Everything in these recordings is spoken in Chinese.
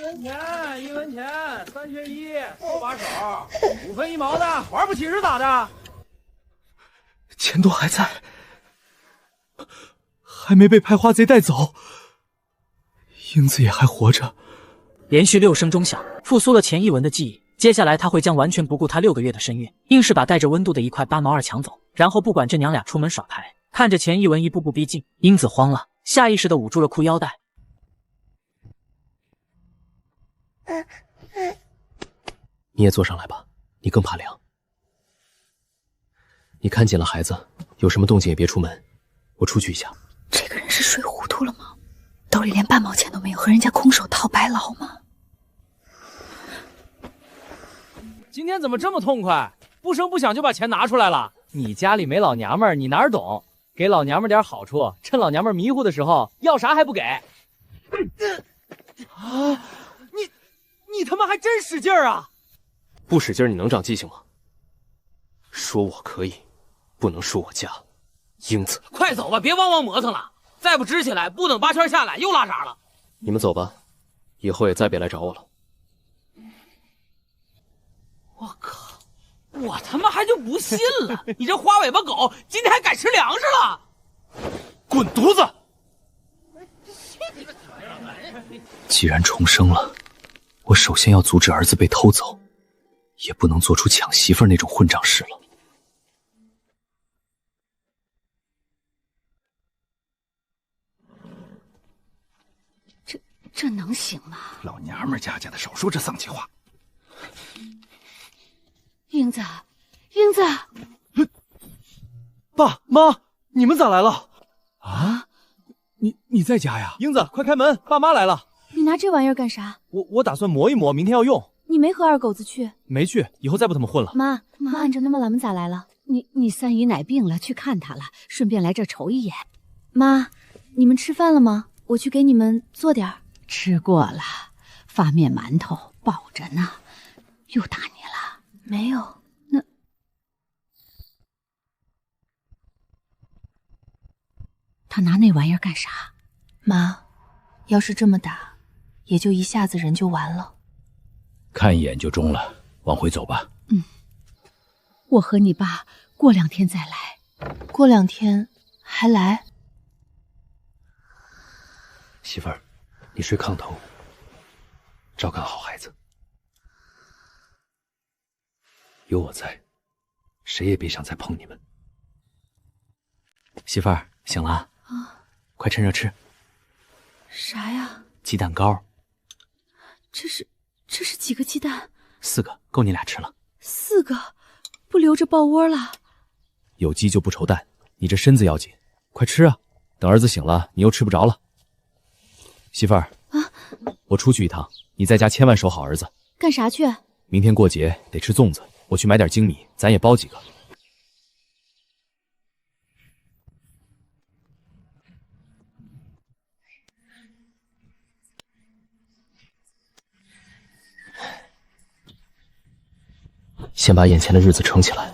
1文钱，3缺1，手把手，5分1毛的，玩不起是咋的？钱都还在，还没被拍花贼带走，英子也还活着。连续6声钟响，复苏了钱一文的记忆。接下来他会将完全不顾他6个月的身孕，硬是把带着温度的1块8毛2抢走，然后不管这娘俩出门耍牌。看着钱一文一步步逼近，英子慌了，下意识地捂住了裤腰带。你也坐上来吧，你更怕凉。你看紧了孩子，有什么动静也别出门，我出去一下。这个人是睡糊涂了吗？兜里连半毛钱都没有，和人家空手套白狼吗？今天怎么这么痛快？不声不响就把钱拿出来了。你家里没老娘们儿，你哪儿懂？给老娘们点好处，趁老娘们迷糊的时候，要啥还不给？啊！你他妈还真使劲儿啊！不使劲你能长记性吗？说我可以，不能说我家。英子，快走吧，别汪磨蹭了，再不支起来，不等8圈下来又拉闸了。你们走吧，以后也再别来找我了。我靠！我他妈还就不信了，你这花尾巴狗今天还敢吃粮食了！滚犊子！既然重生了，我首先要阻止儿子被偷走，也不能做出抢媳妇儿那种混账事了。这能行吗？老娘们家的，少说这丧气话。英子，英子，爸妈，你们咋来了？啊，你在家呀？英子，快开门，爸妈来了。你拿这玩意儿干啥？我打算磨一磨，明天要用。你没和二狗子去？没去，以后再不他们混了。妈，按着那么咱们咋来了？你三姨奶病了，去看她了，顺便来这瞅一眼。妈，你们吃饭了吗？我去给你们做点儿。吃过了，发面馒头保着呢。又打你了？没有。那他拿那玩意儿干啥？妈，要是这么打，也就一下子人就完了。看一眼就中了，往回走吧。我和你爸过2天再来。过2天还来？媳妇儿，你睡炕头，照看好孩子。有我在，谁也别想再碰你们。媳妇儿，醒了啊？快趁热吃。啥呀？鸡蛋糕。这是几个鸡蛋？4个，够你俩吃了。4个，不留着抱窝了。有鸡就不愁蛋，你这身子要紧，快吃啊！等儿子醒了，你又吃不着了。媳妇儿啊，我出去一趟，你在家千万守好儿子。干啥去？明天过节得吃粽子，我去买点精米，咱也包几个。先把眼前的日子撑起来。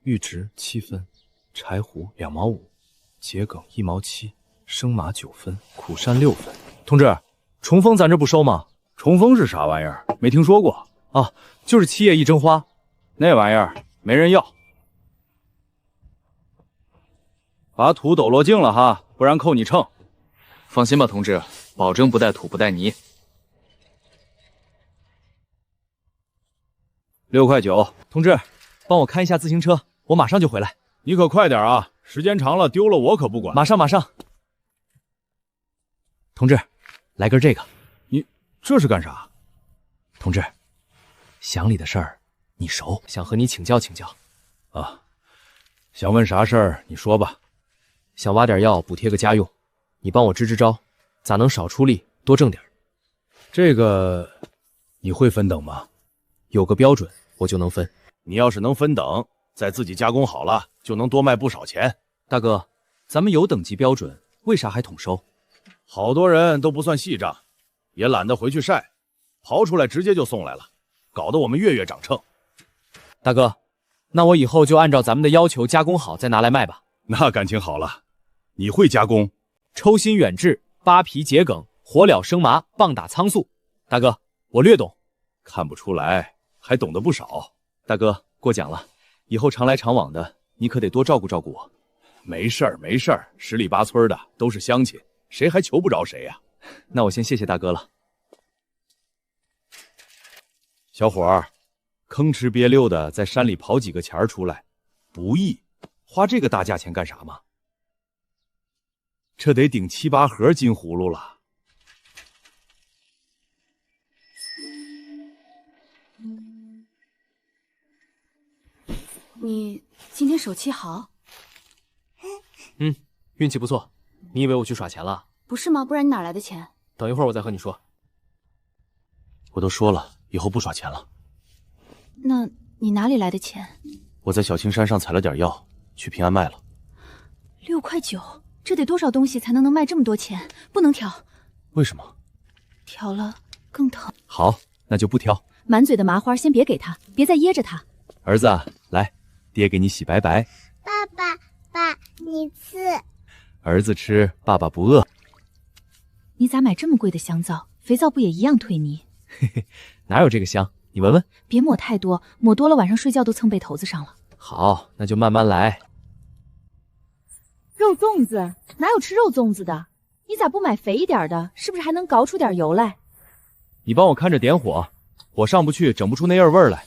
玉植7分，柴胡2毛5，桔梗1毛7，生麻9分，苦杉6分。同志，重丰咱这不收吗？重丰是啥玩意儿？没听说过。啊，就是7叶一针花，那玩意儿没人要。把土抖落净了哈，不然扣你秤。放心吧，同志，保证不带土不带泥。6块9，同志，帮我看一下自行车，我马上就回来。你可快点啊，时间长了丢了我可不管。马上。同志，来根这个。你这是干啥？同志，乡里的事儿你熟，想和你请教请教。啊，想问啥事儿你说吧。想挖点药补贴个家用，你帮我支支招，咋能少出力多挣点？这个你会分等吗？有个标准我就能分。你要是能分等，再自己加工好了，就能多卖不少钱。大哥，咱们有等级标准，为啥还统收？好多人都不算细账，也懒得回去晒，刨出来直接就送来了，搞得我们月月长秤。大哥，那我以后就按照咱们的要求加工好再拿来卖吧。那感情好了，你会加工？抽心远志、扒皮桔梗、火燎生麻、棒打苍素。大哥，我略懂。看不出来，还懂得不少。大哥，过奖了，以后常来常往的，你可得多照顾照顾我。没事儿，没事儿，十里八村的都是乡亲，谁还求不着谁呀？那我先谢谢大哥了。小伙儿，吭哧瘪溜的在山里跑几个钱儿出来，不易，花这个大价钱干啥嘛？这得顶7、8盒金葫芦了。你今天手气好？运气不错。你以为我去耍钱了？不是吗？不然你哪来的钱？等一会儿我再和你说。我都说了，以后不耍钱了。那你哪里来的钱我在小青山上采了点药，去平安卖了。 ？6块9，这得多少东西才能卖这么多钱？不能挑，为什么？挑了更疼。好，那就不挑。满嘴的麻花先别给他，别再噎着他。儿子，来，爹给你洗白白。爸，你吃。儿子吃，爸爸不饿。你咋买这么贵的香皂？肥皂不也一样退泥？哪有这个香？你闻闻。别抹太多，抹多了晚上睡觉都蹭被头子上了。好，那就慢慢来。肉粽子哪有吃肉粽子的？你咋不买肥一点的？是不是还能搞出点油来？你帮我看着点火，火上不去，整不出那味儿来。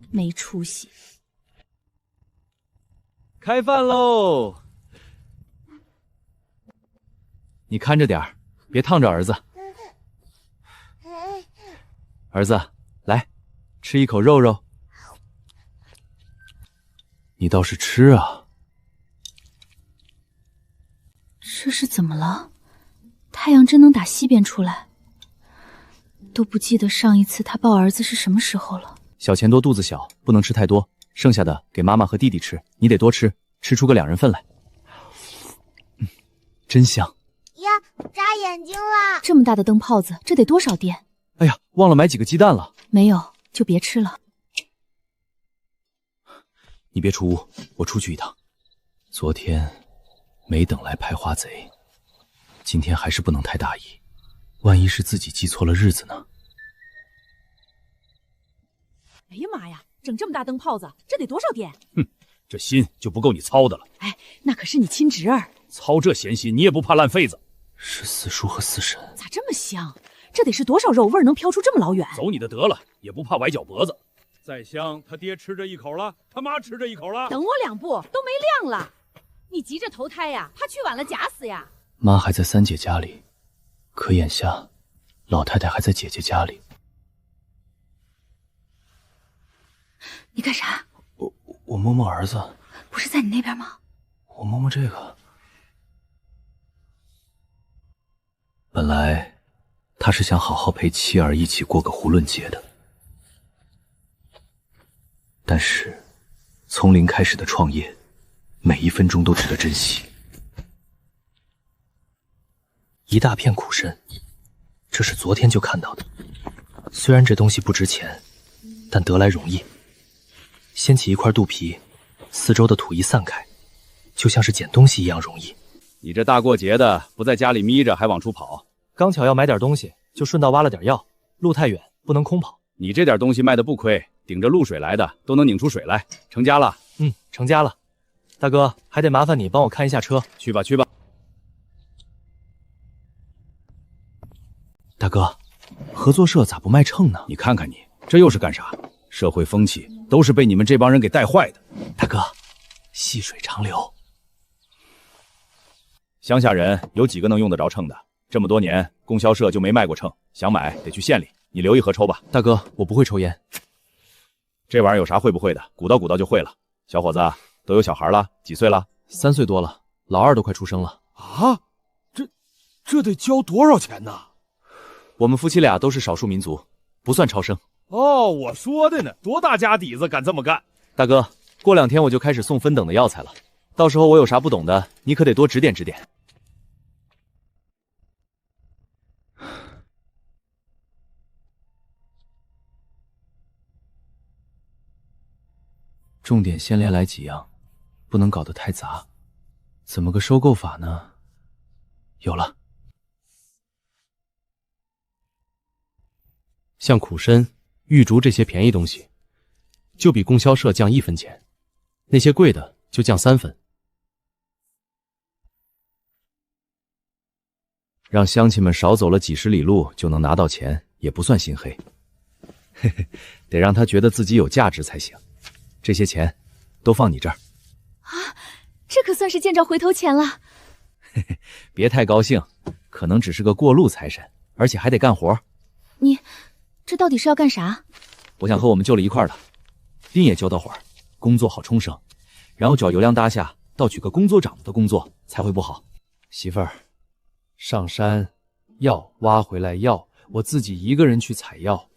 没出息。开饭喽！你看着点儿，别烫着儿子。儿子，来，吃一口肉肉。你倒是吃啊！这是怎么了？太阳真能打西边出来？都不记得上一次他抱儿子是什么时候了。小钱多肚子小，不能吃太多，剩下的给妈妈和弟弟吃，你得多吃，吃出个2人份来。真香！呀，扎眼睛了！这么大的灯泡子，这得多少电？哎呀，忘了买几个鸡蛋了。没有，就别吃了。你别出屋，我出去一趟。昨天没等来拍花贼，今天还是不能太大意，万一是自己记错了日子呢？哎呀妈呀，整这么大灯泡子，这得多少电？哼，这心就不够你操的了。哎，那可是你亲侄儿，操这闲心，你也不怕烂痱子？是四叔和四婶，咋这么香？这得是多少肉味能飘出这么老远？走你的得了，也不怕崴脚脖子。再香，他爹吃这一口了，他妈吃这一口了。等我2步，都没亮了。你急着投胎呀，怕去晚了假死呀？妈还在三姐家里，可眼下老太太还在姐姐家里。你干啥？我摸摸儿子。不是在你那边吗？我摸摸这个。本来他是想好好陪妻儿一起过个囫囵节的，但是从零开始的创业，每一分钟都值得珍惜。一大片苦参，这是昨天就看到的。虽然这东西不值钱，但得来容易。掀起一块肚皮，四周的土一散开，就像是捡东西一样容易。你这大过节的，不在家里眯着，还往出跑，刚巧要买点东西，就顺道挖了点药。路太远，不能空跑。你这点东西卖的不亏，顶着露水来的，都能拧出水来。成家了？成家了。大哥，还得麻烦你帮我看一下车。去吧，去吧。大哥，合作社咋不卖秤呢？你看看你，这又是干啥？社会风气都是被你们这帮人给带坏的。大哥，细水长流。乡下人有几个能用得着秤的？这么多年，供销社就没卖过秤，想买得去县里。你留一盒抽吧。大哥，我不会抽烟。这玩意儿有啥会不会的？鼓捣就会了。小伙子，都有小孩了，几岁了？3岁多了，老二都快出生了。啊，这得交多少钱呢？我们夫妻俩都是少数民族，不算超生。哦，我说的呢，多大家底子敢这么干？大哥，过2天我就开始送分等的药材了，到时候我有啥不懂的，你可得多指点指点。重点先连来几样，不能搞得太杂。怎么个收购法呢？有了。像苦参、玉竹这些便宜东西，就比供销社降1分钱，那些贵的就降3分。让乡亲们少走了几十里路就能拿到钱，也不算心黑。嘿嘿，得让他觉得自己有价值才行。这些钱都放你这儿。啊，这可算是见着回头钱了。嘿嘿，别太高兴，可能只是个过路财神，而且还得干活。你这到底是要干啥？我想和我们舅了一块儿的，丁也揪到会儿，工作好冲升，然后找尤良搭下，盗取个工作长的工作才会不好。媳妇儿，上山药挖回来药，我自己一个人去采药，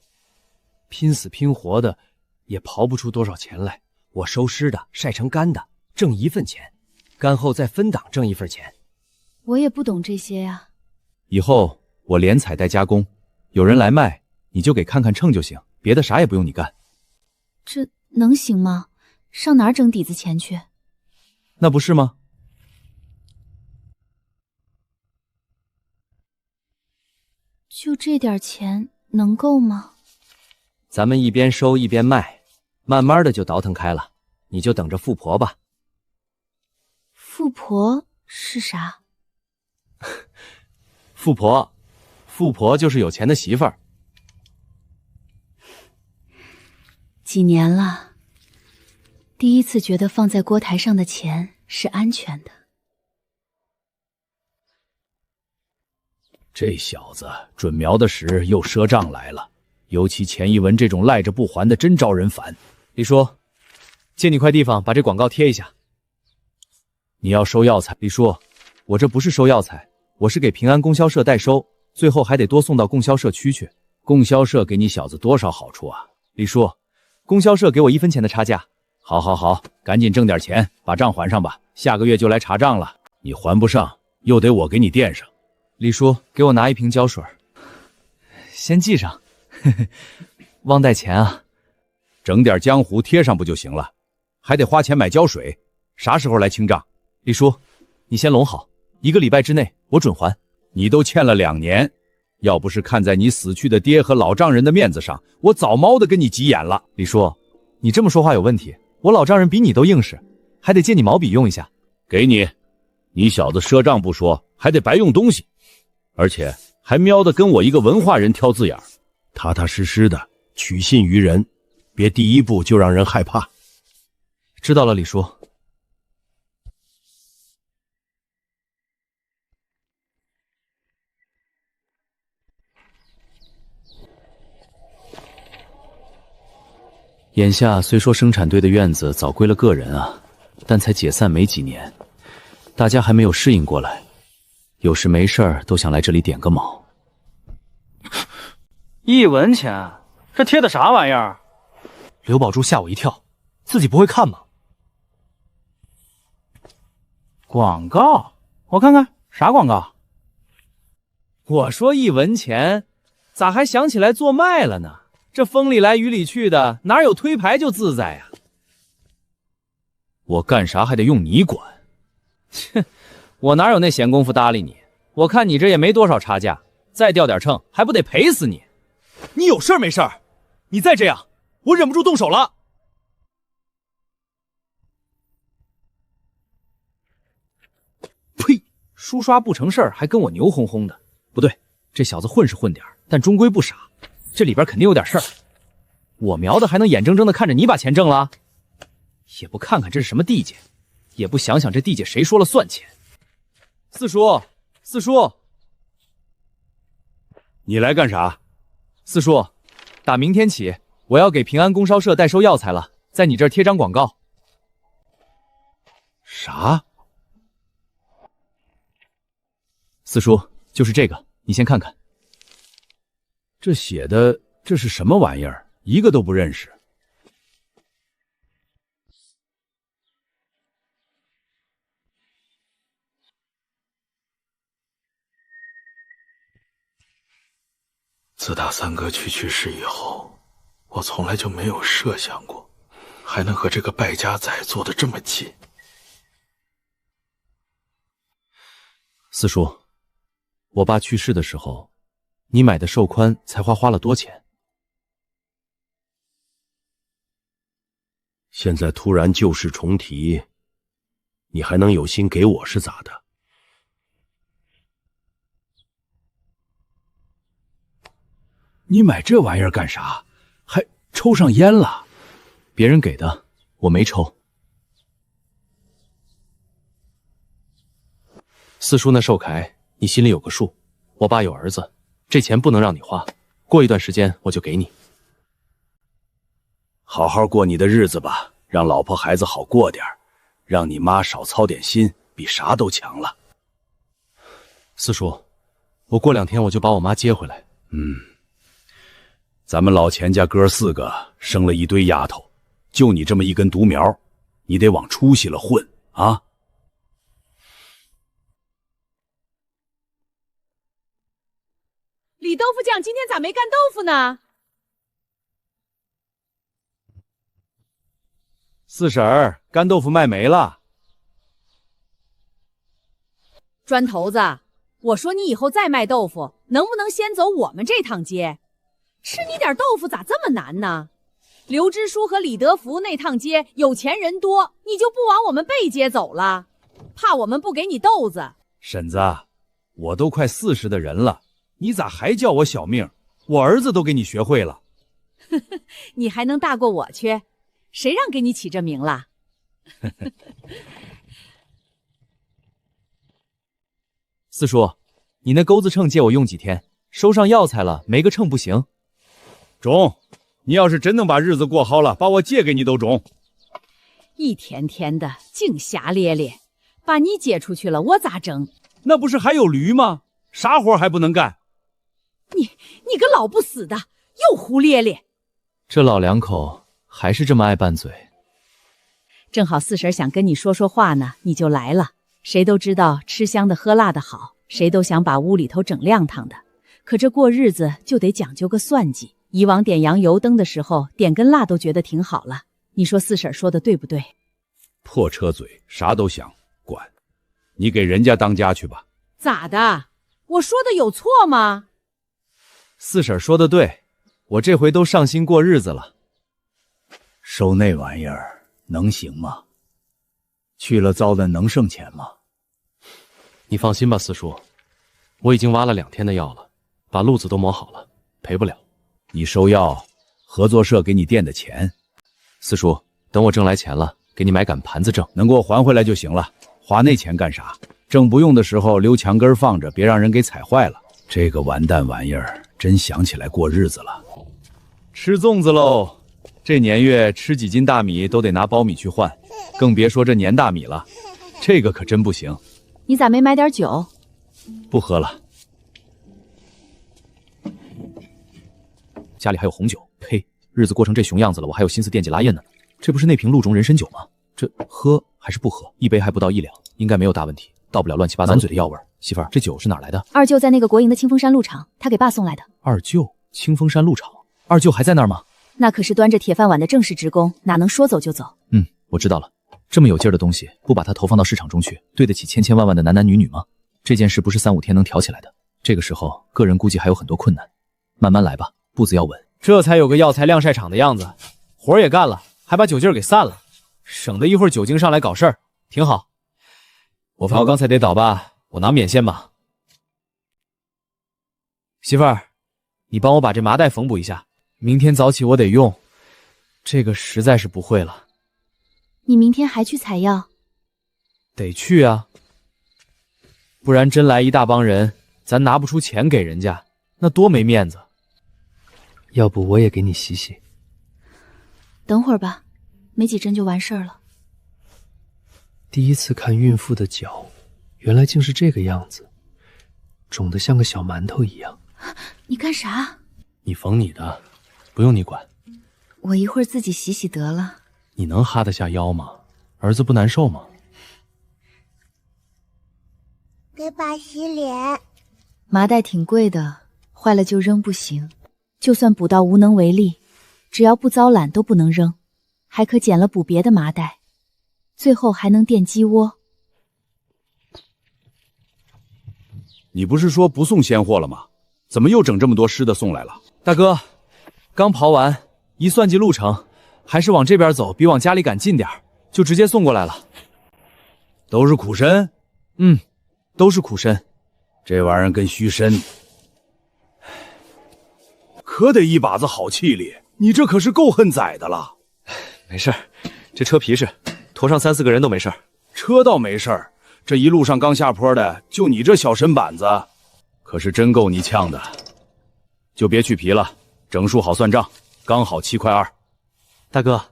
拼死拼活的也刨不出多少钱来。我收湿的晒成干的，挣1分钱，干后再分档挣1份钱。我也不懂这些呀。以后我连采带加工，有人来卖，你就给看看秤就行，别的啥也不用你干。这能行吗？上哪儿整底子钱去？那不是吗？就这点钱能够吗？咱们一边收一边卖，慢慢的就倒腾开了，你就等着富婆吧。富婆是啥？富婆就是有钱的媳妇儿。几年了，第一次觉得放在锅台上的钱是安全的。这小子准瞄的时又赊账来了，尤其钱一文这种赖着不还的，真招人烦。李叔，借你块地方，把这广告贴一下。你要收药材？李叔，我这不是收药材，我是给平安供销社代收，最后还得多送到供销社区去。供销社给你小子多少好处啊？李叔，供销社给我1分钱的差价。好，好，好，赶紧挣点钱，把账还上吧。下个月就来查账了，你还不上，又得我给你垫上。李叔，给我拿1瓶胶水，先记上，嘿嘿，忘带钱啊。整点江湖贴上不就行了？还得花钱买胶水，啥时候来清账？李叔，你先拢好，1个礼拜之内我准还。你都欠了2年，要不是看在你死去的爹和老丈人的面子上，我早猫的跟你急眼了。李叔，你这么说话有问题，我老丈人比你都硬实，还得借你毛笔用一下。给你，你小子赊账不说，还得白用东西，而且还瞄的跟我一个文化人挑字眼儿，踏踏实实的取信于人，别第一步就让人害怕。知道了，李叔。眼下虽说生产队的院子早归了个人啊，但才解散没几年，大家还没有适应过来，有事没事儿都想来这里点个卯。1文钱，这贴的啥玩意儿？刘宝珠吓我一跳，自己不会看吗？广告，我看看啥广告？我说1文钱，咋还想起来做卖了呢？这风里来雨里去的，哪有推牌就自在呀？我干啥还得用你管？切，我哪有那闲工夫搭理你？我看你这也没多少差价，再掉点秤还不得赔死你？你有事没事？你再这样，我忍不住动手了。呸！书刷不成事儿，还跟我牛哄哄的。不对，这小子混是混点，但终归不傻。这里边肯定有点事儿，我瞄的还能眼睁睁的看着你把钱挣了？也不看看这是什么地界，也不想想这地界谁说了算钱。四叔，四叔，你来干啥？四叔，打明天起，我要给平安供销社代收药材了，在你这儿贴张广告。啥？四叔，就是这个，你先看看。这写的这是什么玩意儿？一个都不认识。自打三哥去世以后，我从来就没有设想过，还能和这个败家仔坐得这么近。四叔，我爸去世的时候，你买的寿宽才花了多钱？现在突然旧事重提，你还能有心给我是咋的？你买这玩意儿干啥？还抽上烟了？别人给的，我没抽。四叔那寿铠，你心里有个数。我爸有儿子，这钱不能让你花，过一段时间我就给你。好好过你的日子吧，让老婆孩子好过点儿，让你妈少操点心，比啥都强了。四叔，我过2天我就把我妈接回来。咱们老钱家哥4个生了一堆丫头，就你这么一根独苗，你得往出息了混啊！李豆腐酱今天咋没干豆腐呢？四婶儿，干豆腐卖没了。砖头子，我说你以后再卖豆腐，能不能先走我们这趟街？吃你点豆腐咋这么难呢？刘支书和李德福那趟街有钱人多，你就不往我们背街走了？怕我们不给你豆子？婶子，我都快40的人了，你咋还叫我小命？我儿子都给你学会了。你还能大过我去？谁让给你起这名了？四叔，你那钩子秤借我用几天，收上药材了，没个秤不行。中，你要是真能把日子过好了，把我借给你都中。一天天的净瞎咧咧，把你借出去了，我咋整？那不是还有驴吗？啥活还不能干？你个老不死的，又胡咧咧。这老两口还是这么爱拌嘴。正好四婶想跟你说说话呢，你就来了。谁都知道吃香的喝辣的好，谁都想把屋里头整亮堂的。可这过日子就得讲究个算计。以往点洋油灯的时候，点根蜡都觉得挺好了。你说四婶说的对不对？破车嘴，啥都想管，你给人家当家去吧。咋的？我说的有错吗？四婶说的对，我这回都上心过日子了。收那玩意儿能行吗？去了糟的能剩钱吗？你放心吧，四叔，我已经挖了2天的药了，把路子都磨好了，赔不了。你收药，合作社给你垫的钱。四叔，等我挣来钱了，给你买杆盘子挣，能给我还回来就行了。花那钱干啥？正不用的时候留墙根放着，别让人给踩坏了。这个完蛋玩意儿，真想起来过日子了。吃粽子喽！这年月吃几斤大米都得拿苞米去换，更别说这年大米了。这个可真不行。你咋没买点酒？不喝了。家里还有红酒，呸！日子过成这熊样子了，我还有心思惦记拉宴呢。这不是那瓶鹿茸人参酒吗？这喝还是不喝？一杯还不到1两，应该没有大问题，到不了乱七八糟满嘴的药味。媳妇儿，这酒是哪来的？二舅在那个国营的清风山鹿场，他给爸送来的。二舅，清风山鹿场，二舅还在那儿吗？那可是端着铁饭碗的正式职工，哪能说走就走？我知道了。这么有劲儿的东西，不把它投放到市场中去，对得起千千万万的男男女女吗？这件事不是3、5天能挑起来的。这个时候，个人估计还有很多困难，慢慢来吧，步子要稳。这才有个药材晾晒场的样子，活也干了，还把酒劲儿给散了，省得一会儿酒精上来搞事儿，挺好。我刚才得倒吧，我拿棉线吧。媳妇儿，你帮我把这麻袋缝补一下，明天早起我得用，这个实在是不会了。你明天还去采药？得去啊，不然真来一大帮人，咱拿不出钱给人家，那多没面子。要不我也给你洗洗。等会儿吧，没几针就完事儿了。第一次看孕妇的脚，原来竟是这个样子，肿得像个小馒头一样。你干啥？你缝你的，不用你管。我一会儿自己洗洗得了。你能哈得下腰吗？儿子不难受吗？给爸洗脸。麻袋挺贵的，坏了就扔不行。就算补到无能为力，只要不遭懒都不能扔，还可捡了补别的麻袋，最后还能垫鸡窝。你不是说不送鲜货了吗？怎么又整这么多湿的送来了？大哥，刚刨完，一算计路程，还是往这边走，比往家里赶近点，就直接送过来了。都是苦参？嗯，都是苦参。这玩意儿跟虚参，可得一把子好气力。你这可是够恨宰的了。没事，这车皮实，驮上3、4个人都没事。车倒没事，这一路上刚下坡的，就你这小身板子，可是真够你呛的。就别去皮了，整数好算账，刚好7块2。大哥，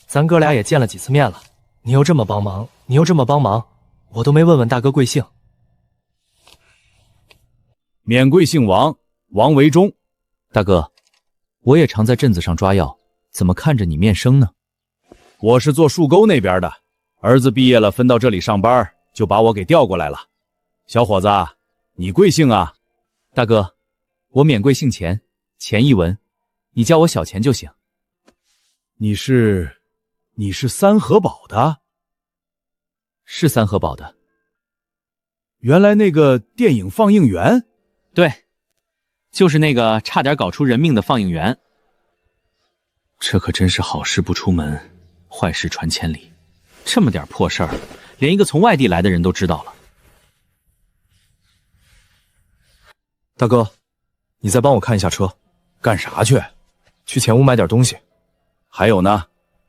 咱哥俩也见了几次面了，你又这么帮忙，我都没问问大哥贵姓。免贵姓王，王维忠。大哥，我也常在镇子上抓药，怎么看着你面生呢？我是做树沟那边的，儿子毕业了分到这里上班，就把我给调过来了。小伙子，你贵姓啊？大哥，我免贵姓钱，钱一文，你叫我小钱就行。你是三河堡的？是三河堡的。原来那个电影放映员？对，就是那个差点搞出人命的放映员。这可真是好事不出门，坏事传千里。这么点破事儿，连一个从外地来的人都知道了。大哥，你再帮我看一下车。干啥去？去前屋买点东西。还有呢，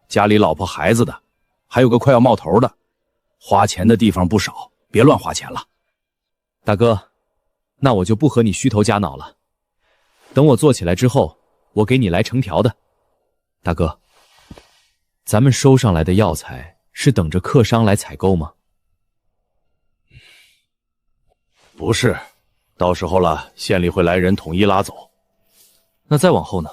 家里老婆孩子的，还有个快要冒头的，花钱的地方不少，别乱花钱了。大哥，那我就不和你虚头假脑了。等我做起来之后，我给你来成条的。大哥，咱们收上来的药材是等着客商来采购吗？不是，到时候了，县里会来人统一拉走。那再往后呢？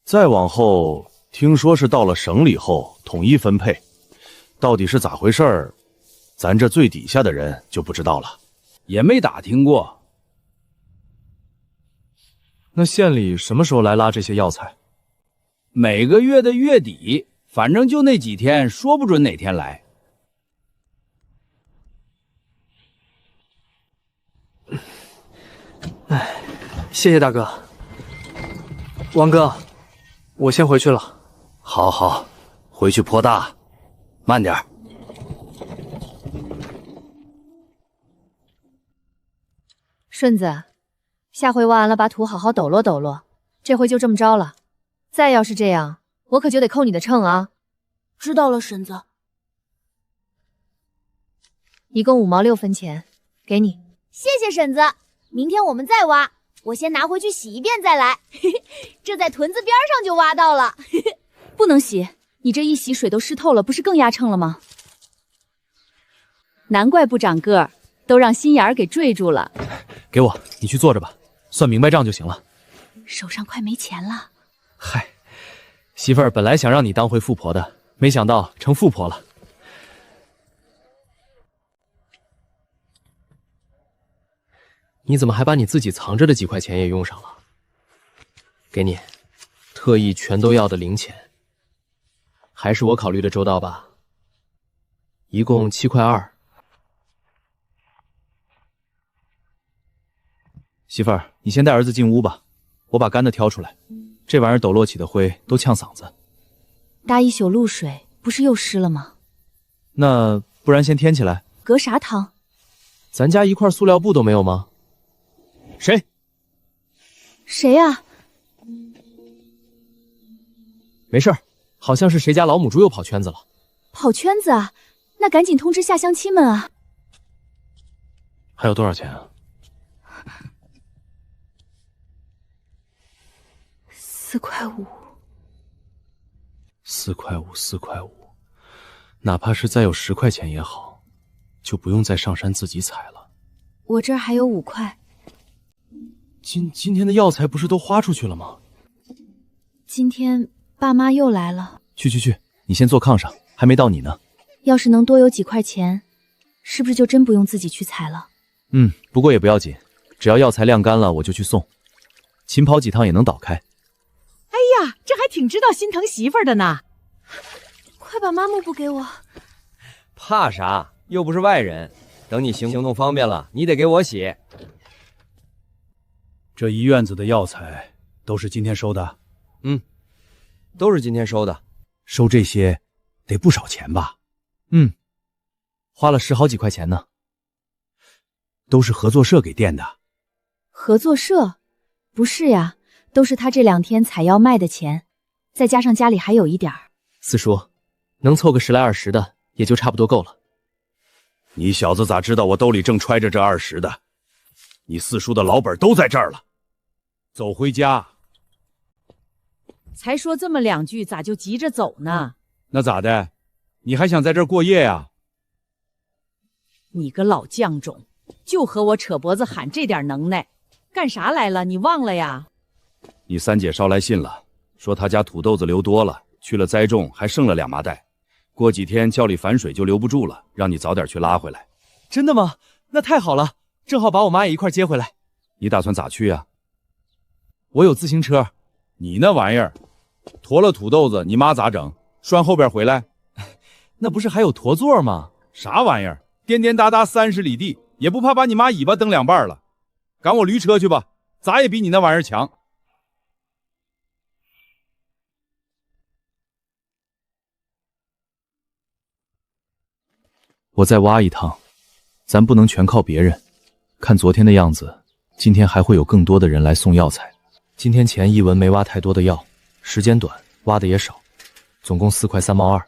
再往后，听说是到了省里后统一分配，到底是咋回事儿，咱这最底下的人就不知道了，也没打听过。那县里什么时候来拉这些药材？每个月的月底，反正就那几天，说不准哪天来。哎，谢谢大哥。王哥，我先回去了。好好，回去坡大，慢点。顺子，下回挖完了把土好好抖落抖落，这回就这么着了。再要是这样，我可就得扣你的秤啊！知道了，婶子。一共5毛6分钱，给你。谢谢婶子，明天我们再挖，我先拿回去洗一遍再来。这在屯子边上就挖到了。不能洗，你这一洗水都湿透了，不是更压秤了吗？难怪不长个儿，都让心眼儿给坠住了。给我，你去坐着吧，算明白账就行了。手上快没钱了。嗨，媳妇儿本来想让你当回富婆的，没想到成富婆了。你怎么还把你自己藏着的几块钱也用上了？给你，特意全都要的零钱。还是我考虑的周到吧。一共7块2。媳妇儿，你先带儿子进屋吧，我把干的挑出来。这玩意儿抖落起的灰都呛嗓子。搭一宿露水，不是又湿了吗？那不然先添起来。隔啥汤？咱家一块塑料布都没有吗？谁？谁呀？没事儿，好像是谁家老母猪又跑圈子了。跑圈子啊？那赶紧通知下乡亲们啊！还有多少钱啊？4块5。4块5，4块5，哪怕是再有10块钱也好，就不用再上山自己采了。我这儿还有5块。今天的药材不是都花出去了吗？今天爸妈又来了。去，你先坐炕上，还没到你呢。要是能多有几块钱，是不是就真不用自己去采了？不过也不要紧，只要药材晾干了，我就去送。勤跑几趟也能倒开。哎呀，这还挺知道心疼媳妇儿的呢。快把抹布给我。怕啥？又不是外人。等你行动方便了，你得给我洗。这一院子的药材都是今天收的？都是今天收的。收这些得不少钱吧？花了10好几块钱呢。都是合作社给垫的。合作社？不是呀，都是他这2天采药卖的钱，再加上家里还有一点儿。四叔，能凑个10来20的，也就差不多够了。你小子咋知道我兜里正揣着这20的？你四叔的老本都在这儿了。走回家。才说这么2句，咋就急着走呢？那咋的？你还想在这儿过夜呀？你个老犟种，就和我扯脖子喊这点能耐，干啥来了？你忘了呀？你三姐捎来信了，说她家土豆子留多了，去了栽种，还剩了2麻袋，过几天窖里反水就留不住了，让你早点去拉回来。真的吗？那太好了，正好把我妈也一块接回来。你打算咋去呀？我有自行车。你那玩意儿，驮了土豆子，你妈咋整？拴后边回来？那不是还有驮座吗？啥玩意儿？颠颠哒哒30里地，也不怕把你妈尾巴蹬2半了？赶我驴车去吧，咋也比你那玩意儿强。我再挖一趟，咱不能全靠别人。看昨天的样子，今天还会有更多的人来送药材。今天钱一文没挖太多的药，时间短，挖的也少，总共4块3毛2。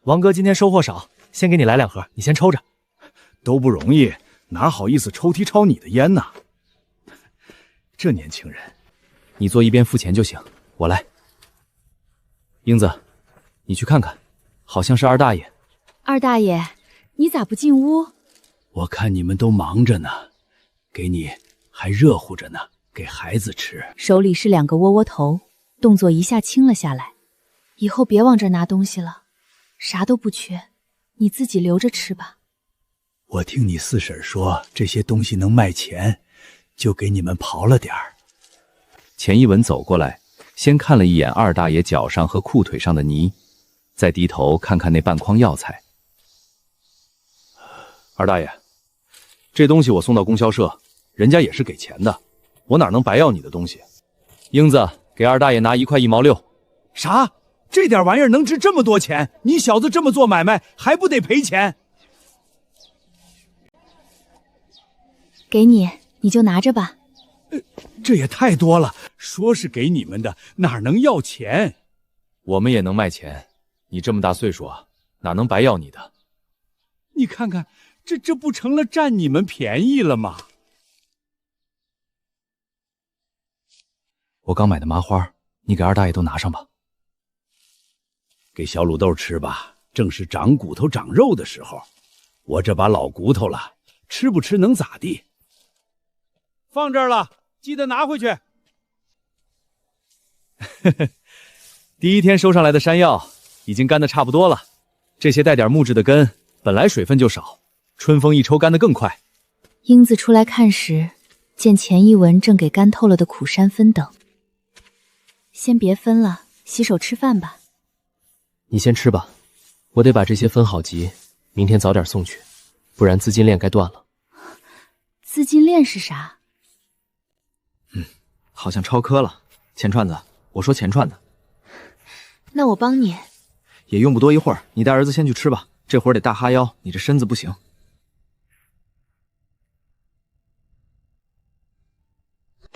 王哥今天收获少，先给你来2盒，你先抽着。都不容易，哪好意思抽屉抄你的烟呢？这年轻人，你坐一边付钱就行，我来。英子，你去看看，好像是二大爷。二大爷，你咋不进屋？我看你们都忙着呢，给你还热乎着呢，给孩子吃。手里是2个窝窝头，动作一下轻了下来。以后别往这儿拿东西了，啥都不缺，你自己留着吃吧。我听你四婶说这些东西能卖钱，就给你们刨了点儿。钱一文走过来，先看了一眼二大爷脚上和裤腿上的泥，再低头看看那半筐药材。二大爷，这东西我送到供销社，人家也是给钱的，我哪能白要你的东西？英子，给二大爷拿1块1毛6。啥？这点玩意儿能值这么多钱？你小子这么做买卖还不得赔钱？给你，你就拿着吧。这也太多了，说是给你们的，哪能要钱？我们也能卖钱，你这么大岁数啊，哪能白要你的？你看看，这不成了占你们便宜了吗？我刚买的麻花，你给二大爷都拿上吧。给小卤豆吃吧，正是长骨头长肉的时候。我这把老骨头了，吃不吃能咋地？放这儿了，记得拿回去。第1天收上来的山药已经干得差不多了，这些带点木质的根本来水分就少，春风一抽干得更快。英子出来看时，见钱一文正给干透了的苦山分等。先别分了，洗手吃饭吧。你先吃吧，我得把这些分好集，明天早点送去，不然资金链该断了。资金链是啥？好像超科了。钱串子，我说钱串子。那我帮你。也用不多一会儿，你带儿子先去吃吧，这会儿得大哈腰，你这身子不行。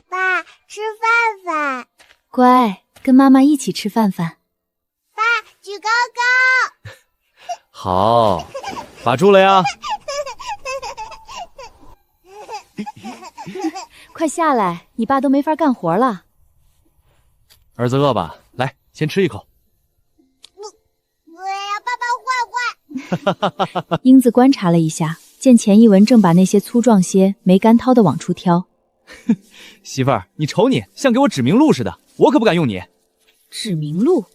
爸，吃饭饭。乖，跟妈妈一起吃饭饭。爸，举高高。好，把住了呀。快下来，你爸都没法干活了。儿子饿吧？来，先吃一口。我呀，爸爸坏坏。英子观察了一下，见钱一文正把那些粗壮些、没干掏的往出挑。媳妇儿，你瞅你，像给我指明路似的，我可不敢用你。指明路？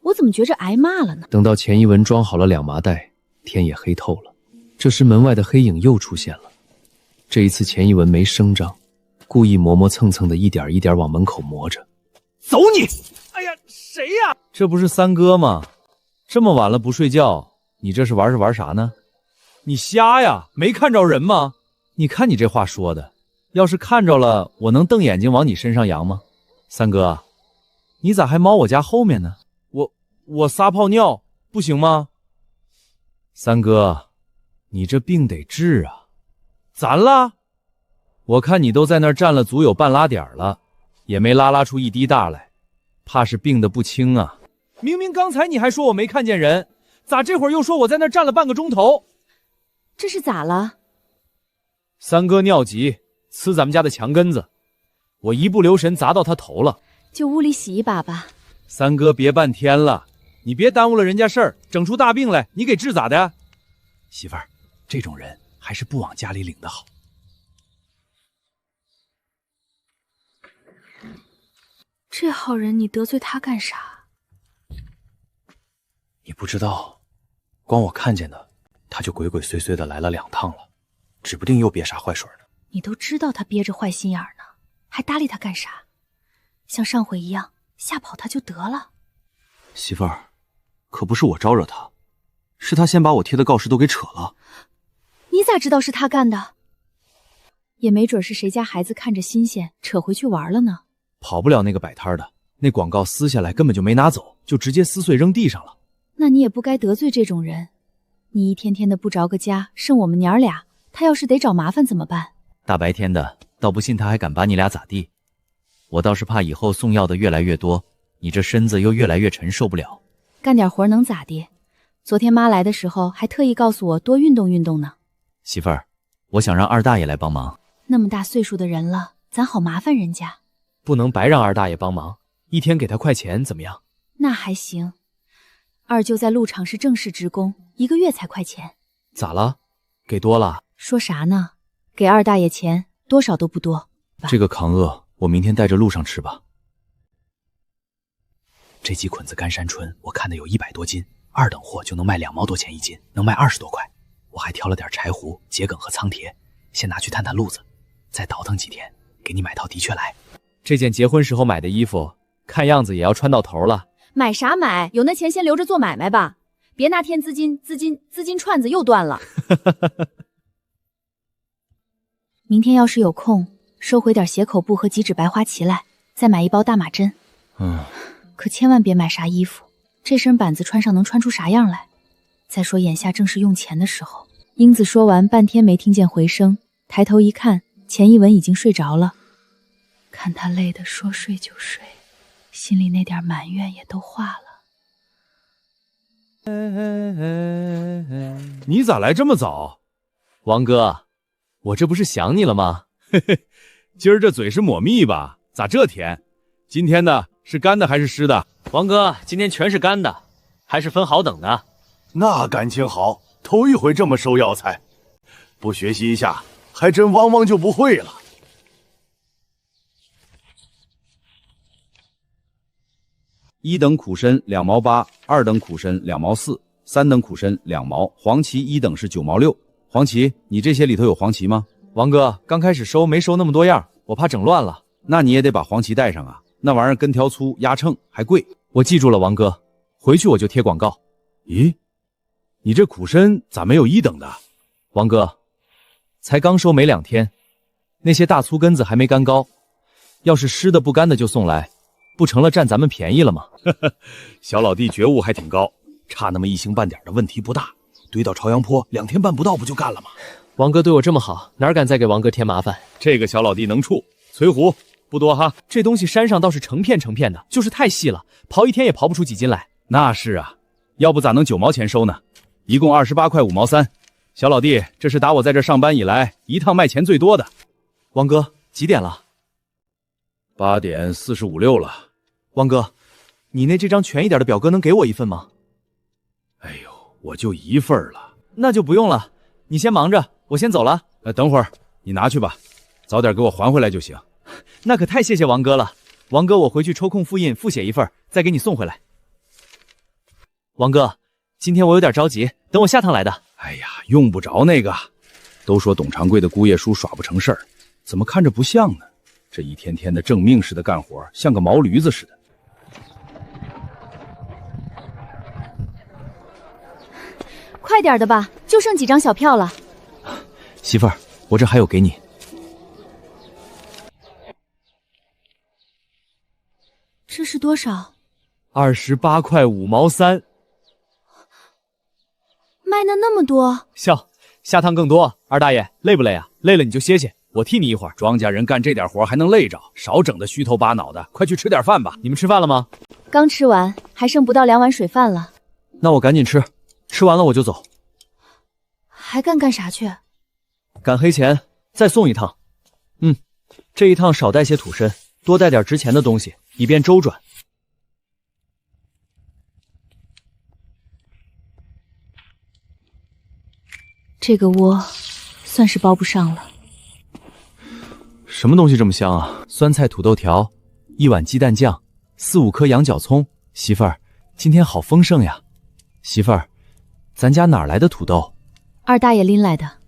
我怎么觉着挨骂了呢？等到钱一文装好了2麻袋，天也黑透了。这时门外的黑影又出现了。这一次钱一文没声张，故意磨磨蹭蹭的一点一点往门口磨着。走你！哎呀，谁呀？这不是三哥吗？这么晚了不睡觉，你这是玩啥呢？你瞎呀？没看着人吗？你看你这话说的，要是看着了，我能瞪眼睛往你身上扬吗？三哥，你咋还猫我家后面呢？我撒泡尿不行吗？三哥，你这病得治啊！咱了？我看你都在那儿站了足有半拉点了，也没拉出一滴大来，怕是病得不轻啊！明明刚才你还说我没看见人，咋这会儿又说我在那儿站了半个钟头？这是咋了？三哥尿急，呲咱们家的墙根子，我一不留神砸到他头了。就屋里洗一把吧。三哥别半天了，你别耽误了人家事儿，整出大病来，你给治咋的？媳妇儿，这种人还是不往家里领的好。这号人你得罪他干啥？你不知道，光我看见的，他就鬼鬼祟祟的来了2趟了，指不定又憋啥坏水呢。你都知道他憋着坏心眼呢，还搭理他干啥？像上回一样吓跑他就得了。媳妇儿，可不是我招惹他，是他先把我贴的告示都给扯了。你咋知道是他干的？也没准是谁家孩子看着新鲜，扯回去玩了呢。跑不了那个摆摊的，那广告撕下来根本就没拿走，就直接撕碎扔地上了。那你也不该得罪这种人。你一天天的不着个家，剩我们娘俩，他要是得找麻烦怎么办？大白天的，倒不信他还敢把你俩咋地。我倒是怕以后送药的越来越多，你这身子又越来越沉，受不了。干点活能咋地？昨天妈来的时候还特意告诉我多运动运动呢。媳妇儿，我想让二大爷来帮忙。那么大岁数的人了，咱好麻烦人家。不能白让二大爷帮忙，一天给他块钱怎么样？那还行。二舅在鹿场是正式职工，1个月才块钱。咋了？给多了？说啥呢？给二大爷钱，多少都不多。这个扛饿，我明天带着路上吃吧。这几捆子干山椿，我看的有100多斤，2等货就能卖2毛多钱一斤，能卖20多块。我还挑了点柴胡、桔梗和苍铁，先拿去探探路子，再倒腾几天，给你买套的确来。这件结婚时候买的衣服，看样子也要穿到头了。买啥买？有那钱先留着做买卖吧，别哪天资金串子又断了。明天要是有空，收回点斜口布和几指白花旗来，再买1包大马针。可千万别买啥衣服，这身板子穿上能穿出啥样来？再说眼下正是用钱的时候。英子说完半天没听见回声，抬头一看，钱一文已经睡着了。看他累得说睡就睡，心里那点埋怨也都化了。你咋来这么早？王哥，我这不是想你了吗？嘿嘿，今儿这嘴是抹蜜吧？咋这甜？今天的是干的还是湿的？王哥，今天全是干的，还是分好等的。那感情好，头一回这么收药材，不学习一下，还真汪汪就不会了。1等苦参2毛8，2等苦参2毛4，3等苦参2毛。黄芪1等是9毛6。黄芪，你这些里头有黄芪吗？王哥，刚开始收没收那么多样，我怕整乱了。那你也得把黄芪带上啊，那玩意儿根条粗，压秤还贵。我记住了，王哥，回去我就贴广告。咦，你这苦参咋没有1等的？王哥，才刚收没2天，那些大粗根子还没干高，要是湿的不干的就送来，不成了占咱们便宜了吗？小老弟觉悟还挺高，差那么1星半点的问题不大，堆到朝阳坡2天半不到不就干了吗？王哥对我这么好，哪敢再给王哥添麻烦？这个小老弟能处，翠胡不多哈。这东西山上倒是成片成片的，就是太细了，刨1天也刨不出几斤来。那是啊，要不咋能9毛钱收呢？一共28块5毛3。小老弟，这是打我在这上班以来一趟卖钱最多的。王哥，几点了？8点45、6了。王哥，你那这张全一点的表格能给我1份吗？哎呦，我就1份了。那就不用了，你先忙着，我先走了。等会儿你拿去吧，早点给我还回来就行。那可太谢谢王哥了。王哥，我回去抽空复印复写1份，再给你送回来。王哥，今天我有点着急，等我下趟来的。哎呀，用不着那个。都说董长贵的姑爷叔耍不成事儿，怎么看着不像呢？这一天天的正命似的干活，像个毛驴子似的。快点的吧，就剩几张小票了。媳妇儿，我这还有给你。这是多少？ 28块5毛3，卖的那么多。笑，下趟更多。二大爷累不累啊？累了你就歇歇，我替你一会儿。庄稼人干这点活还能累着？少整的虚头巴脑的，快去吃点饭吧。你们吃饭了吗？刚吃完，还剩不到2碗水饭了。那我赶紧吃，吃完了我就走。还干啥去？赶黑钱，再送一趟。这一趟少带些土参，多带点值钱的东西，以便周转。这个窝算是包不上了。什么东西这么香啊？酸菜土豆条，1碗鸡蛋酱，4、5颗羊角葱。媳妇儿，今天好丰盛呀！媳妇儿，咱家哪来的土豆？二大爷拎来的。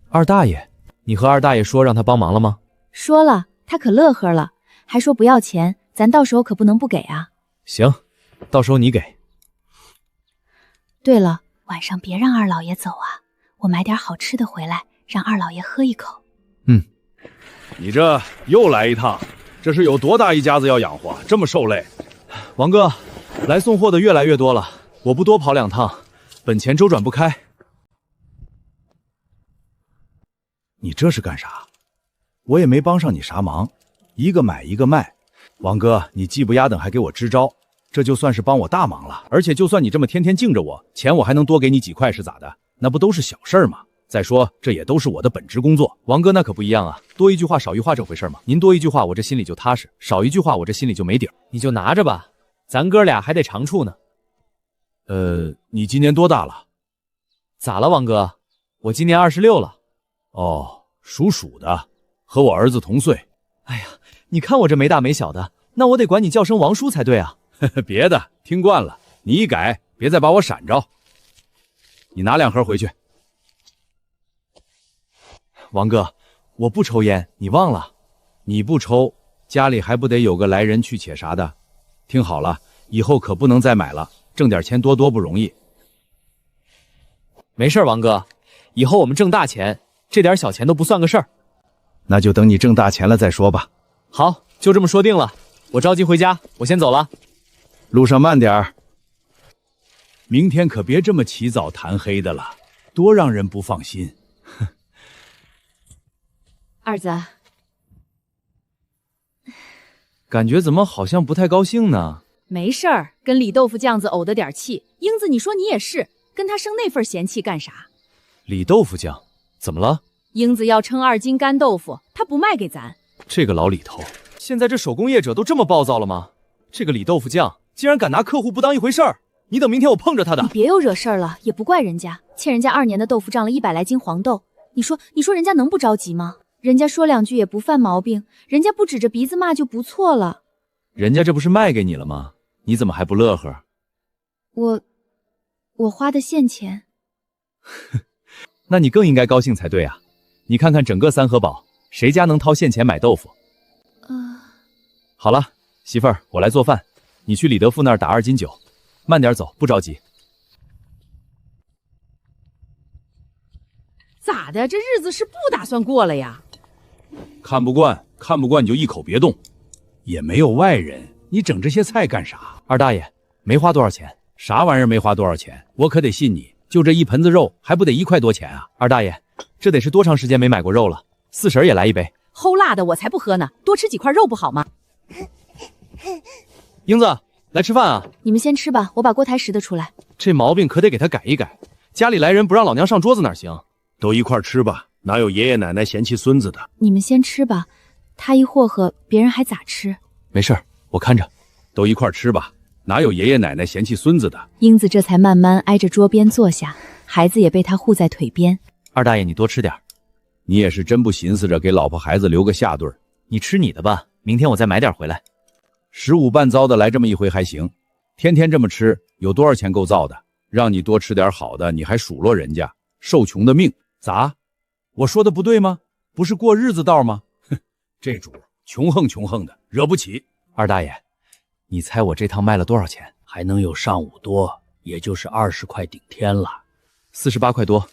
二大爷，你和二大爷说让他帮忙了吗？说了，他可乐呵了，还说不要钱，咱到时候可不能不给啊。行，到时候你给。对了，晚上别让二老爷走啊，我买点好吃的回来，让二老爷喝一口。你这又来一趟，这是有多大一家子要养活，这么受累？王哥，来送货的越来越多了，我不多跑2趟，本钱周转不开。你这是干啥？我也没帮上你啥忙，一个买一个卖。王哥，你技不压等还给我支招，这就算是帮我大忙了。而且就算你这么天天敬着我，钱我还能多给你几块是咋的？那不都是小事儿吗？再说这也都是我的本职工作。王哥那可不一样啊，多一句话少一话这回事吗？您多一句话我这心里就踏实，少一句话我这心里就没底儿。你就拿着吧，咱哥俩还得长处呢。你今年多大了？咋了，王哥？我今年26了。哦，属鼠的，和我儿子同岁。哎呀，你看我这没大没小的，那我得管你叫声王叔才对啊。别的听惯了，你一改，别再把我闪着。你拿2盒回去。王哥，我不抽烟，你忘了？你不抽，家里还不得有个来人去且啥的？听好了，以后可不能再买了，挣点钱多不容易。没事，王哥，以后我们挣大钱，这点小钱都不算个事儿。那就等你挣大钱了再说吧。好，就这么说定了。我着急回家，我先走了。路上慢点儿。明天可别这么起早贪黑的了，多让人不放心。二子，感觉怎么好像不太高兴呢？没事儿，跟李豆腐酱子怄得点气。英子，你说你也是，跟他生那份嫌弃干啥？李豆腐酱怎么了？英子要称2斤干豆腐，他不卖给咱。这个老李头，现在这手工业者都这么暴躁了吗？这个李豆腐酱竟然敢拿客户不当一回事儿！你等明天我碰着他的。你别又惹事儿了，也不怪人家，欠人家2年的豆腐涨了100来斤黄豆，你说人家能不着急吗？人家说2句也不犯毛病，人家不指着鼻子骂就不错了。人家这不是卖给你了吗？你怎么还不乐呵？我花的现钱。那你更应该高兴才对啊！你看看整个三河堡，谁家能掏现钱买豆腐？好了，媳妇儿，我来做饭，你去李德富那儿打2斤酒，慢点走，不着急。咋的？这日子是不打算过了呀？看不惯你就一口别动，也没有外人，你整这些菜干啥？二大爷，没花多少钱。啥玩意儿没花多少钱？我可得信你，就这一盆子肉还不得1块多钱啊？二大爷，这得是多长时间没买过肉了？四婶也来一杯。齁辣的我才不喝呢，多吃几块肉不好吗？英子，来吃饭啊！你们先吃吧，我把锅台拾掇出来。这毛病可得给他改一改，家里来人不让老娘上桌子哪行？都一块吃吧，哪有爷爷奶奶嫌弃孙子的？你们先吃吧，他一霍霍，别人还咋吃？没事，我看着。都一块吃吧，哪有爷爷奶奶嫌弃孙子的？英子这才慢慢挨着桌边坐下，孩子也被他护在腿边。二大爷，你多吃点。你也是真不寻思着给老婆孩子留个下顿？你吃你的吧，明天我再买点回来。15半糟的来这么一回还行，天天这么吃，有多少钱够造的？让你多吃点好的，你还数落人家，受穷的命。咋？我说的不对吗？不是过日子道吗？哼，这主穷横的，惹不起。二大爷，你猜我这趟卖了多少钱？还能有上午多，也就是20块顶天了。48块多，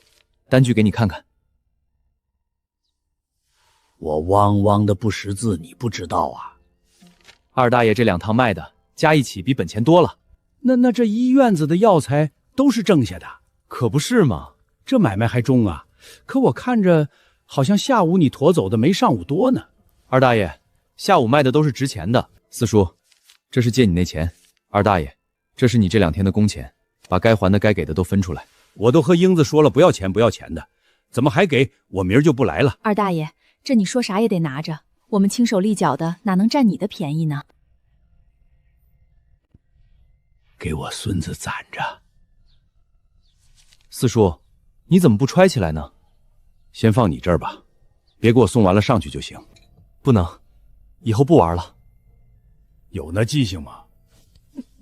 单据给你看看。我汪汪的不识字，你不知道啊？二大爷这2趟卖的加一起比本钱多了。那这一院子的药材都是挣下的，可不是嘛？这买卖还中啊！可我看着好像下午你驮走的没上午多呢。二大爷，下午卖的都是值钱的。四叔，这是借你那钱。二大爷，这是你这2天的工钱，把该还的该给的都分出来。我都和英子说了不要钱不要钱的，怎么还给？我明儿就不来了。二大爷，这你说啥也得拿着，我们轻手利脚的，哪能占你的便宜呢？给我孙子攒着。四叔，你怎么不揣起来呢？先放你这儿吧，别给我送完了上去就行。不能，以后不玩了。有那记性吗？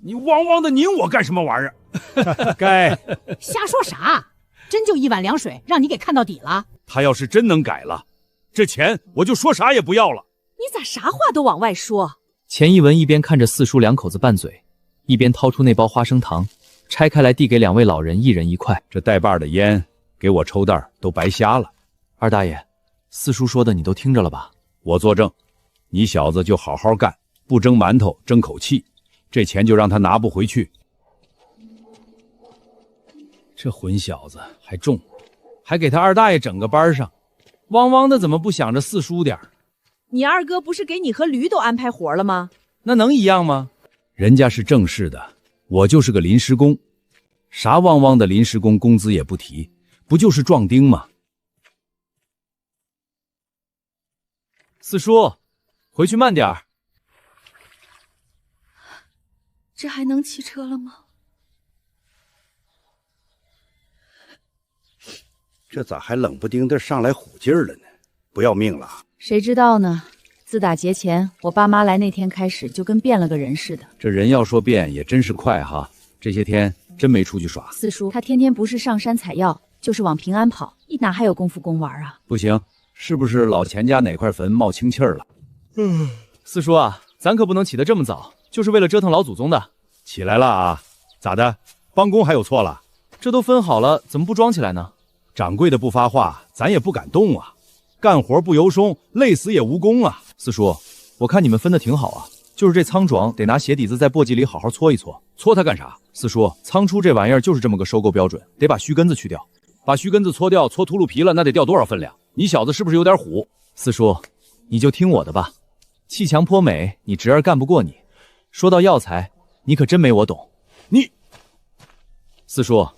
你汪汪的拧我干什么玩意儿？该瞎说啥？真就1碗凉水，让你给看到底了。他要是真能改了，这钱我就说啥也不要了。你咋啥话都往外说？钱一文一边看着四叔2口子拌嘴，一边掏出那包花生糖，拆开来递给2位老人1人1块。这带把的烟给我抽袋都白瞎了。二大爷，四叔说的你都听着了吧？我作证，你小子就好好干，不蒸馒头争口气，这钱就让他拿不回去。这混小子还中，还给他二大爷整个班上，汪汪的怎么不想着四叔点儿？你二哥不是给你和驴都安排活了吗？那能一样吗？人家是正式的，我就是个临时工，啥汪汪的临时工工资也不提，不就是壮丁吗？四叔，回去慢点儿。这还能骑车了吗？这咋还冷不丁的上来虎劲儿了呢？不要命了？谁知道呢？自打节前我爸妈来那天开始，就跟变了个人似的。这人要说变也真是快哈，这些天真没出去耍。四叔他天天不是上山采药，就是往平安跑，哪还有功夫公玩啊？不行，是不是老钱家哪块坟冒清气儿了？四叔啊，咱可不能起得这么早，就是为了折腾老祖宗的。起来了啊？咋的？帮工还有错了？这都分好了，怎么不装起来呢？掌柜的不发话，咱也不敢动啊。干活不由衷，累死也无功啊。四叔，我看你们分的挺好啊，就是这仓庄得拿鞋底子在簸箕里好好搓一搓。搓它干啥？四叔，仓出这玩意儿就是这么个收购标准，得把须根子去掉。把须根子搓掉，搓秃噜皮了，那得掉多少分量？你小子是不是有点虎？四叔，你就听我的吧，气强颇美，你侄儿干不过你。说到药材，你可真没我懂。你，四叔，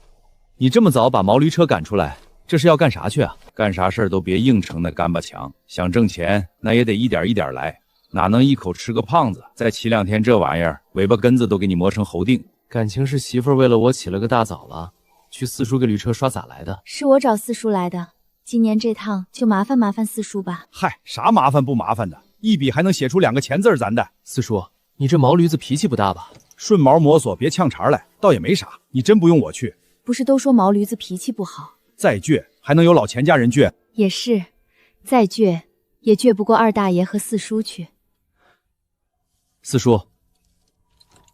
你这么早把毛驴车赶出来，这是要干啥去啊？干啥事儿都别硬撑那干巴强，想挣钱那也得一点一点来，哪能一口吃个胖子？再骑2天这玩意儿，尾巴根子都给你磨成猴腚。感情是媳妇儿为了我起了个大早了，去四叔给驴车刷咋来的？是我找四叔来的，今年这趟就麻烦四叔吧。嗨，啥麻烦不麻烦的，一笔还能写出2个钱字咱的。四叔，你这毛驴子脾气不大吧？顺毛摸索，别呛茬来，倒也没啥。你真不用我去？不是都说毛驴子脾气不好？再倔还能有老钱家人倔？也是，再倔也倔不过二大爷和四叔去。四叔，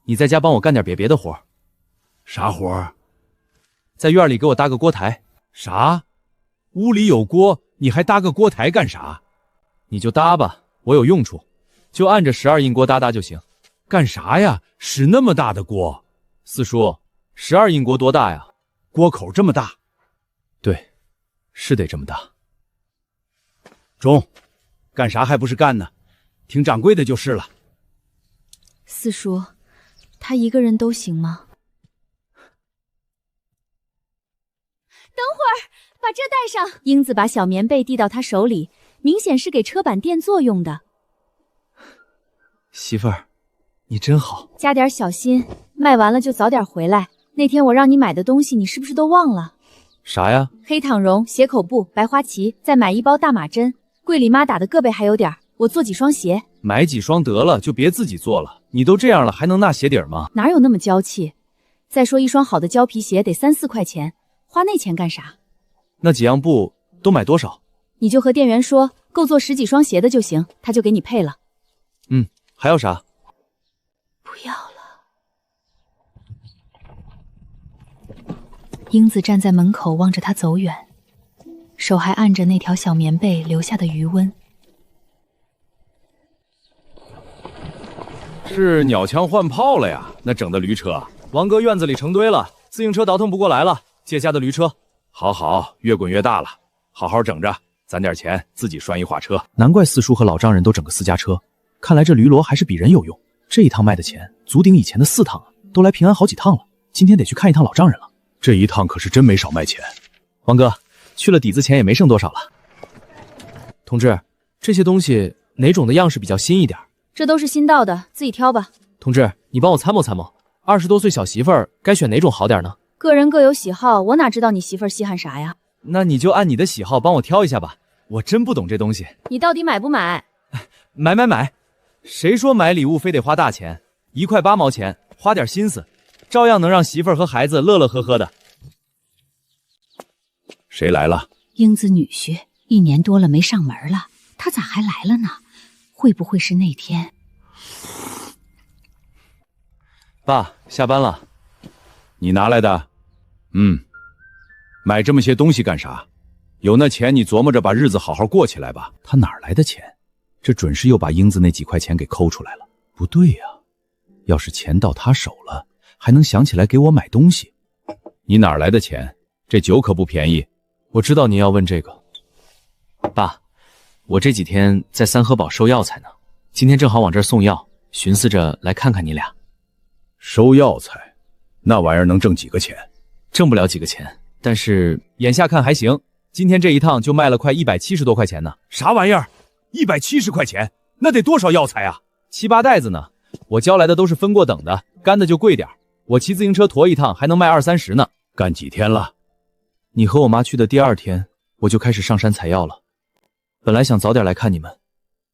你在家帮我干点别的活。啥活？在院里给我搭个锅台。啥？屋里有锅，你还搭个锅台干啥？你就搭吧，我有用处，就按着12印锅搭就行。干啥呀？使那么大的锅？四叔，12印锅多大呀？锅口这么大？对，是得这么大。中，干啥还不是干呢？听掌柜的就是了。四叔，他一个人都行吗？等会儿，把这带上。英子把小棉被递到他手里，明显是给车板垫作用的。媳妇儿，你真好。加点小心，卖完了就早点回来。那天我让你买的东西，你是不是都忘了？啥呀？黑躺绒、鞋口布、白花旗，再买1包大马针。柜里妈打的胳膊还有点，我做几双鞋。买几双得了，就别自己做了。你都这样了，还能纳鞋底吗？哪有那么娇气？再说一双好的胶皮鞋得3、4块钱，花那钱干啥？那几样布都买多少？你就和店员说够做10几双鞋的就行，他就给你配了。还要啥？不要了。英子站在门口望着他走远，手还按着那条小棉被留下的余温。是鸟枪换炮了呀？那整的驴车，王哥院子里成堆了，自行车倒腾不过来了，借家的驴车。好好，越滚越大了，好好整着，攒点钱自己拴一化车。难怪四叔和老丈人都整个私家车，看来这驴骡还是比人有用。这一趟卖的钱足顶以前的4趟啊，都来平安好几趟了。今天得去看一趟老丈人了。这一趟可是真没少卖钱。王哥，去了底子钱也没剩多少了。同志，这些东西哪种的样式比较新一点？这都是新到的，自己挑吧。同志，你帮我参谋参谋，20多岁小媳妇儿该选哪种好点呢？个人各有喜好，我哪知道你媳妇儿稀罕啥呀？那你就按你的喜好帮我挑一下吧，我真不懂这东西。你到底买不买？买！谁说买礼物非得花大钱？1块8毛钱，花点心思，照样能让媳妇儿和孩子乐乐呵呵的。谁来了？英子女婿1年多了没上门了，他咋还来了呢？会不会是那天？爸，下班了。你拿来的？买这么些东西干啥？有那钱你琢磨着把日子好好过起来吧。他哪来的钱？这准是又把英子那几块钱给抠出来了。不对呀，要是钱到他手了，还能想起来给我买东西。你哪来的钱？这酒可不便宜。我知道您要问这个。爸，我这几天在三合堡收药材呢，今天正好往这儿送药，寻思着来看看你俩。收药材，那玩意儿能挣几个钱？挣不了几个钱，但是眼下看还行。今天这一趟就卖了快170多块钱呢。啥玩意儿？170块钱？那得多少药材啊？7、8袋子呢。我交来的都是分过等的，干的就贵点。我骑自行车驮一趟还能卖20、30呢。干几天了？你和我妈去的第2天，我就开始上山采药了。本来想早点来看你们，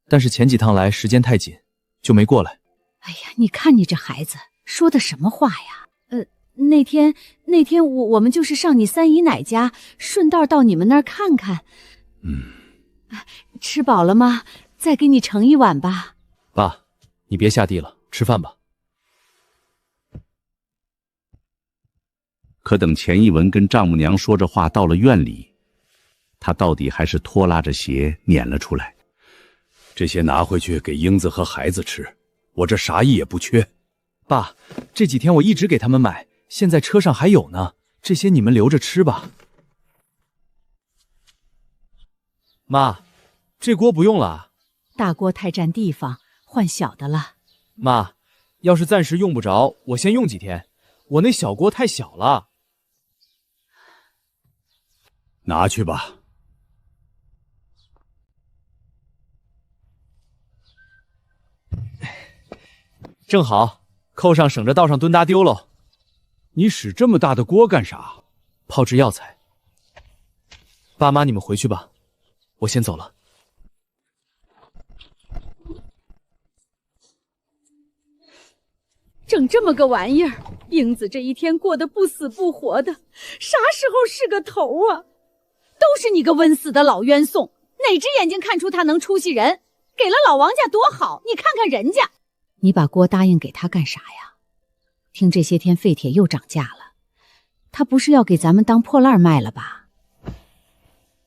但是前几趟来时间太紧，就没过来。哎呀，你看你这孩子说的什么话呀？那天我们就是上你三姨奶家，顺道到你们那儿看看。吃饱了吗？再给你盛一碗吧。爸，你别下地了，吃饭吧。可等钱一文跟丈母娘说着话到了院里，他到底还是拖拉着鞋撵了出来。这些拿回去给英子和孩子吃，我这啥意也不缺。爸，这几天我一直给他们买，现在车上还有呢，这些你们留着吃吧。妈，这锅不用了。大锅太占地方，换小的了。妈，要是暂时用不着，我先用几天，我那小锅太小了。拿去吧。正好扣上，省着道上蹲搭丢喽。你使这么大的锅干啥？泡制药材。爸妈，你们回去吧，我先走了。整这么个玩意儿，英子这一天过得不死不活的，啥时候是个头啊？都是你个温死的老冤送，哪只眼睛看出他能出息人？给了老王家多好，你看看人家。你把锅答应给他干啥呀？听这些天废铁又涨价了，他不是要给咱们当破烂卖了吧？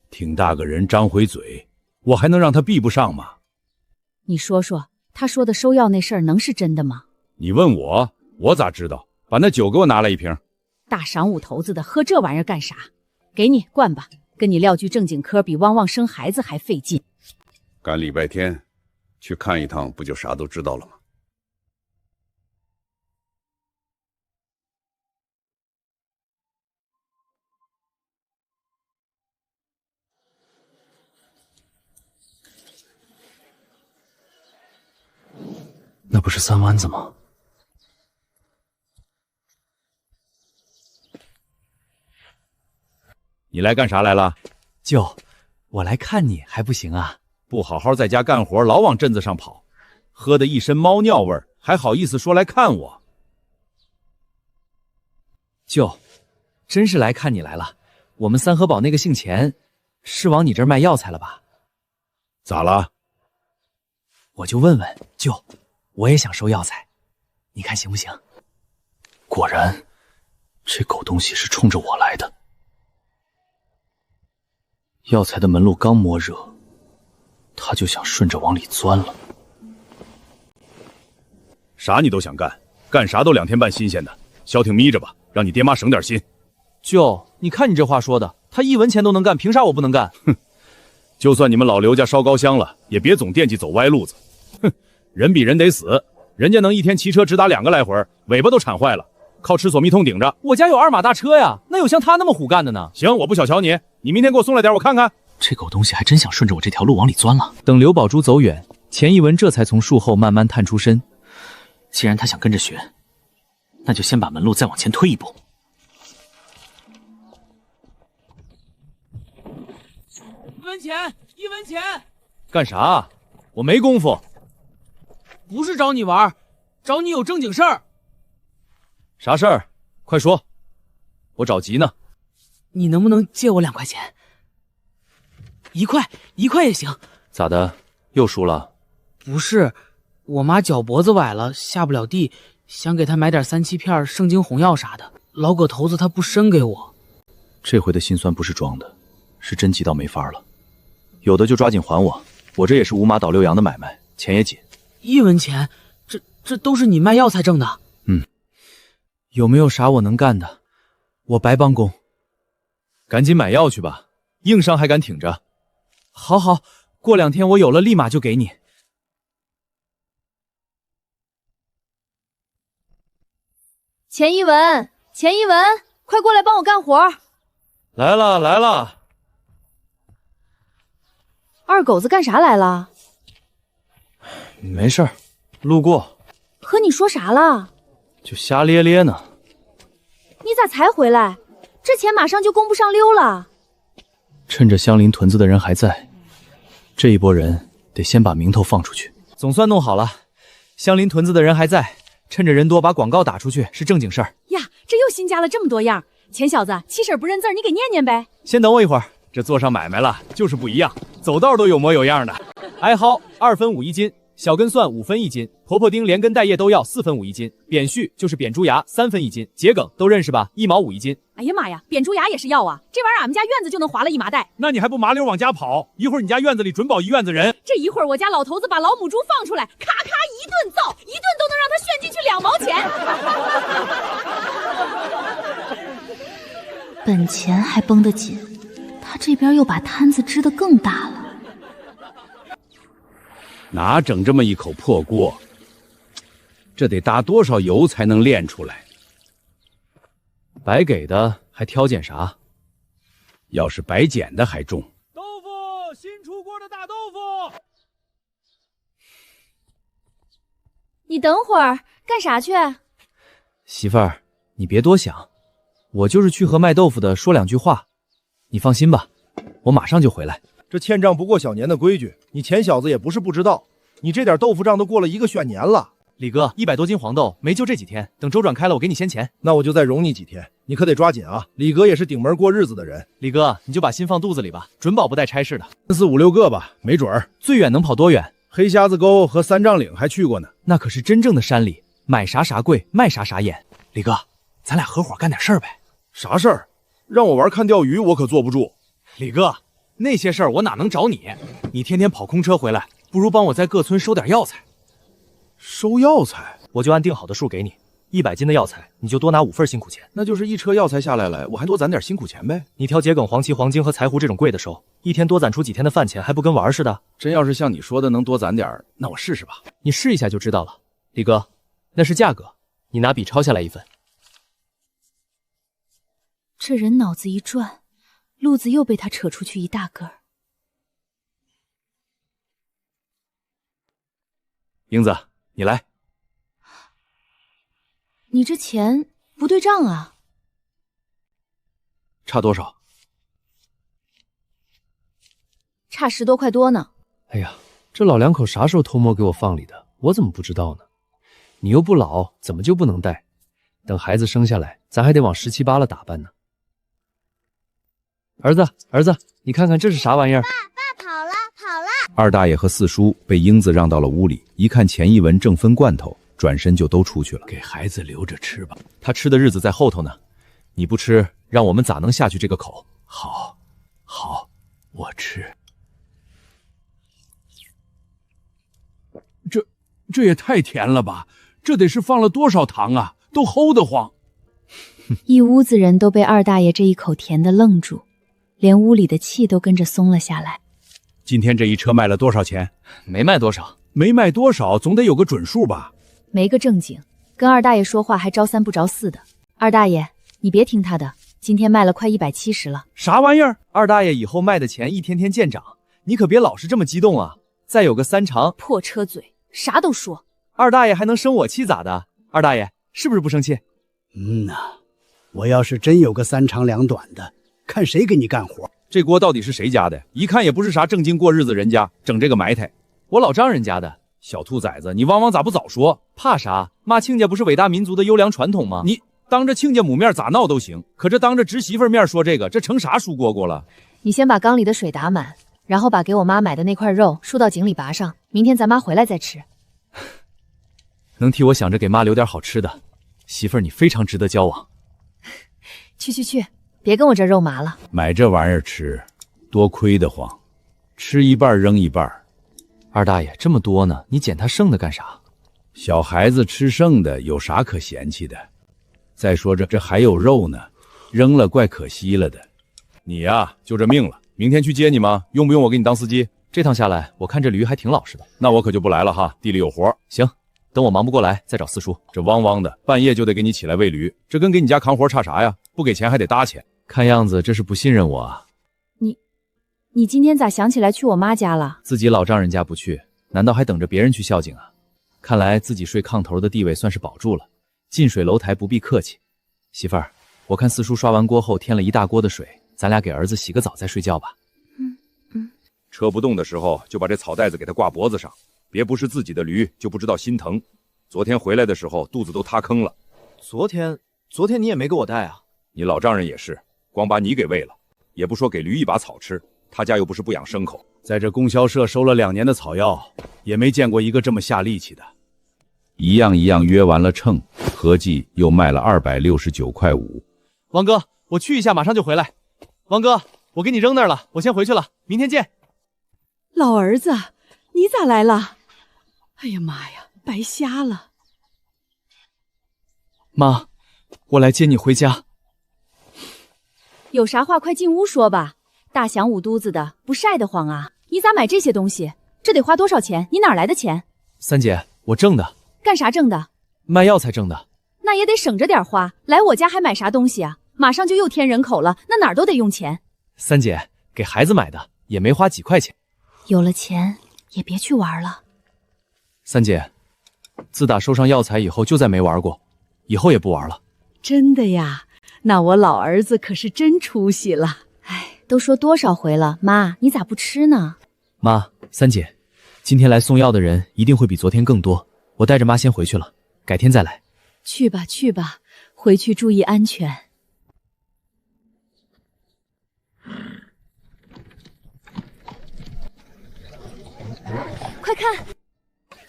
挺大个人张回嘴，我还能让他闭不上吗？你说说，他说的收药那事儿能是真的吗？你问我，我咋知道？把那酒给我拿来1瓶。大晌午头子的喝这玩意儿干啥？给你灌吧，跟你撂句正经嗑比汪汪生孩子还费劲。赶礼拜天，去看一趟，不就啥都知道了吗？那不是三湾子吗？你来干啥来了？舅，我来看你还不行啊？不好好在家干活，老往镇子上跑，喝得一身猫尿味儿，还好意思说来看我？舅，真是来看你来了。我们三合堡那个姓钱，是往你这儿卖药材了吧？咋了？我就问问舅，我也想收药材，你看行不行？果然，这狗东西是冲着我来的。药材的门路刚摸热，他就想顺着往里钻了。啥你都想干，干啥都2天半新鲜的。消停眯着吧，让你爹妈省点心。舅，你看你这话说的，他1文钱都能干，凭啥我不能干？哼，就算你们老刘家烧高香了，也别总惦记走歪路子。哼，人比人得死，人家能一天骑车直达2个来回，尾巴都铲坏了，靠吃索密通顶着。我家有2马大车呀，那有像他那么虎干的呢？行，我不小瞧你，你明天给我送来点，我看看。这狗东西还真想顺着我这条路往里钻了。等刘宝珠走远，钱一文这才从树后慢慢探出身。既然他想跟着学，那就先把门路再往前推一步。1文钱，1文钱！干啥？我没功夫。不是找你玩，找你有正经事儿。啥事儿？快说，我着急呢。你能不能借我2块钱？1块，1块也行。咋的？又输了？不是，我妈脚脖子崴了，下不了地，想给她买点3、7片圣经红药啥的。老葛头子他不生给我。这回的心酸不是装的，是真急到没法了。有的就抓紧还我，我这也是5马倒6羊的买卖，钱也紧。1文钱，这都是你卖药才挣的。有没有啥我能干的？我白帮工。赶紧买药去吧，硬伤还敢挺着？好，过2天我有了立马就给你。钱一文，快过来帮我干活。来了。二狗子干啥来了？没事儿，路过。和你说啥了？就瞎咧咧呢。你咋才回来？这钱马上就供不上溜了。趁着相邻屯子的人还在，这一拨人得先把名头放出去。总算弄好了，相邻屯子的人还在，趁着人多把广告打出去是正经事儿。呀，这又新加了这么多样。钱小子，七婶不认字儿，你给念念呗。先等我一会儿，这做上买卖了就是不一样，走道都有模有样的。艾蒿2分5一斤，小根蒜5分1斤，婆婆丁连根带叶都要4分5一斤，扁絮就是扁猪牙3分1斤，桔梗都认识吧，1毛5一斤。哎呀妈呀，扁猪牙也是药啊！这玩意儿俺们家院子就能划了1麻袋。那你还不麻溜往家跑？一会儿你家院子里准保一院子人。这一会儿我家老头子把老母猪放出来，咔咔一顿造，1顿都能让他炫进去2毛钱。本钱还绷得紧，他这边又把摊子支得更大了。哪整这么一口破锅？这得搭多少油才能炼出来？白给的还挑拣啥？要是白捡的还重。豆腐，新出锅的大豆腐。你等会儿干啥去？媳妇儿，你别多想，我就是去和卖豆腐的说2句话，你放心吧，我马上就回来。这欠账不过小年的规矩，你钱小子也不是不知道。你这点豆腐账都过了1个选年了。李哥，100多斤黄豆没就这几天，等周转开了我给你先钱。那我就再容你几天，你可得抓紧啊！李哥也是顶门过日子的人。李哥，你就把心放肚子里吧，准保不带差事的。3、4、5、6个吧，没准儿。最远能跑多远？黑瞎子沟和3丈岭还去过呢。那可是真正的山里，买啥啥贵，卖啥啥严。李哥，咱俩合伙干点事儿呗。啥事儿？让我玩看钓鱼，我可坐不住。李哥，那些事儿我哪能找你？你天天跑空车回来，不如帮我在各村收点药材。收药材？我就按定好的数给你，100斤的药材，你就多拿5份辛苦钱。那就是1车药材下来，我还多攒点辛苦钱呗。你挑桔梗、黄芪、黄精和柴胡这种贵的收，一天多攒出几天的饭钱，还不跟玩似的？真要是像你说的能多攒点，那我试试吧。你试一下就知道了。李哥，那是价格，你拿笔抄下来1份。这人脑子一转，路子又被他扯出去一大根儿。英子，你来。你这钱不对账啊。差多少？差10多块多呢。哎呀，这老两口啥时候偷摸给我放里的？我怎么不知道呢？你又不老，怎么就不能带？等孩子生下来，咱还得往17、18了打扮呢。儿子，你看看这是啥玩意儿？爸跑了。二大爷和四叔被英子让到了屋里，一看钱一文正分罐头，转身就都出去了。给孩子留着吃吧，他吃的日子在后头呢，你不吃，让我们咋能下去这个口？好，我吃。这也太甜了吧！这得是放了多少糖啊，都齁得慌。一屋子人都被二大爷这一口甜的愣住，连屋里的气都跟着松了下来。今天这一车卖了多少钱？没卖多少，没卖多少，总得有个准数吧？没个正经，跟二大爷说话还招三不着四的。二大爷，你别听他的，今天卖了快170了。啥玩意儿？二大爷以后卖的钱一天天见涨，你可别老是这么激动啊！再有个3长，破车嘴，啥都说。二大爷还能生我气咋的？二大爷是不是不生气？我要是真有个3长2短的，看谁给你干活。这锅到底是谁家的？一看也不是啥正经过日子人家，整这个埋汰。我老丈人家的。小兔崽子，你汪汪咋不早说？怕啥？骂亲家不是伟大民族的优良传统吗？你当着亲家母面咋闹都行，可这当着侄媳妇面说这个，这成啥输蝈蝈了？你先把缸里的水打满，然后把给我妈买的那块肉输到井里拔上，明天咱妈回来再吃。能替我想着给妈留点好吃的，媳妇儿你非常值得交往。去，别跟我这肉麻了。买这玩意儿吃，多亏得慌，吃一半扔一半。二大爷这么多呢，你捡他剩的干啥？小孩子吃剩的有啥可嫌弃的？再说这还有肉呢，扔了怪可惜了的。你呀，就这命了。明天去接你吗？用不用我给你当司机？这趟下来，我看这驴还挺老实的。那我可就不来了哈，地里有活。行，等我忙不过来再找四叔。这汪汪的，半夜就得给你起来喂驴，这跟给你家扛活差啥呀？不给钱还得搭钱。看样子这是不信任我啊。你今天咋想起来去我妈家了？自己老丈人家不去，难道还等着别人去孝敬啊？看来自己睡炕头的地位算是保住了。近水楼台不必客气。媳妇儿，我看四叔刷完锅后添了一大锅的水，咱俩给儿子洗个澡再睡觉吧。车不动的时候就把这草袋子给他挂脖子上，别不是自己的驴就不知道心疼。昨天回来的时候肚子都塌坑了。昨天你也没给我带啊？你老丈人也是，光把你给喂了，也不说给驴一把草吃。他家又不是不养牲口，在这供销社收了2年的草药，也没见过一个这么下力气的。一样约完了秤，合计又卖了269.5块。王哥，我去一下，马上就回来。王哥，我给你扔那儿了，我先回去了，明天见。老儿子，你咋来了？哎呀妈呀，白瞎了！妈，我来接你回家。有啥话快进屋说吧。大祥五肚子的，不晒得慌啊？你咋买这些东西？这得花多少钱？你哪来的钱？三姐，我挣的。干啥挣的？卖药才挣的。那也得省着点花。来我家还买啥东西啊？马上就又添人口了，那哪儿都得用钱。三姐，给孩子买的，也没花几块钱。有了钱也别去玩了。三姐，自打收上药材以后就再没玩过，以后也不玩了。真的呀？那我老儿子可是真出息了。都说多少回了，妈，你咋不吃呢？妈，三姐，今天来送药的人一定会比昨天更多，我带着妈先回去了，改天再来。去吧，回去注意安全。快看，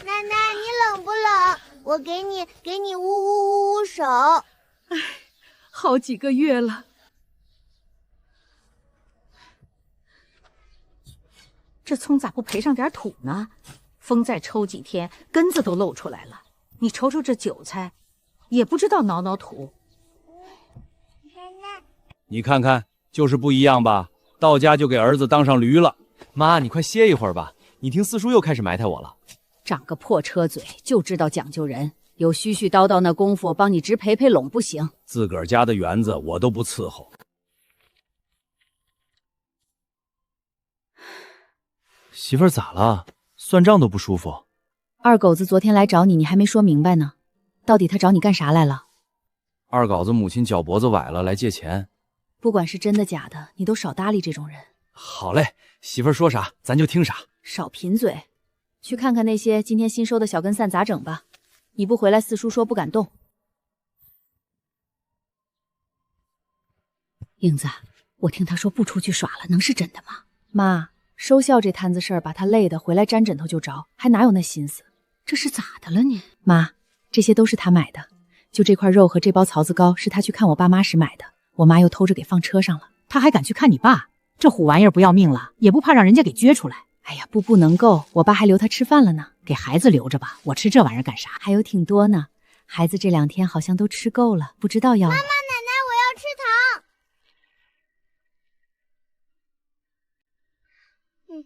奶奶，你冷不冷？我给你捂手。哎，好几个月了。这葱咋不赔上点土呢？风再抽几天，根子都露出来了。你瞅瞅这韭菜，也不知道挠挠土。你看看，就是不一样吧？到家就给儿子当上驴了。妈，你快歇一会儿吧。你听四叔又开始埋汰我了。长个破车嘴，就知道讲究人。有絮絮叨叨那功夫，帮你直陪陪拢不行。自个儿家的园子我都不伺候。媳妇儿咋了？算账都不舒服。二狗子昨天来找你，你还没说明白呢。到底他找你干啥来了？二狗子母亲脚脖子崴了，来借钱。不管是真的假的，你都少搭理这种人。好嘞，媳妇儿说啥咱就听啥。少贫嘴，去看看那些今天新收的小根散咋整吧。你不回来，四叔说不敢动。英子，我听他说不出去耍了，能是真的吗？妈，收孝这摊子事儿把他累得回来沾枕头就着，还哪有那心思？这是咋的了呢？妈，这些都是他买的，就这块肉和这包槽子糕是他去看我爸妈时买的，我妈又偷着给放车上了。他还敢去看你爸？这虎玩意儿不要命了，也不怕让人家给撅出来。哎呀，不能够，我爸还留他吃饭了呢。给孩子留着吧，我吃这玩意儿干啥？还有挺多呢，孩子这2天好像都吃够了，不知道要……妈妈、奶奶，我要吃糖。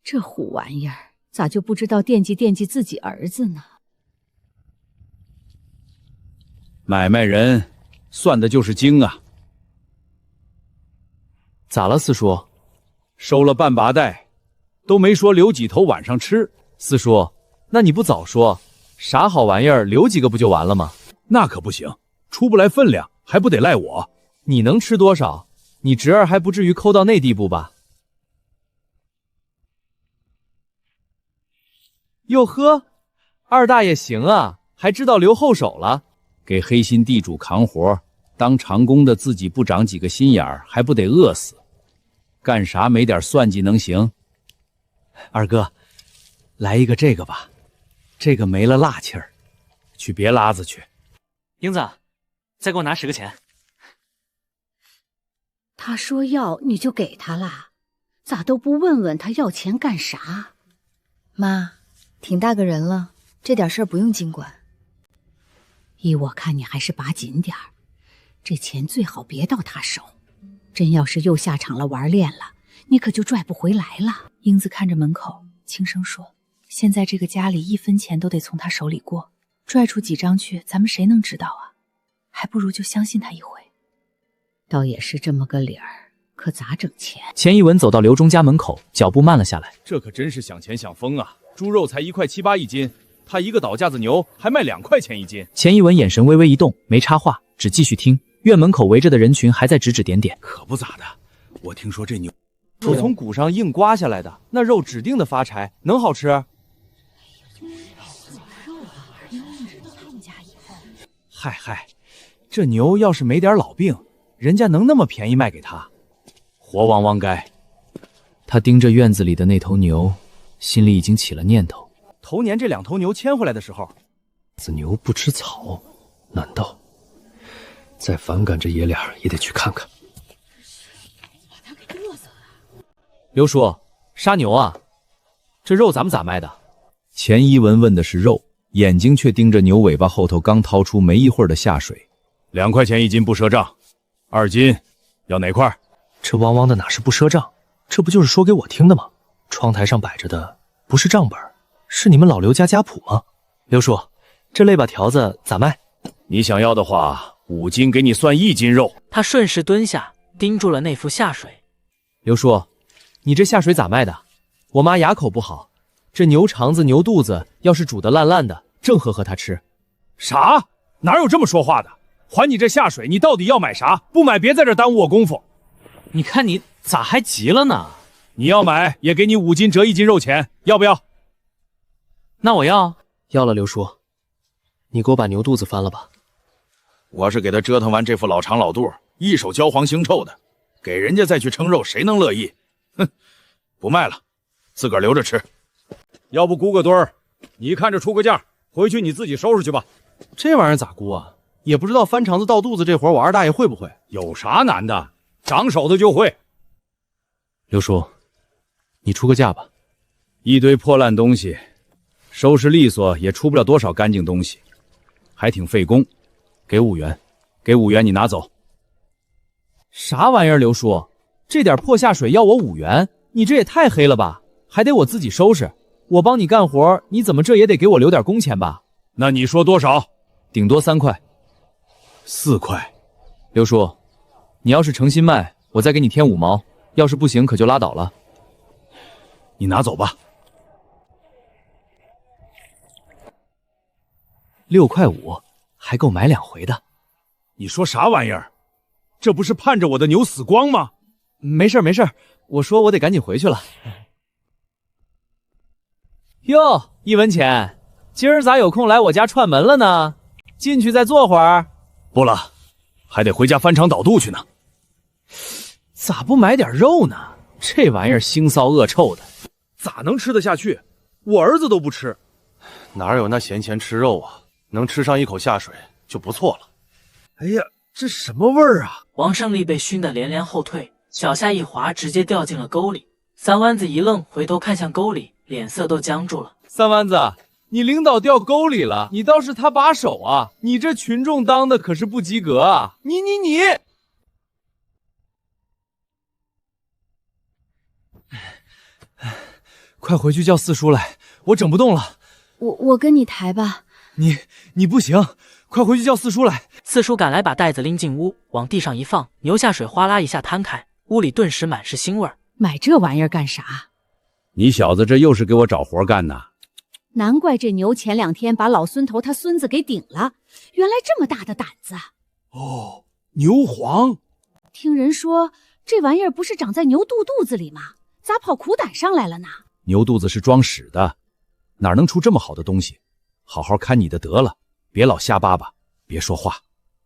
这虎玩意儿咋就不知道惦记自己儿子呢？买卖人算的就是精啊！咋了，四叔？收了半把袋，都没说留几头晚上吃。四叔，那你不早说，啥好玩意儿留几个不就完了吗？那可不行，出不来分量，还不得赖我？你能吃多少？你侄儿还不至于抠到那地步吧？哟呵，二大爷行啊，还知道留后手了。给黑心地主扛活，当长工的自己不长几个心眼儿，还不得饿死？干啥没点算计能行？二哥，来一个这个吧，这个没了辣气儿。去别拉子去。英子，再给我拿10个钱。他说要你就给他啦，咋都不问问他要钱干啥？妈，挺大个人了，这点事儿不用尽管。依我看，你还是把紧点儿，这钱最好别到他手。真要是又下场了玩练了，你可就拽不回来了。英子看着门口，轻声说：“现在这个家里1分钱都得从他手里过，拽出几张去，咱们谁能知道啊？还不如就相信他一回。”倒也是这么个理儿，可咋整钱？钱一文走到刘忠家门口，脚步慢了下来。这可真是想钱想疯啊！猪肉才1块7、8一斤，他一个倒架子牛还卖2块钱一斤。钱一文眼神微微一动，没插话，只继续听。院门口围着的人群还在指指点点。可不咋的，我听说这牛是从骨上硬刮下来的，那肉指定的发财，能好吃？嗨，这牛要是没点老病，人家能那么便宜卖给他？活汪汪该。他盯着院子里的那头牛，心里已经起了念头。头年这2头牛牵回来的时候，子牛不吃草，难道再反感这爷俩也得去看看？刘叔，杀牛啊？这肉咱们咋卖的？钱一文问的是肉，眼睛却盯着牛尾巴后头刚掏出没一会儿的下水。2块钱一斤不赊账，2斤要哪块？这汪汪的哪是不赊账？这不就是说给我听的吗？窗台上摆着的不是账本，是你们老刘家家谱吗？刘叔，这肋巴条子咋卖？你想要的话，5斤给你算1斤肉。他顺势蹲下，盯住了那副下水。刘叔，你这下水咋卖的？我妈牙口不好，这牛肠子、牛肚子要是煮得烂烂的，正合她吃。啥？哪有这么说话的？还你这下水，你到底要买啥？不买别在这耽误我功夫。你看你咋还急了呢？你要买也给你5斤折1斤肉钱，要不要？那我要了。刘叔，你给我把牛肚子翻了吧。我是给他折腾完这副老长老肚，一手焦黄腥臭的，给人家再去称肉，谁能乐意？哼，不卖了，自个儿留着吃。要不估个墩儿，你看着出个价，回去你自己收拾去吧。这玩意儿咋估啊？也不知道翻肠子倒肚子这活我二大爷会不会？有啥难的？长手的就会。刘叔，你出个价吧。一堆破烂东西，收拾利索也出不了多少干净东西，还挺费工。给5元，给5元你拿走。啥玩意儿，刘叔？这点破下水要我5元？你这也太黑了吧！还得我自己收拾，我帮你干活，你怎么这也得给我留点工钱吧？那你说多少？顶多3块。4块。刘叔，你要是诚心卖，我再给你添5毛；要是不行，可就拉倒了。你拿走吧。 6块5，还够买2回的。你说啥玩意儿？这不是盼着我的牛死光吗？没事没事，我说我得赶紧回去了。哟，1文钱，今儿咋有空来我家串门了呢？进去再坐会儿。不了，还得回家翻肠倒肚去呢。咋不买点肉呢？这玩意儿腥臊恶臭的，咋能吃得下去？我儿子都不吃。哪有那闲钱吃肉啊？能吃上一口下水就不错了。哎呀，这什么味儿啊！王胜利被熏得连连后退，脚下一滑，直接掉进了沟里。三湾子一愣，回头看向沟里，脸色都僵住了。三湾子，你领导掉沟里了，你倒是他把手啊！你这群众当的可是不及格啊！你！快回去叫四叔来，我整不动了。我跟你抬吧。你不行，快回去叫四叔来。四叔赶来，把袋子拎进屋，往地上一放，牛下水哗啦一下摊开，屋里顿时满是腥味儿。买这玩意儿干啥？你小子这又是给我找活干呐！难怪这牛前2天把老孙头他孙子给顶了，原来这么大的胆子。哦，牛黄。听人说这玩意儿不是长在牛肚子里吗？咋跑苦胆上来了呢？牛肚子是装屎的，哪能出这么好的东西？好好看你的得了，别老瞎巴巴，别说话，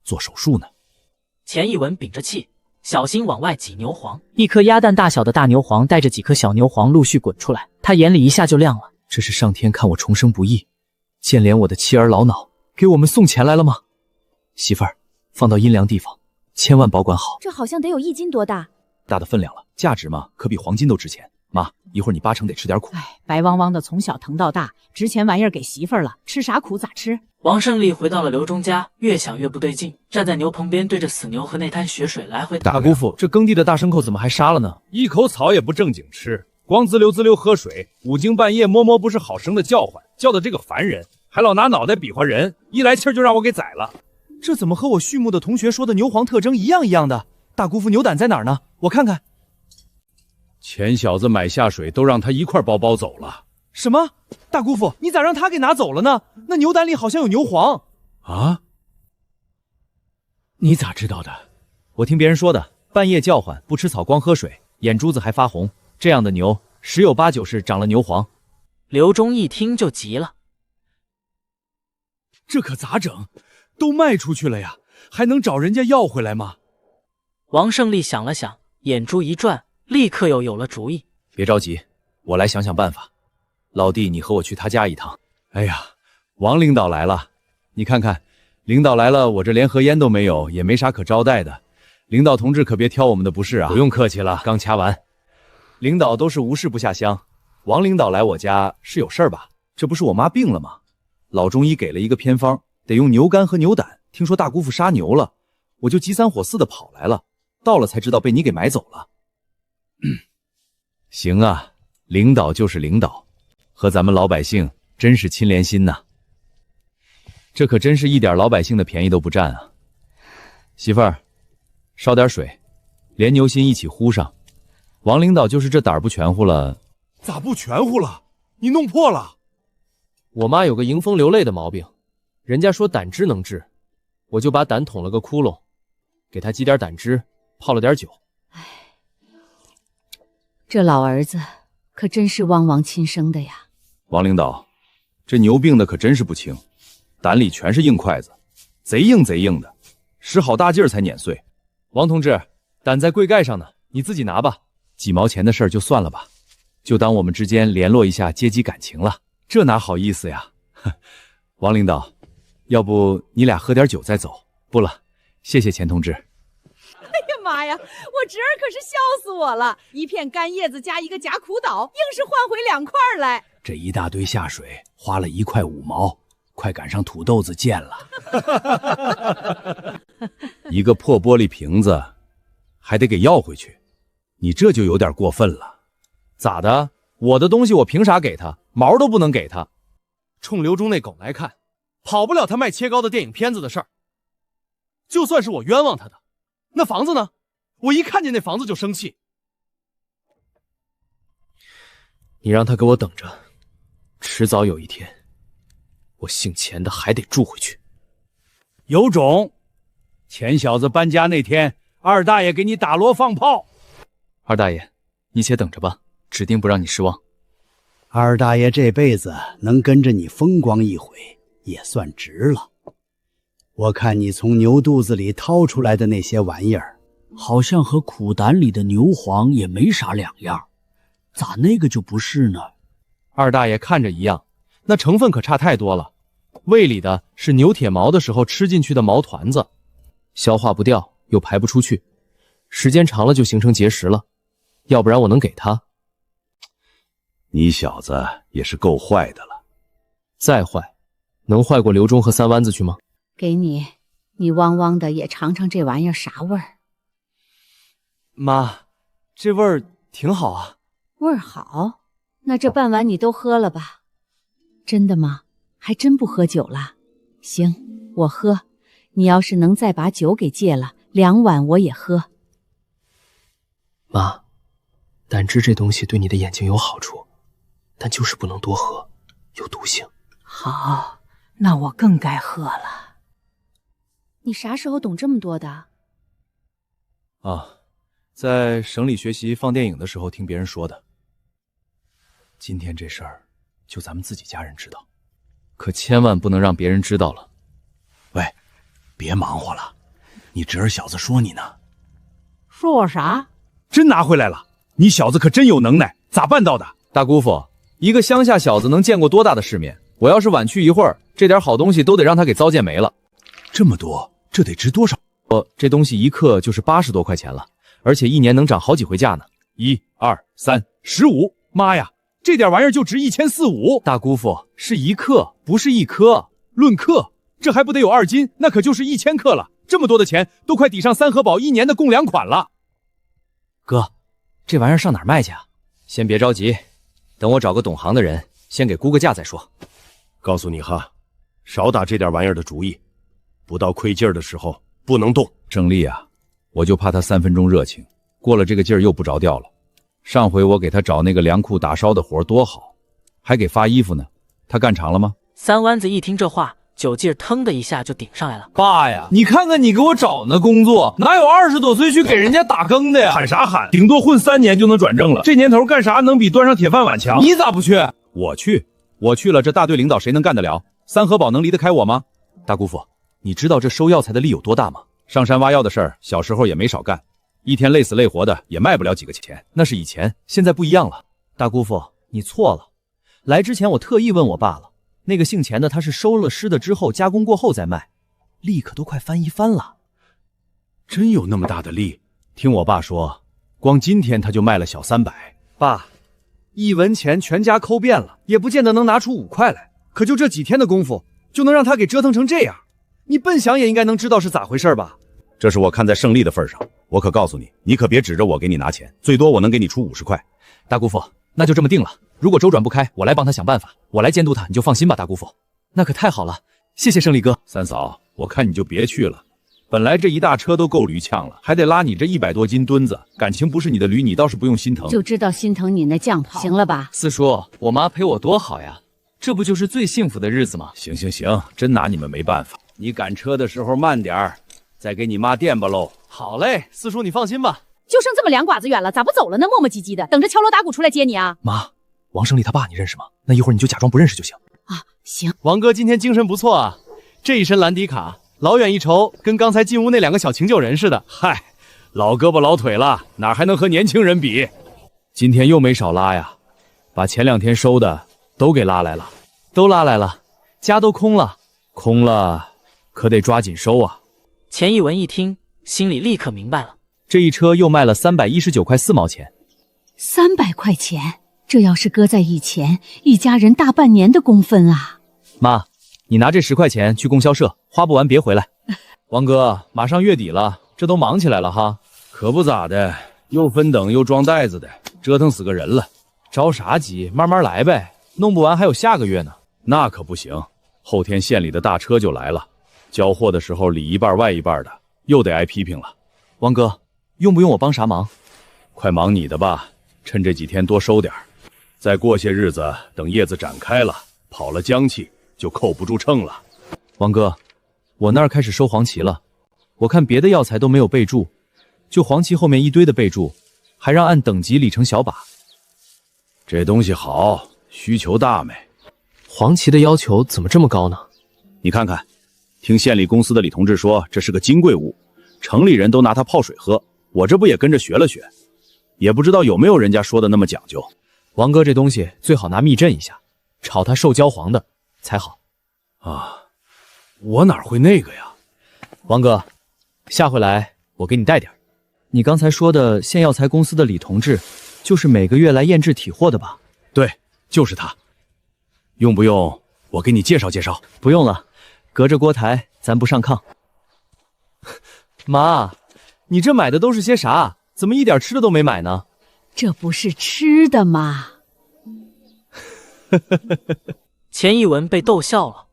做手术呢。钱一文屏着气，小心往外挤牛黄。一颗鸭蛋大小的大牛黄带着几颗小牛黄陆续滚出来，他眼里一下就亮了。这是上天看我重生不易，见怜我的妻儿老脑，给我们送钱来了吗？媳妇儿，放到阴凉地方，千万保管好。这好像得有1斤多大，大的分量了，价值嘛，可比黄金都值钱。妈，一会儿你8成得吃点苦。白汪汪的从小疼到大，值钱玩意儿给媳妇儿了，吃啥苦咋吃？王胜利回到了刘忠家，越想越不对劲，站在牛棚边对着死牛和那滩血水来回大姑父，这耕地的大牲口怎么还杀了呢？一口草也不正经吃，光滋溜喝水，5更半夜摸不是好生的叫唤，叫的这个烦人，还老拿脑袋比划人，一来气儿就让我给宰了。这怎么和我畜牧的同学说的牛黄特征一样的？大姑父牛胆在哪儿呢？我看看。钱小子买下水都让他一块包走了。什么？大姑父，你咋让他给拿走了呢？那牛胆里好像有牛黄啊！你咋知道的？我听别人说的，半夜叫唤，不吃草光喝水，眼珠子还发红，这样的牛10有8九是长了牛黄。刘忠一听就急了，这可咋整？都卖出去了呀，还能找人家要回来吗？王胜利想了想，眼珠一转，立刻又有了主意。别着急，我来想想办法。老弟，你和我去他家一趟。哎呀，王领导来了，你看看，领导来了，我这连盒烟都没有，也没啥可招待的。领导同志可别挑我们的不是啊！不用客气了，刚掐完。领导都是无事不下乡，王领导来我家是有事儿吧？这不是我妈病了吗？老中医给了一个偏方，得用牛肝和牛胆。听说大姑父杀牛了，我就急3火4的跑来了，到了才知道被你给买走了。行啊，领导就是领导，和咱们老百姓真是亲连心呐。这可真是一点老百姓的便宜都不占啊。媳妇儿，烧点水，连牛心一起呼上。王领导就是这胆儿不全乎了。咋不全乎了？你弄破了。我妈有个迎风流泪的毛病，人家说胆汁能治，我就把胆捅了个窟窿，给她积点胆汁，泡了点酒。这老儿子可真是汪汪亲生的呀。王领导，这牛病的可真是不轻，胆里全是硬筷子，贼硬的，使好大劲儿才碾碎。王同志，胆在柜盖上呢，你自己拿吧。几毛钱的事儿就算了吧，就当我们之间联络一下阶级感情了，这哪好意思呀？王领导，要不你俩喝点酒再走？不了，谢谢钱同志。哎呀妈呀，我侄儿可是笑死我了！一片干叶子加一个夹苦枣，硬是换回2块来。这一大堆下水花了1块5毛，快赶上土豆子贱了。一个破玻璃瓶子还得给要回去，你这就有点过分了。咋的？我的东西我凭啥给他？毛都不能给他。冲刘忠那狗来看，跑不了他卖切糕的电影片子的事儿。就算是我冤枉他的，那房子呢？我一看见那房子就生气。你让他给我等着，迟早有一天，我姓钱的还得住回去。有种！钱小子搬家那天，二大爷给你打锣放炮。二大爷，你且等着吧，指定不让你失望。二大爷这辈子能跟着你风光一回，也算值了。我看你从牛肚子里掏出来的那些玩意儿，好像和苦胆里的牛黄也没啥两样，咋那个就不是呢？二大爷看着一样，那成分可差太多了。胃里的是牛铁毛的时候吃进去的毛团子，消化不掉又排不出去，时间长了就形成结石了。要不然我能给他，你小子也是够坏的了。再坏，能坏过刘忠和三湾子去吗？给你，你汪汪的也尝尝这玩意儿啥味儿。妈，这味儿挺好啊。味儿好？那这半碗你都喝了吧？真的吗？还真不喝酒了？行，我喝。你要是能再把酒给戒了，2碗我也喝。妈，胆汁这东西对你的眼睛有好处，但就是不能多喝，有毒性。好，那我更该喝了。你啥时候懂这么多的？啊，在省里学习放电影的时候听别人说的。今天这事儿，就咱们自己家人知道，可千万不能让别人知道了。喂，别忙活了，你侄儿小子说你呢。说我啥？真拿回来了，你小子可真有能耐，咋办到的？大姑父，一个乡下小子能见过多大的世面？我要是晚去一会儿，这点好东西都得让他给糟践没了。这么多，这得值多少？这东西1克就是80多块钱了，而且1年能涨好几回价呢。1、2、3、15，妈呀，这点玩意儿就值1450。大姑父，是1克，不是1颗。论克，这还不得有2斤？那可就是1000克了。这么多的钱，都快抵上三合堡1年的供粮款了。哥，这玩意儿上哪儿卖去啊？先别着急，等我找个懂行的人，先给估个价再说。告诉你哈，少打这点玩意儿的主意，不到亏劲儿的时候不能动。郑丽啊，我就怕他3分钟热情，过了这个劲儿又不着调了。上回我给他找那个粮库打烧的活多好，还给发衣服呢，他干长了吗？三湾子一听这话，酒劲儿腾的一下就顶上来了。爸呀，你看看你给我找那工作，哪有20多岁去给人家打更的呀？喊啥喊？顶多混3年就能转正了。这年头干啥能比端上铁饭碗强？你咋不去？我去了，这大队领导谁能干得了？三合堡能离得开我吗？大姑父，你知道这收药材的力有多大吗？上山挖药的事儿，小时候也没少干，一天累死累活的，也卖不了几个钱。那是以前，现在不一样了。大姑父，你错了。来之前我特意问我爸了，那个姓钱的他是收了尸的之后加工过后再卖，利可都快翻一番了。真有那么大的利？听我爸说，光今天他就卖了小300。爸，1文钱全家抠遍了，也不见得能拿出5块来。可就这几天的功夫，就能让他给折腾成这样，你笨想也应该能知道是咋回事吧？这是我看在胜利的份上，我可告诉你，你可别指着我给你拿钱，最多我能给你出50块。大姑父，那就这么定了。如果周转不开，我来帮他想办法，我来监督他，你就放心吧，大姑父。那可太好了，谢谢胜利哥。三嫂，我看你就别去了，本来这一大车都够驴呛了，还得拉你这100多斤墩子，感情不是你的驴，你倒是不用心疼。就知道心疼你那酱跑，行了吧？四叔，我妈陪我多好呀，这不就是最幸福的日子吗？行，真拿你们没办法。你赶车的时候慢点儿，再给你妈垫吧喽。好嘞，四叔你放心吧。就剩这么2寡子远了，咋不走了呢？磨磨唧唧的，等着敲锣打鼓出来接你啊！妈，王胜利他爸你认识吗？那一会儿你就假装不认识就行。啊，行。王哥今天精神不错啊，这一身蓝底卡，老远一瞅，跟刚才进屋那2个小请酒人似的。嗨，老胳膊老腿了，哪还能和年轻人比？今天又没少拉呀，把前2天收的都给拉来了。都拉来了，家都空了。空了，可得抓紧收啊。钱一文一听，心里立刻明白了，这一车又卖了319块4毛钱。300块钱，这要是搁在以前，一家人大半年的工分啊！妈，你拿这10块钱去供销社，花不完别回来。王哥，马上月底了，这都忙起来了哈。可不咋的，又分等又装袋子的，折腾死个人了。着啥急，慢慢来呗，弄不完还有下个月呢。那可不行，后天县里的大车就来了，交货的时候里一半外一半的，又得挨批评了。王哥，用不用我帮啥忙？快忙你的吧，趁这几天多收点，再过些日子，等叶子展开了，跑了浆气，就扣不住秤了。王哥，我那儿开始收黄芪了，我看别的药材都没有备注，就黄芪后面一堆的备注，还让按等级理成小把。这东西好，需求大没？黄芪的要求怎么这么高呢？你看看，听县里公司的李同志说，这是个金贵物，城里人都拿它泡水喝，我这不也跟着学了学，也不知道有没有人家说的那么讲究。王哥，这东西最好拿蜜镇一下，炒它受焦黄的才好。啊，我哪会那个呀？王哥，下回来我给你带点。你刚才说的县药材公司的李同志，就是每个月来验制体货的吧？对，就是他。用不用我给你介绍介绍？不用了，隔着锅台，咱不上炕。妈，你这买的都是些啥？怎么一点吃的都没买呢？这不是吃的吗？钱一文被逗笑了，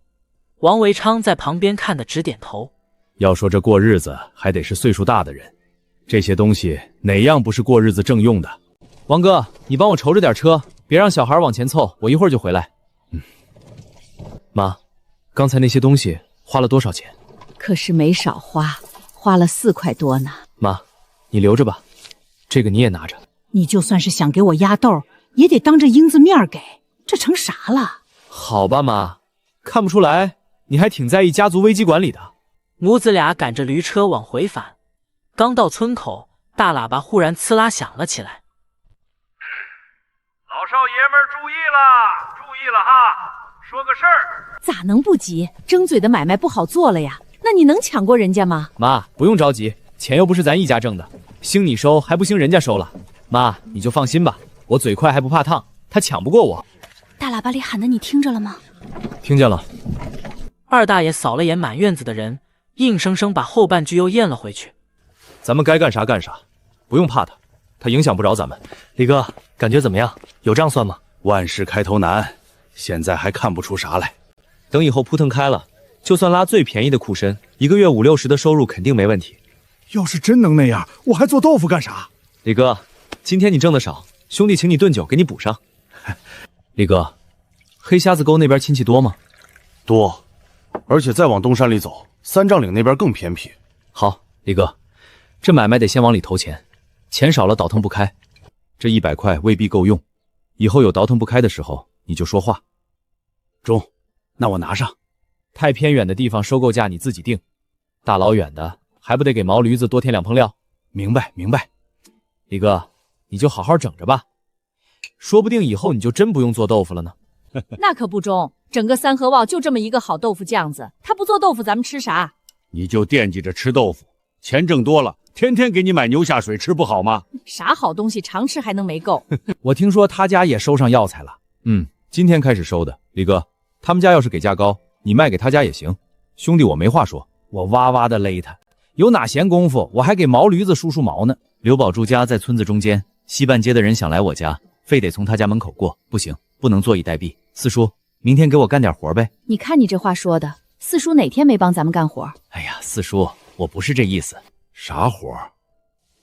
王维昌在旁边看得直点头。要说这过日子，还得是岁数大的人。这些东西哪样不是过日子正用的？王哥，你帮我筹着点车，别让小孩往前凑，我一会儿就回来。妈，刚才那些东西花了多少钱？可是没少花，花了4块多呢。妈，你留着吧，这个你也拿着。你就算是想给我压豆，也得当着英子面给，这成啥了？好吧，妈，看不出来你还挺在意家族危机管理的。母子俩赶着驴车往回返，刚到村口，大喇叭忽然呲啦响了起来。老少爷们注意了，注意了哈！说个事儿。咋能不急？争嘴的买卖不好做了呀。那你能抢过人家吗？妈，不用着急，钱又不是咱一家挣的，兴你收还不兴人家收了。妈，你就放心吧，我嘴快还不怕烫，他抢不过我。大喇叭里喊的你听着了吗？听见了。二大爷扫了眼满院子的人，硬生生把后半句又咽了回去。咱们该干啥干啥，不用怕他，他影响不着咱们。李哥，感觉怎么样？有账算吗？万事开头难，现在还看不出啥来。等以后扑腾开了，就算拉最便宜的库参，1个月50、60的收入肯定没问题。要是真能那样，我还做豆腐干啥？李哥，今天你挣的少，兄弟请你顿酒，给你补上。李哥，黑瞎子沟那边亲戚多吗？多，而且再往东山里走，3丈岭那边更偏僻。好，李哥，这买卖得先往里投钱，钱少了倒腾不开，这100块未必够用，以后有倒腾不开的时候你就说话。中，那我拿上。太偏远的地方收购价你自己定，大老远的还不得给毛驴子多添2盆料？明白明白。李哥，你就好好整着吧，说不定以后你就真不用做豆腐了呢。那可不中，整个三河旺就这么一个好豆腐酱子，他不做豆腐咱们吃啥？你就惦记着吃豆腐，钱挣多了，天天给你买牛下水吃不好吗？啥好东西常吃还能没够？我听说他家也收上药材了。今天开始收的。李哥，他们家要是给价高，你卖给他家也行。兄弟我没话说，我哇哇的勒他，有哪闲工夫我还给毛驴子梳梳毛呢。刘宝柱家在村子中间，西半街的人想来我家，非得从他家门口过，不行，不能坐以待毙。四叔，明天给我干点活呗。你看你这话说的，四叔哪天没帮咱们干活？哎呀，四叔，我不是这意思。啥活？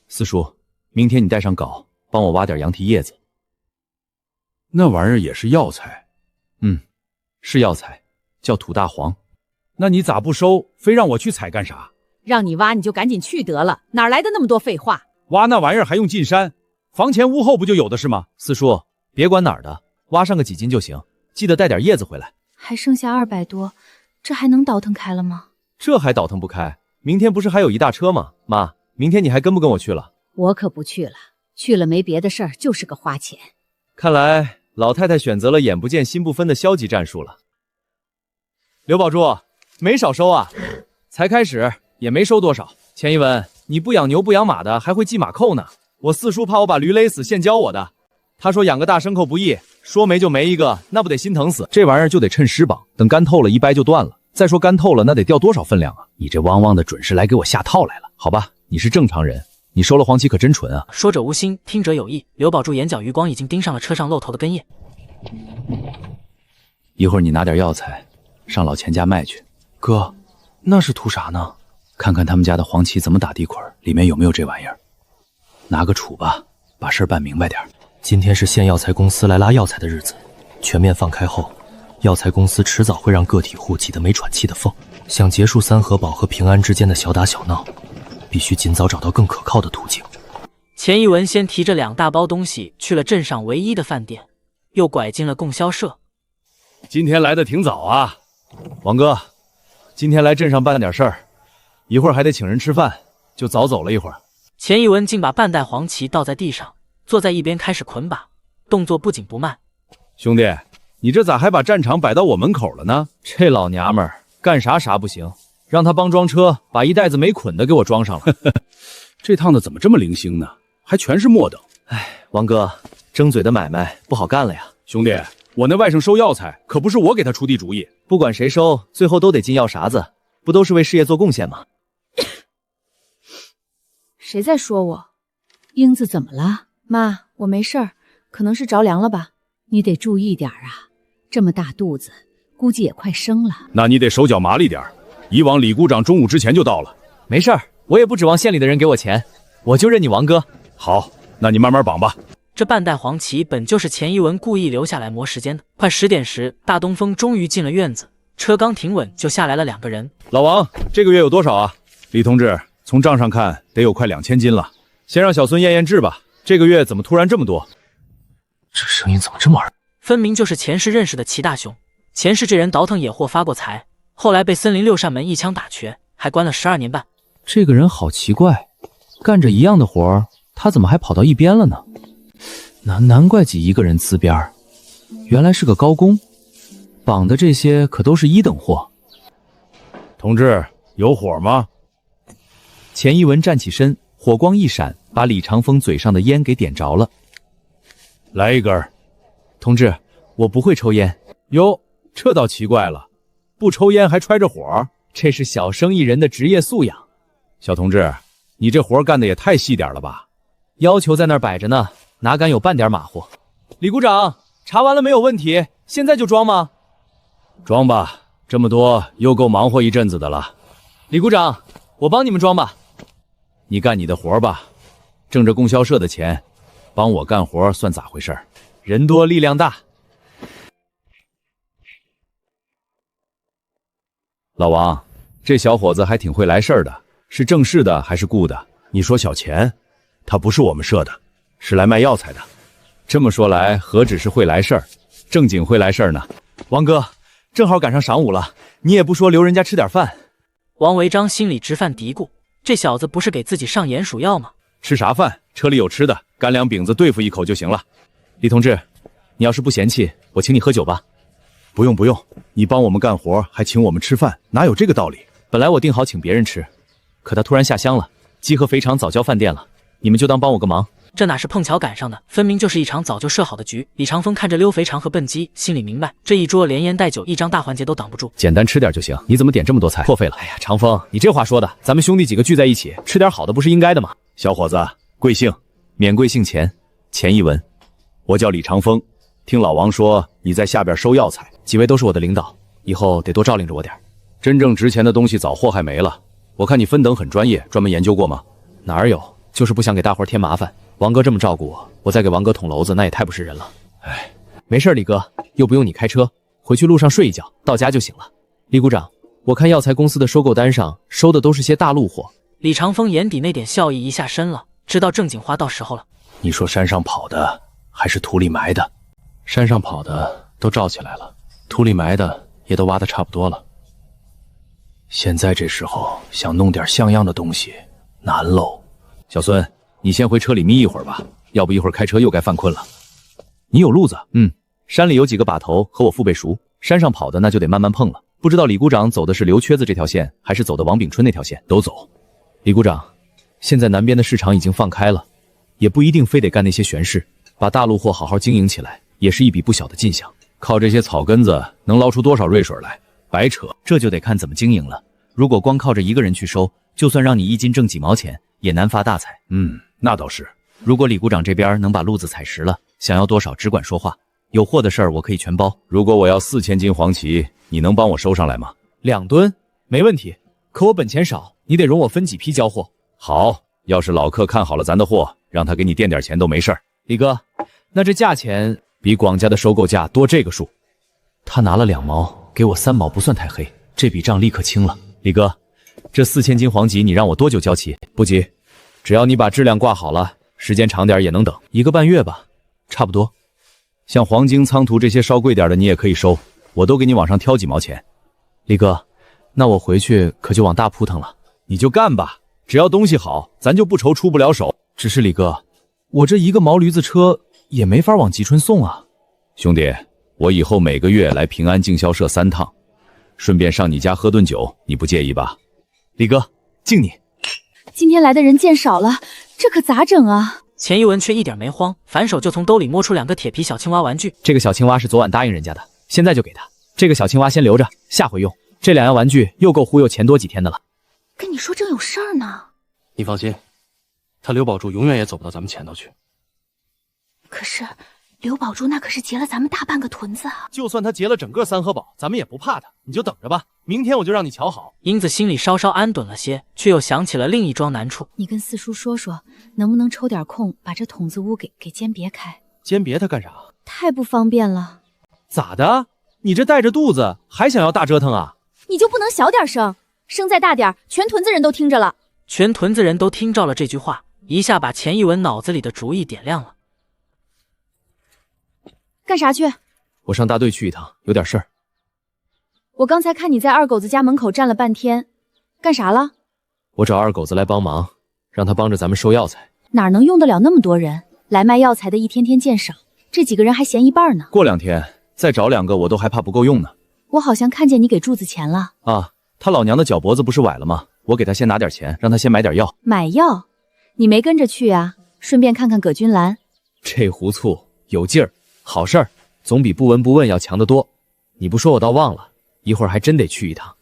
四叔，明天你带上镐，帮我挖点羊蹄叶子。那玩意儿也是药材？是药材，叫土大黄。那你咋不收，非让我去采干啥？让你挖你就赶紧去得了，哪来的那么多废话？挖那玩意儿还用进山？房前屋后不就有的是吗？四叔，别管哪儿的，挖上个几斤就行，记得带点叶子回来。还剩下200多，这还能倒腾开了吗？这还倒腾不开？明天不是还有一大车吗？妈，明天你还跟不跟我去了？我可不去了，去了没别的事儿，就是个花钱。看来老太太选择了眼不见心不分的消极战术了。刘宝柱，没少收啊，才开始也没收多少。钱一文，你不养牛不养马的，还会系马扣呢。我四叔怕我把驴勒死，现教我的。他说养个大牲口不易，说没就没一个，那不得心疼死。这玩意儿就得趁湿绑，等干透了一掰就断了。再说干透了，那得掉多少分量啊？你这汪汪的准是来给我下套来了。好吧，你是正常人，你收了黄芪可真纯啊。说者无心，听者有意。刘宝柱眼角余光已经盯上了车上露头的根叶。一会儿你拿点药材上老钱家卖去。哥，那是图啥呢？看看他们家的黄芪怎么打地捆，里面有没有这玩意儿。拿个杵吧，把事儿办明白点。今天是县药材公司来拉药材的日子，全面放开后，药材公司迟早会让个体户挤得没喘气的缝。想结束三河堡和平安之间的小打小闹，必须尽早找到更可靠的途径。钱一文先提着2大包东西去了镇上唯一的饭店，又拐进了供销社。今天来的挺早啊，王哥，今天来镇上办点事儿，一会儿还得请人吃饭，就早走了一会儿。钱一文竟把半袋黄芪倒在地上，坐在一边开始捆把，动作不紧不慢。兄弟，你这咋还把战场摆到我门口了呢？这老娘们儿干啥啥不行，让他帮装车，把一袋子没捆的给我装上了。这趟的怎么这么零星呢？还全是末等。哎，王哥，争嘴的买卖不好干了呀。兄弟，我那外甥收药材可不是我给他出的主意，不管谁收，最后都得进药匣子，不都是为事业做贡献吗？谁在说我？英子怎么了？妈，我没事儿，可能是着凉了吧。你得注意点啊，这么大肚子，估计也快生了。那你得手脚麻利点，以往李股长中午之前就到了。没事儿，我也不指望县里的人给我钱，我就认你王哥。好，那你慢慢绑吧。这半袋黄芪本就是钱一文故意留下来磨时间的。快10点时，大东风终于进了院子，车刚停稳就下来了2个人。老王，这个月有多少啊？李同志，从账上看得有快2000斤了。先让小孙验验质吧，这个月怎么突然这么多？这声音怎么这么耳？分明就是钱氏认识的齐大雄。钱氏这人倒腾野货发过财，后来被森林6扇门一枪打瘸，还关了12年半。这个人好奇怪，干着一样的活儿，他怎么还跑到一边了呢？难怪挤一个人呲边儿，原来是个高工，绑的这些可都是1等货。同志，有火吗？钱一文站起身，火光一闪，把李长风嘴上的烟给点着了。来一根。同志，我不会抽烟。哟，这倒奇怪了，不抽烟还揣着火，这是小生意人的职业素养。小同志，你这活干的也太细点了吧？要求在那儿摆着呢，哪敢有半点马虎？李股长，查完了没有问题？现在就装吗？装吧，这么多又够忙活一阵子的了。李股长，我帮你们装吧。你干你的活吧，挣着供销社的钱，帮我干活算咋回事？人多力量大。老王，这小伙子还挺会来事儿的，是正式的还是雇的？你说小钱，他不是我们社的，是来卖药材的。这么说来，何止是会来事儿，正经会来事儿呢。王哥，正好赶上晌午了，你也不说留人家吃点饭。王维章心里直犯嘀咕，这小子不是给自己上鼹鼠药吗？吃啥饭？车里有吃的，干粮饼子对付一口就行了。李同志，你要是不嫌弃，我请你喝酒吧。不用不用，你帮我们干活还请我们吃饭，哪有这个道理？本来我定好请别人吃，可他突然下乡了，鸡和肥肠早交饭店了，你们就当帮我个忙。这哪是碰巧赶上的，分明就是一场早就设好的局。李长风看着溜肥肠和笨鸡，心里明白，这一桌连烟带酒，一张大环节都挡不住。简单吃点就行，你怎么点这么多菜？破费了。哎呀，长风，你这话说的，咱们兄弟几个聚在一起，吃点好的不是应该的吗？小伙子，贵姓？免贵姓钱，钱一文。我叫李长风，听老王说你在下边收药材，几位都是我的领导，以后得多照应着我点。真正值钱的东西早祸害没了。我看你分等很专业，专门研究过吗？哪有，就是不想给大伙添麻烦。王哥这么照顾我，我再给王哥捅娄子，那也太不是人了。哎，没事，李哥，又不用你开车，回去路上睡一觉，到家就行了。李股长，我看药材公司的收购单上收的都是些大陆货。李长风眼底那点笑意一下深了，知道正经话到时候了。你说山上跑的还是土里埋的？山上跑的都罩起来了，土里埋的也都挖得差不多了。现在这时候想弄点像样的东西难喽。小孙，你先回车里眯一会儿吧，要不一会儿开车又该犯困了。你有路子？山里有几个把头和我父辈熟，山上跑的那就得慢慢碰了。不知道李股长走的是刘缺子这条线，还是走的王炳春那条线？都走。李股长，现在南边的市场已经放开了，也不一定非得干那些玄事，把大陆货好好经营起来，也是一笔不小的进项。靠这些草根子能捞出多少瑞水来？白扯。这就得看怎么经营了。如果光靠着一个人去收，就算让你一斤挣几毛钱，也难发大财。那倒是。如果李股长这边能把路子踩实了，想要多少只管说话，有货的事儿我可以全包。如果我要4000斤黄芪，你能帮我收上来吗？2吨没问题，可我本钱少，你得容我分几批交货。好，要是老客看好了咱的货，让他给你垫点钱都没事儿。李哥，那这价钱比广家的收购价多这个数。他拿了2毛，给我3毛，不算太黑，这笔账立刻清了。李哥，这4000斤黄芪你让我多久交齐？不急，只要你把质量挂好了，时间长点也能等，1个半月吧，差不多。像黄金、苍图这些稍贵点的你也可以收，我都给你往上挑几毛钱。李哥，那我回去可就往大扑腾了。你就干吧，只要东西好，咱就不愁出不了手。只是李哥，我这1个毛驴子车也没法往吉春送啊。兄弟，我以后每个月来平安经销社3趟，顺便上你家喝顿酒，你不介意吧？李哥，敬你。今天来的人见少了，这可咋整啊？钱一文却一点没慌，反手就从兜里摸出2个铁皮小青蛙玩具。这个小青蛙是昨晚答应人家的，现在就给他。这个小青蛙先留着，下回用。这2样玩具又够忽悠钱多几天的了。跟你说正有事儿呢。你放心，他刘宝柱永远也走不到咱们前头去。可是刘宝柱那可是劫了咱们大半个屯子啊！就算他劫了整个三合堡，咱们也不怕他。你就等着吧，明天我就让你瞧好。英子心里稍稍安顿了些，却又想起了另一桩难处。你跟四叔说说，能不能抽点空把这筒子屋给鉴别开？鉴别他干啥？太不方便了。咋的？你这带着肚子还想要大折腾啊？你就不能小点声？声再大点，全屯子人都听着了。全屯子人都听着了这句话，一下把钱一文脑子里的主意点亮了。干啥去？我上大队去一趟，有点事儿。我刚才看你在二狗子家门口站了半天，干啥了？我找二狗子来帮忙，让他帮着咱们收药材。哪能用得了那么多人？来卖药材的一天天见少，这几个人还嫌一半呢。过2天再找2个，我都还怕不够用呢。我好像看见你给柱子钱了啊！他老娘的脚脖子不是崴了吗？我给他先拿点钱，让他先买点药。买药？你没跟着去啊？顺便看看葛君兰。这胡醋有劲儿，好事儿，总比不闻不问要强得多。你不说我倒忘了，一会儿还真得去一趟。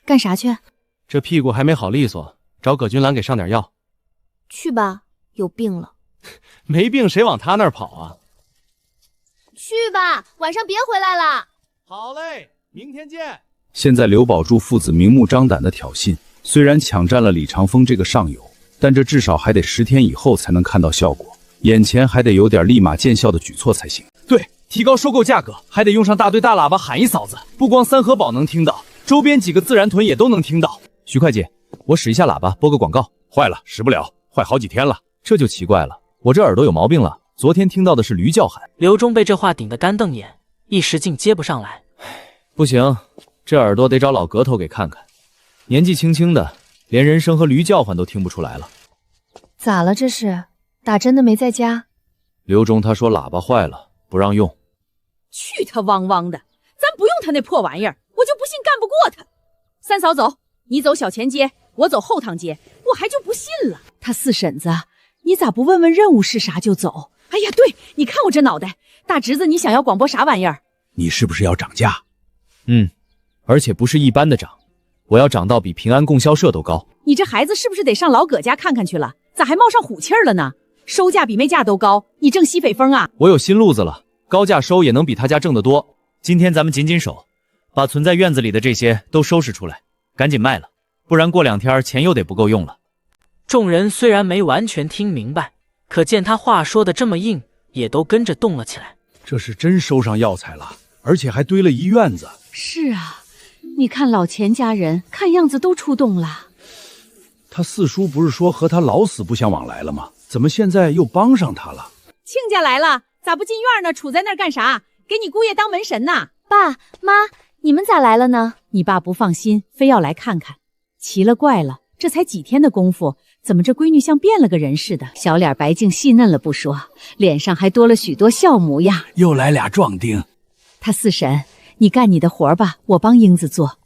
干啥去？这屁股还没好利索，找葛君兰给上点药。去吧，有病了。没病谁往他那儿跑啊？去吧，晚上别回来了。好嘞，明天见。现在刘宝柱父子明目张胆的挑衅，虽然抢占了李长风这个上游，但这至少还得10天以后才能看到效果，眼前还得有点立马见效的举措才行。对，提高收购价格，还得用上大队大喇叭喊一嫂子，不光三合堡能听到，周边几个自然屯也都能听到。徐会计，我使一下喇叭播个广告。坏了，使不了，坏好几天了。这就奇怪了，我这耳朵有毛病了。昨天听到的是驴叫喊。刘忠被这话顶得干瞪眼，一时竟接不上来。不行，这耳朵得找老格头给看看。年纪轻轻的，连人声和驴叫唤都听不出来了。咋了这是？打针的没在家？刘忠他说喇叭坏了，不让用。去他汪汪的！咱不用他那破玩意儿，我就不信干不过他。三嫂走，你走小前街，我走后堂街，我还就不信了。他四婶子，你咋不问问任务是啥就走？哎呀，对，你看我这脑袋，大侄子，你想要广播啥玩意儿？你是不是要涨价？而且不是一般的涨，我要涨到比平安供销社都高。你这孩子是不是得上老葛家看看去了？咋还冒上虎气儿了呢？收价比卖价都高，你正西北风啊？我有新路子了，高价收也能比他家挣得多。今天咱们紧紧手，把存在院子里的这些都收拾出来，赶紧卖了，不然过2天钱又得不够用了。众人虽然没完全听明白，可见他话说的这么硬，也都跟着动了起来。这是真收上药材了，而且还堆了一院子。是啊，你看老钱家人看样子都出动了。他四叔不是说和他老死不相往来了吗？怎么现在又帮上他了？亲家来了，咋不进院呢？杵在那儿干啥？给你姑爷当门神呐？爸妈，你们咋来了呢？你爸不放心，非要来看看。奇了怪了，这才几天的功夫，怎么这闺女像变了个人似的？小脸白净细嫩了不说，脸上还多了许多笑模样。又来俩壮丁。他四婶，你干你的活吧，我帮英子做。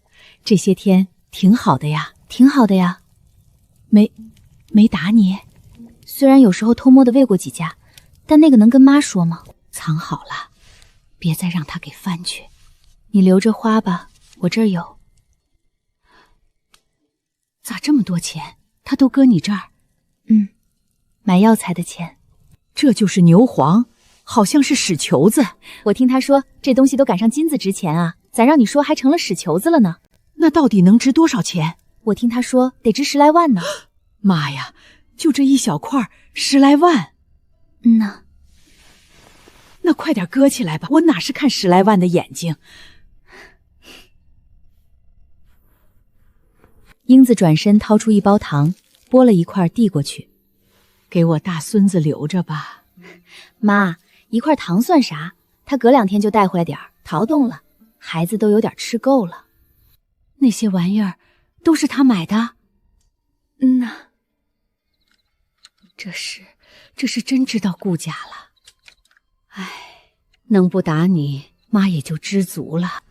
这些天挺好的呀，挺好的呀。没打你？虽然有时候偷摸的喂过几家，但那个能跟妈说吗？藏好了，别再让他给翻去。你留着花吧，我这儿有。咋这么多钱？他都搁你这儿？买药材的钱。这就是牛黄，好像是屎球子。我听他说这东西都赶上金子值钱啊，咋让你说还成了屎球子了呢？那到底能值多少钱？我听他说得值10来万呢。妈呀，就这一小块10来万。呐，那快点割起来吧，我哪是看10来万的眼睛。英子转身掏出一包糖，剥了一块递过去。给我大孙子留着吧。妈，一块糖算啥？他隔2天就带回来点儿，淘动了，孩子都有点吃够了。那些玩意儿都是他买的？呐，这是真知道顾家了。唉，能不打你，妈也就知足了。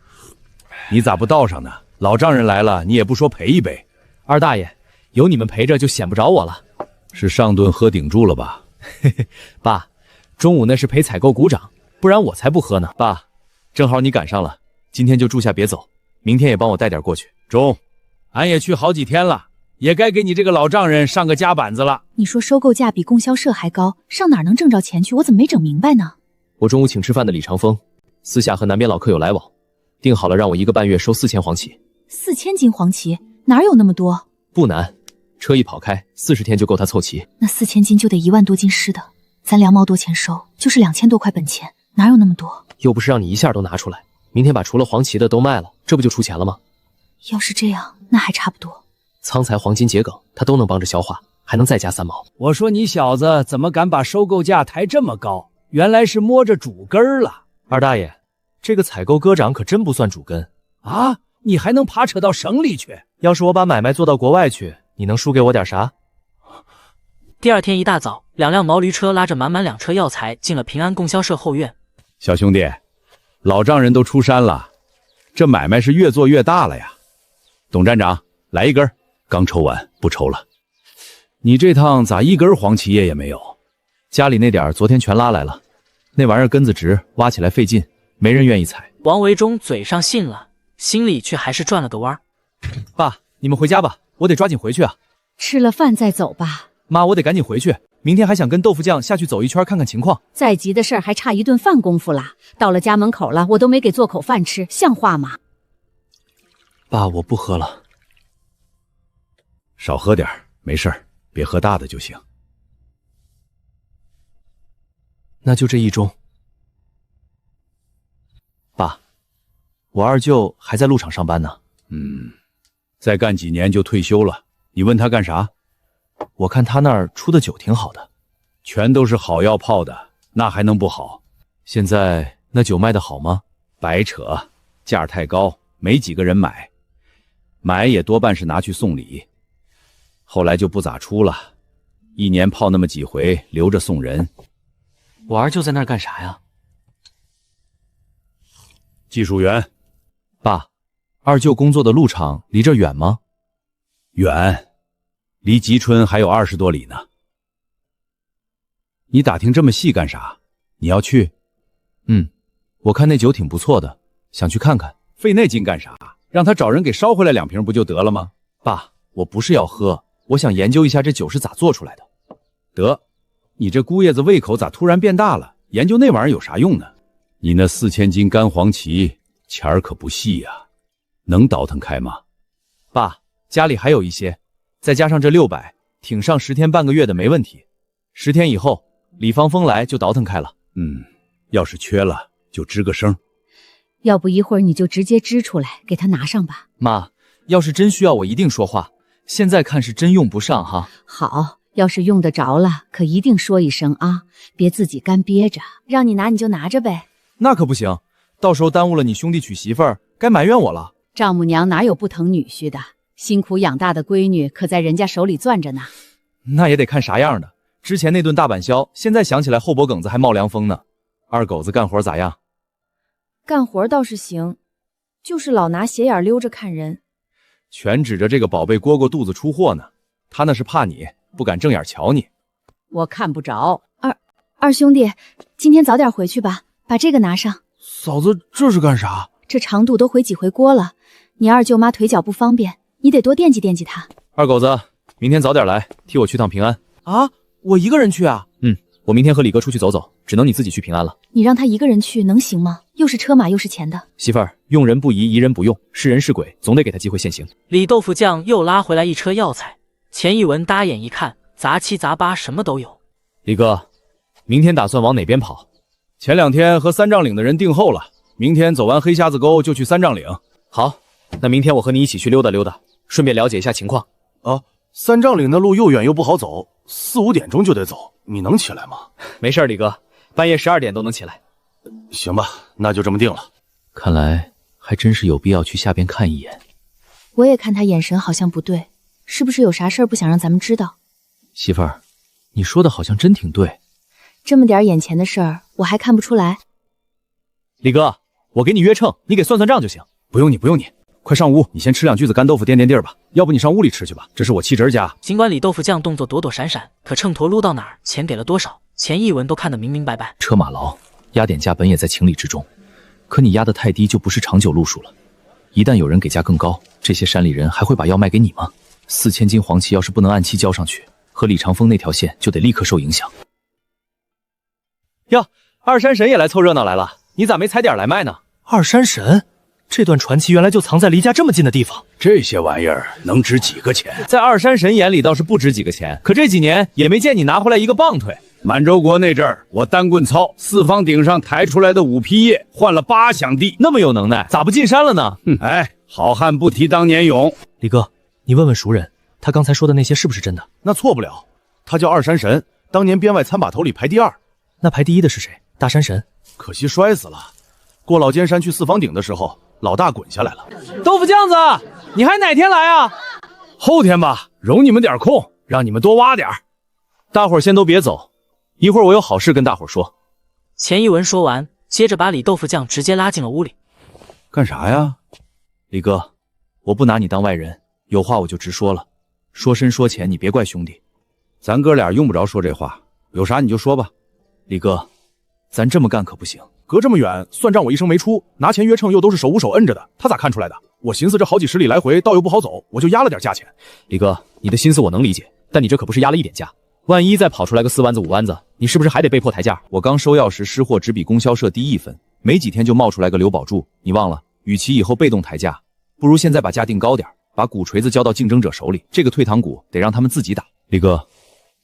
你咋不倒上呢？老丈人来了，你也不说陪一杯。二大爷，有你们陪着就显不着我了。是上顿喝顶住了吧？嘿嘿，爸，中午那是陪采购鼓掌，不然我才不喝呢。爸，正好你赶上了，今天就住下别走，明天也帮我带点过去。中，俺也去好几天了，也该给你这个老丈人上个夹板子了。你说收购价比供销社还高，上哪儿能挣着钱去？我怎么没整明白呢？我中午请吃饭的李长风，私下和南边老客有来往，定好了让我1个半月收4000黄旗。4000斤黄旗哪有那么多？不难，车一跑开，40天就够他凑齐。那4000斤就得1万多斤湿的，咱2毛多钱收，就是2000多块本钱，哪有那么多？又不是让你一下都拿出来，明天把除了黄旗的都卖了，这不就出钱了吗？要是这样，那还差不多。仓财、黄金、桔梗，他都能帮着消化，还能再加3毛。我说你小子怎么敢把收购价抬这么高？原来是摸着主根儿了。二大爷，这个采购科长可真不算主根啊！你还能爬扯到省里去？要是我把买卖做到国外去，你能输给我点啥？第二天一大早，2辆毛驴车拉着满满2车药材进了平安供销社后院。小兄弟，老丈人都出山了，这买卖是越做越大了呀。董站长，来1根，刚抽完，不抽了。你这趟咋1根黄芪叶也没有？家里那点昨天全拉来了，那玩意儿根子直，挖起来费劲，没人愿意采。王维忠嘴上信了，心里却还是转了个弯。爸，你们回家吧，我得抓紧回去啊。吃了饭再走吧。妈，我得赶紧回去，明天还想跟豆腐酱下去走一圈看看情况。再急的事儿还差1顿饭功夫啦。到了家门口了，我都没给做口饭吃，像话吗？爸，我不喝了。少喝点，没事儿，别喝大的就行。那就这1盅。爸，我二舅还在鹿场上班呢。再干几年就退休了。你问他干啥？我看他那儿出的酒挺好的，全都是好药泡的，那还能不好？现在那酒卖得好吗？白扯，价太高，没几个人买，买也多半是拿去送礼。后来就不咋出了，1年泡那么几回，留着送人。我二舅在那儿干啥呀？技术员。爸，二舅工作的鹿场离这远吗？远，离吉春还有20多里呢。你打听这么细干啥？你要去？我看那酒挺不错的，想去看看。费那劲干啥？让他找人给烧回来2瓶不就得了吗？爸，我不是要喝，我想研究一下这酒是咋做出来的。得，你这姑爷子胃口咋突然变大了？研究那玩意儿有啥用呢？你那4000斤干黄芪钱儿可不细呀，能倒腾开吗？爸，家里还有一些，再加上这600，挺上10天半个月的没问题。10天以后，李芳风来就倒腾开了。要是缺了就吱个声。要不一会儿你就直接支出来给他拿上吧。妈，要是真需要我一定说话，现在看是真用不上哈。好，要是用得着了，可一定说一声啊，别自己干憋着。让你拿你就拿着呗。那可不行，到时候耽误了你兄弟娶媳妇儿，该埋怨我了。丈母娘哪有不疼女婿的？辛苦养大的闺女可在人家手里攥着呢。那也得看啥样的。之前那顿大板销，现在想起来后脖梗子还冒凉风呢。二狗子干活咋样？干活倒是行，就是老拿斜眼溜着看人。全指着这个宝贝蝈蝈肚子出货呢。他那是怕你，不敢正眼瞧你。我看不着。二兄弟，今天早点回去吧，把这个拿上。嫂子，这是干啥？这长度都回几回锅了，你二舅妈腿脚不方便，你得多惦记惦记她。二狗子，明天早点来，替我去趟平安。啊，我一个人去啊？我明天和李哥出去走走，只能你自己去平安了。你让他一个人去能行吗？又是车马又是钱的。媳妇儿，用人不疑，疑人不用，是人是鬼，总得给他机会现形。李豆腐酱又拉回来1车药材，钱一文搭眼一看，杂七杂八什么都有。李哥，明天打算往哪边跑？前2天和3丈岭的人定后了，明天走完黑瞎子沟就去3丈岭。好，那明天我和你一起去溜达溜达，顺便了解一下情况。3丈岭的路又远又不好走，4、5点钟就得走，你能起来吗？没事，李哥，半夜12点都能起来。行吧，那就这么定了。看来还真是有必要去下边看一眼。我也看他眼神好像不对，是不是有啥事儿不想让咱们知道？媳妇儿，你说的好像真挺对。这么点眼前的事儿，我还看不出来？李哥，我给你约秤，你给算算账就行。不用你，快上屋，你先吃2句子干豆腐垫垫地儿吧。要不你上屋里吃去吧，这是我妻侄儿家。尽管李豆腐酱动作躲躲闪闪，可秤砣撸到哪儿，钱给了多少，钱一文都看得明明白白。车马劳压点价本也在情理之中，可你压得太低就不是长久路数了。一旦有人给价更高，这些山里人还会把药卖给你吗？4000斤黄芪要是不能按期交上去，和李长风那条线就得立刻受影响。哟，二山神也来凑热闹来了，你咋没踩点来卖呢？二山神，这段传奇原来就藏在离家这么近的地方。这些玩意儿能值几个钱？在二山神眼里倒是不值几个钱，可这几年也没见你拿回来一个棒槌。满洲国那阵儿，我单棍操四方顶上抬出来的5匹叶，换了8响地。那么有能耐，咋不进山了呢？哎，好汉不提当年勇。李哥，你问问熟人，他刚才说的那些是不是真的？那错不了，他叫二山神，当年编外参把头里排第2。那排第1的是谁？大山神？可惜摔死了。过老尖山去四方顶的时候，老大滚下来了。豆腐酱子，你还哪天来啊？后天吧，容你们点空，让你们多挖点。大伙儿先都别走，一会儿我有好事跟大伙儿说。钱一文说完，接着把李豆腐酱直接拉进了屋里。干啥呀？李哥，我不拿你当外人，有话我就直说了，说深说浅，你别怪兄弟。咱哥俩用不着说这话，有啥你就说吧。李哥，咱这么干可不行。隔这么远，算账我一声没出，拿钱约秤又都是手捂手摁着的，他咋看出来的？我寻思这好几十里来回，道又不好走，我就压了点价钱。李哥，你的心思我能理解，但你这可不是压了一点价，万一再跑出来个4万子5万子，你是不是还得被迫抬价？我刚收药时失货只比供销社低1分，没几天就冒出来个刘宝柱，你忘了？与其以后被动抬价，不如现在把价定高点，把鼓锤子交到竞争者手里。这个退堂鼓得让他们自己打。李哥，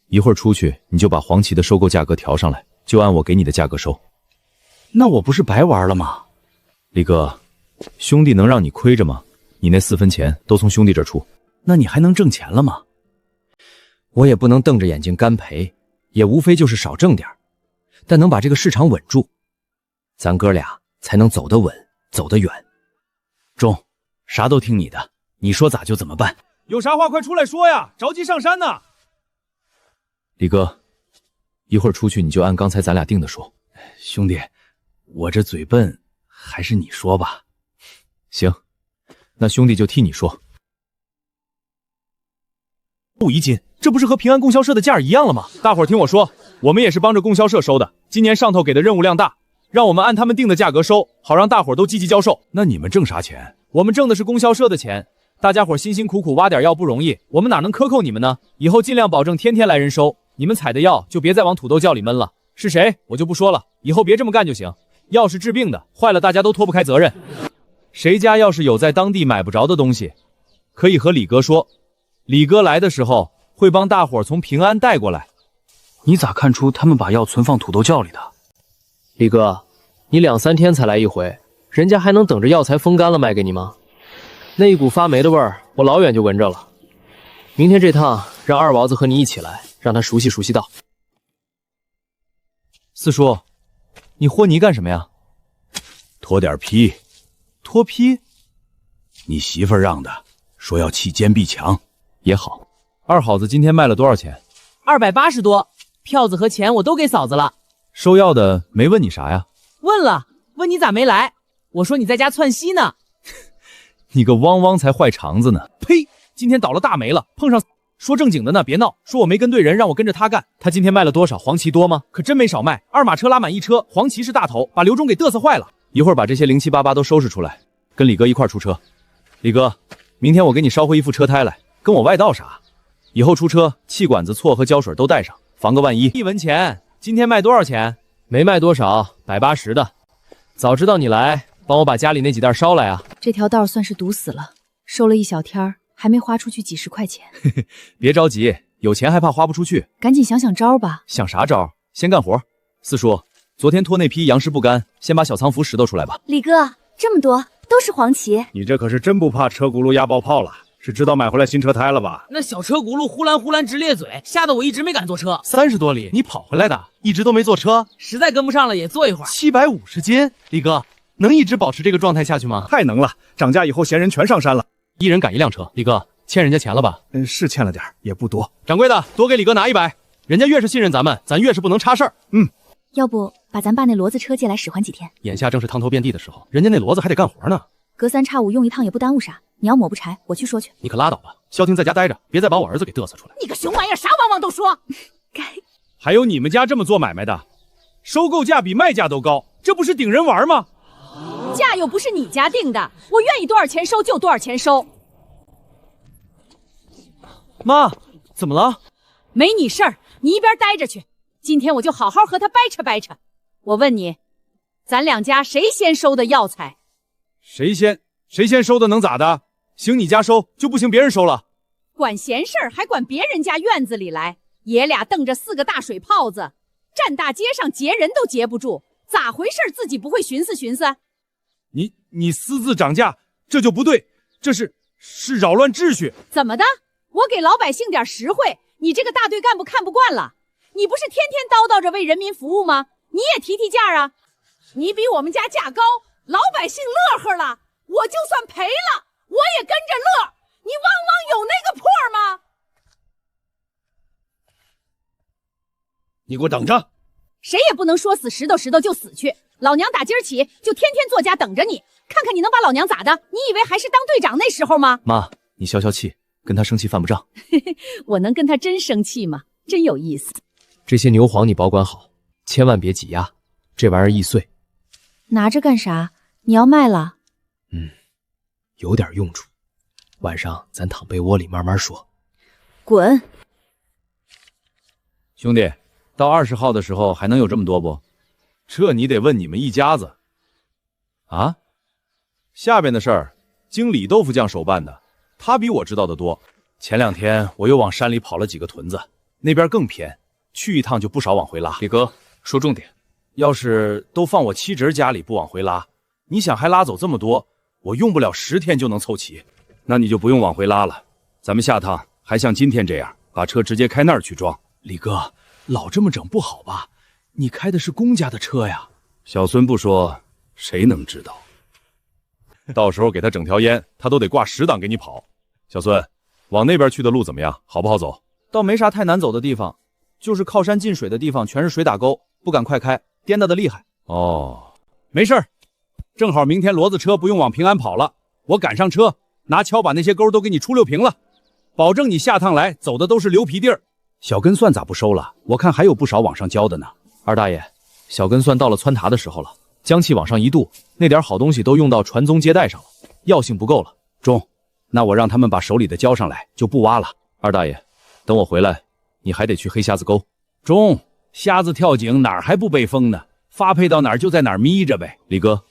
一会儿出去你就把黄芪的收购价格调上来，就按我给你的价格收。那我不是白玩了吗？李哥，兄弟能让你亏着吗？你那4分钱都从兄弟这儿出，那你还能挣钱了吗？我也不能瞪着眼睛干赔，也无非就是少挣点，但能把这个市场稳住，咱哥俩才能走得稳，走得远。中，啥都听你的，你说咋就怎么办？有啥话快出来说呀，着急上山呢。李哥，一会儿出去你就按刚才咱俩定的说。兄弟，我这嘴笨，还是你说吧。行，那兄弟就替你说。不1斤，这不是和平安供销社的价一样了吗？大伙儿听我说，我们也是帮着供销社收的，今年上头给的任务量大，让我们按他们定的价格收，好让大伙儿都积极交售。那你们挣啥钱？我们挣的是供销社的钱，大家伙儿辛辛苦苦挖点药不容易，我们哪能克扣你们呢？以后尽量保证天天来人收，你们采的药就别再往土豆窖里闷了。是谁我就不说了，以后别这么干就行。药是治病的，坏了大家都脱不开责任。谁家要是有在当地买不着的东西，可以和李哥说，李哥来的时候会帮大伙儿从平安带过来。你咋看出他们把药存放土豆窖里的？李哥，你2、3天才来一回，人家还能等着药材风干了卖给你吗？那一股发霉的味儿，我老远就闻着了。明天这趟让二娃子和你一起来，让他熟悉熟悉道。四叔，你和泥干什么呀？脱点皮。脱皮？你媳妇儿让的，说要砌坚壁墙。也好。二好子今天卖了多少钱？280多，票子和钱我都给嫂子了。收药的没问你啥呀？问了，问你咋没来？我说你在家窜稀呢。你个汪汪才坏肠子呢！呸！今天倒了大霉了，碰上。说正经的呢，别闹！说我没跟对人，让我跟着他干。他今天卖了多少？黄芪多吗？可真没少卖，2马车拉满1车，黄芪是大头，把刘忠给嘚瑟坏了。一会儿把这些零七八八都收拾出来，跟李哥一块出车。李哥，明天我给你捎回一副车胎来，跟我外道啥？以后出车，气管子、锉和胶水都带上，防个万一。1文钱，今天卖多少钱？没卖多少，180的。早知道你来，帮我把家里那几袋捎来啊。这条道算是堵死了，收了一小天儿。还没花出去几10块钱，别着急，有钱还怕花不出去？赶紧想想招吧。想啥招？先干活。四叔，昨天拖那批杨氏不干，先把小仓符拾掇出来吧。李哥，这么多都是黄芪，你这可是真不怕车轱辘压爆泡了？是知道买回来新车胎了吧？那小车轱辘呼兰呼兰直咧嘴，吓得我一直没敢坐车。30多里你跑回来的，一直都没坐车？实在跟不上了也坐一会儿。750斤，李哥能一直保持这个状态下去吗？太能了，涨价以后闲人全上山了。一人赶1辆车，李哥欠人家钱了吧？是欠了点，也不多。掌柜的，多给李哥拿100。人家越是信任咱们，咱越是不能插事儿。要不把咱爸那骡子车借来使唤几天？眼下正是汤头遍地的时候，人家那骡子还得干活呢。隔三差五用一趟也不耽误啥。你要抹布柴，我去说去。你可拉倒吧，消停在家待着，别再把我儿子给嘚瑟出来。你个熊玩意儿，啥汪汪都说。还有你们家这么做买卖的，收购价比卖价都高，这不是顶人玩吗？价又不是你家定的，我愿意多少钱收就多少钱收。妈，怎么了？没你事儿，你一边待着去。今天我就好好和他掰扯掰扯。我问你，咱两家谁先收的药材？谁先收的能咋的？行你家收就不行别人收了。管闲事儿还管别人家院子里来，爷俩瞪着4个大水泡子，站大街上截人都截不住，咋回事？自己不会寻思寻思？你私自涨价，这就不对，这是扰乱秩序。怎么的？我给老百姓点实惠，你这个大队干部看不惯了？你不是天天叨叨着为人民服务吗？你也提价啊！你比我们家价高，老百姓乐呵了，我就算赔了，我也跟着乐。你汪汪有那个破吗？你给我等着！谁也不能说死石头就死去。老娘打今儿起就天天坐家等着你，看看你能把老娘咋的？你以为还是当队长那时候吗？妈，你消消气，跟他生气犯不上。我能跟他真生气吗？真有意思。这些牛黄你保管好，千万别挤压，这玩意儿易碎。拿着干啥？你要卖了？有点用处。晚上咱躺被窝里慢慢说。滚！兄弟，到20号的时候还能有这么多不？这你得问你们一家子。啊？下边的事儿，经李豆腐匠手办的，他比我知道的多。前2天我又往山里跑了几个屯子，那边更偏，去一趟就不少往回拉。李哥，说重点。要是都放我七侄家里不往回拉，你想还拉走这么多，我用不了10天就能凑齐。那你就不用往回拉了，咱们下趟还像今天这样，把车直接开那儿去装。李哥，老这么整不好吧？你开的是公家的车呀。小孙不说，谁能知道？到时候给他整条烟，他都得挂10档给你跑。小孙，往那边去的路怎么样？好不好走？倒没啥太难走的地方，就是靠山进水的地方全是水打沟，不敢快开，颠得厉害。哦，没事儿，正好明天骡子车不用往平安跑了，我赶上车，拿锹把那些沟都给你出溜平了，保证你下趟来走的都是牛皮地儿。小根蒜咋不收了？我看还有不少往上交的呢。二大爷，小根蒜到了汆塔的时候了，将气往上一渡，那点好东西都用到传宗接代上了，药性不够了。中，那我让他们把手里的交上来，就不挖了。二大爷，等我回来，你还得去黑瞎子沟。中，瞎子跳井哪儿还不被封呢？发配到哪儿就在哪儿眯着呗。李哥，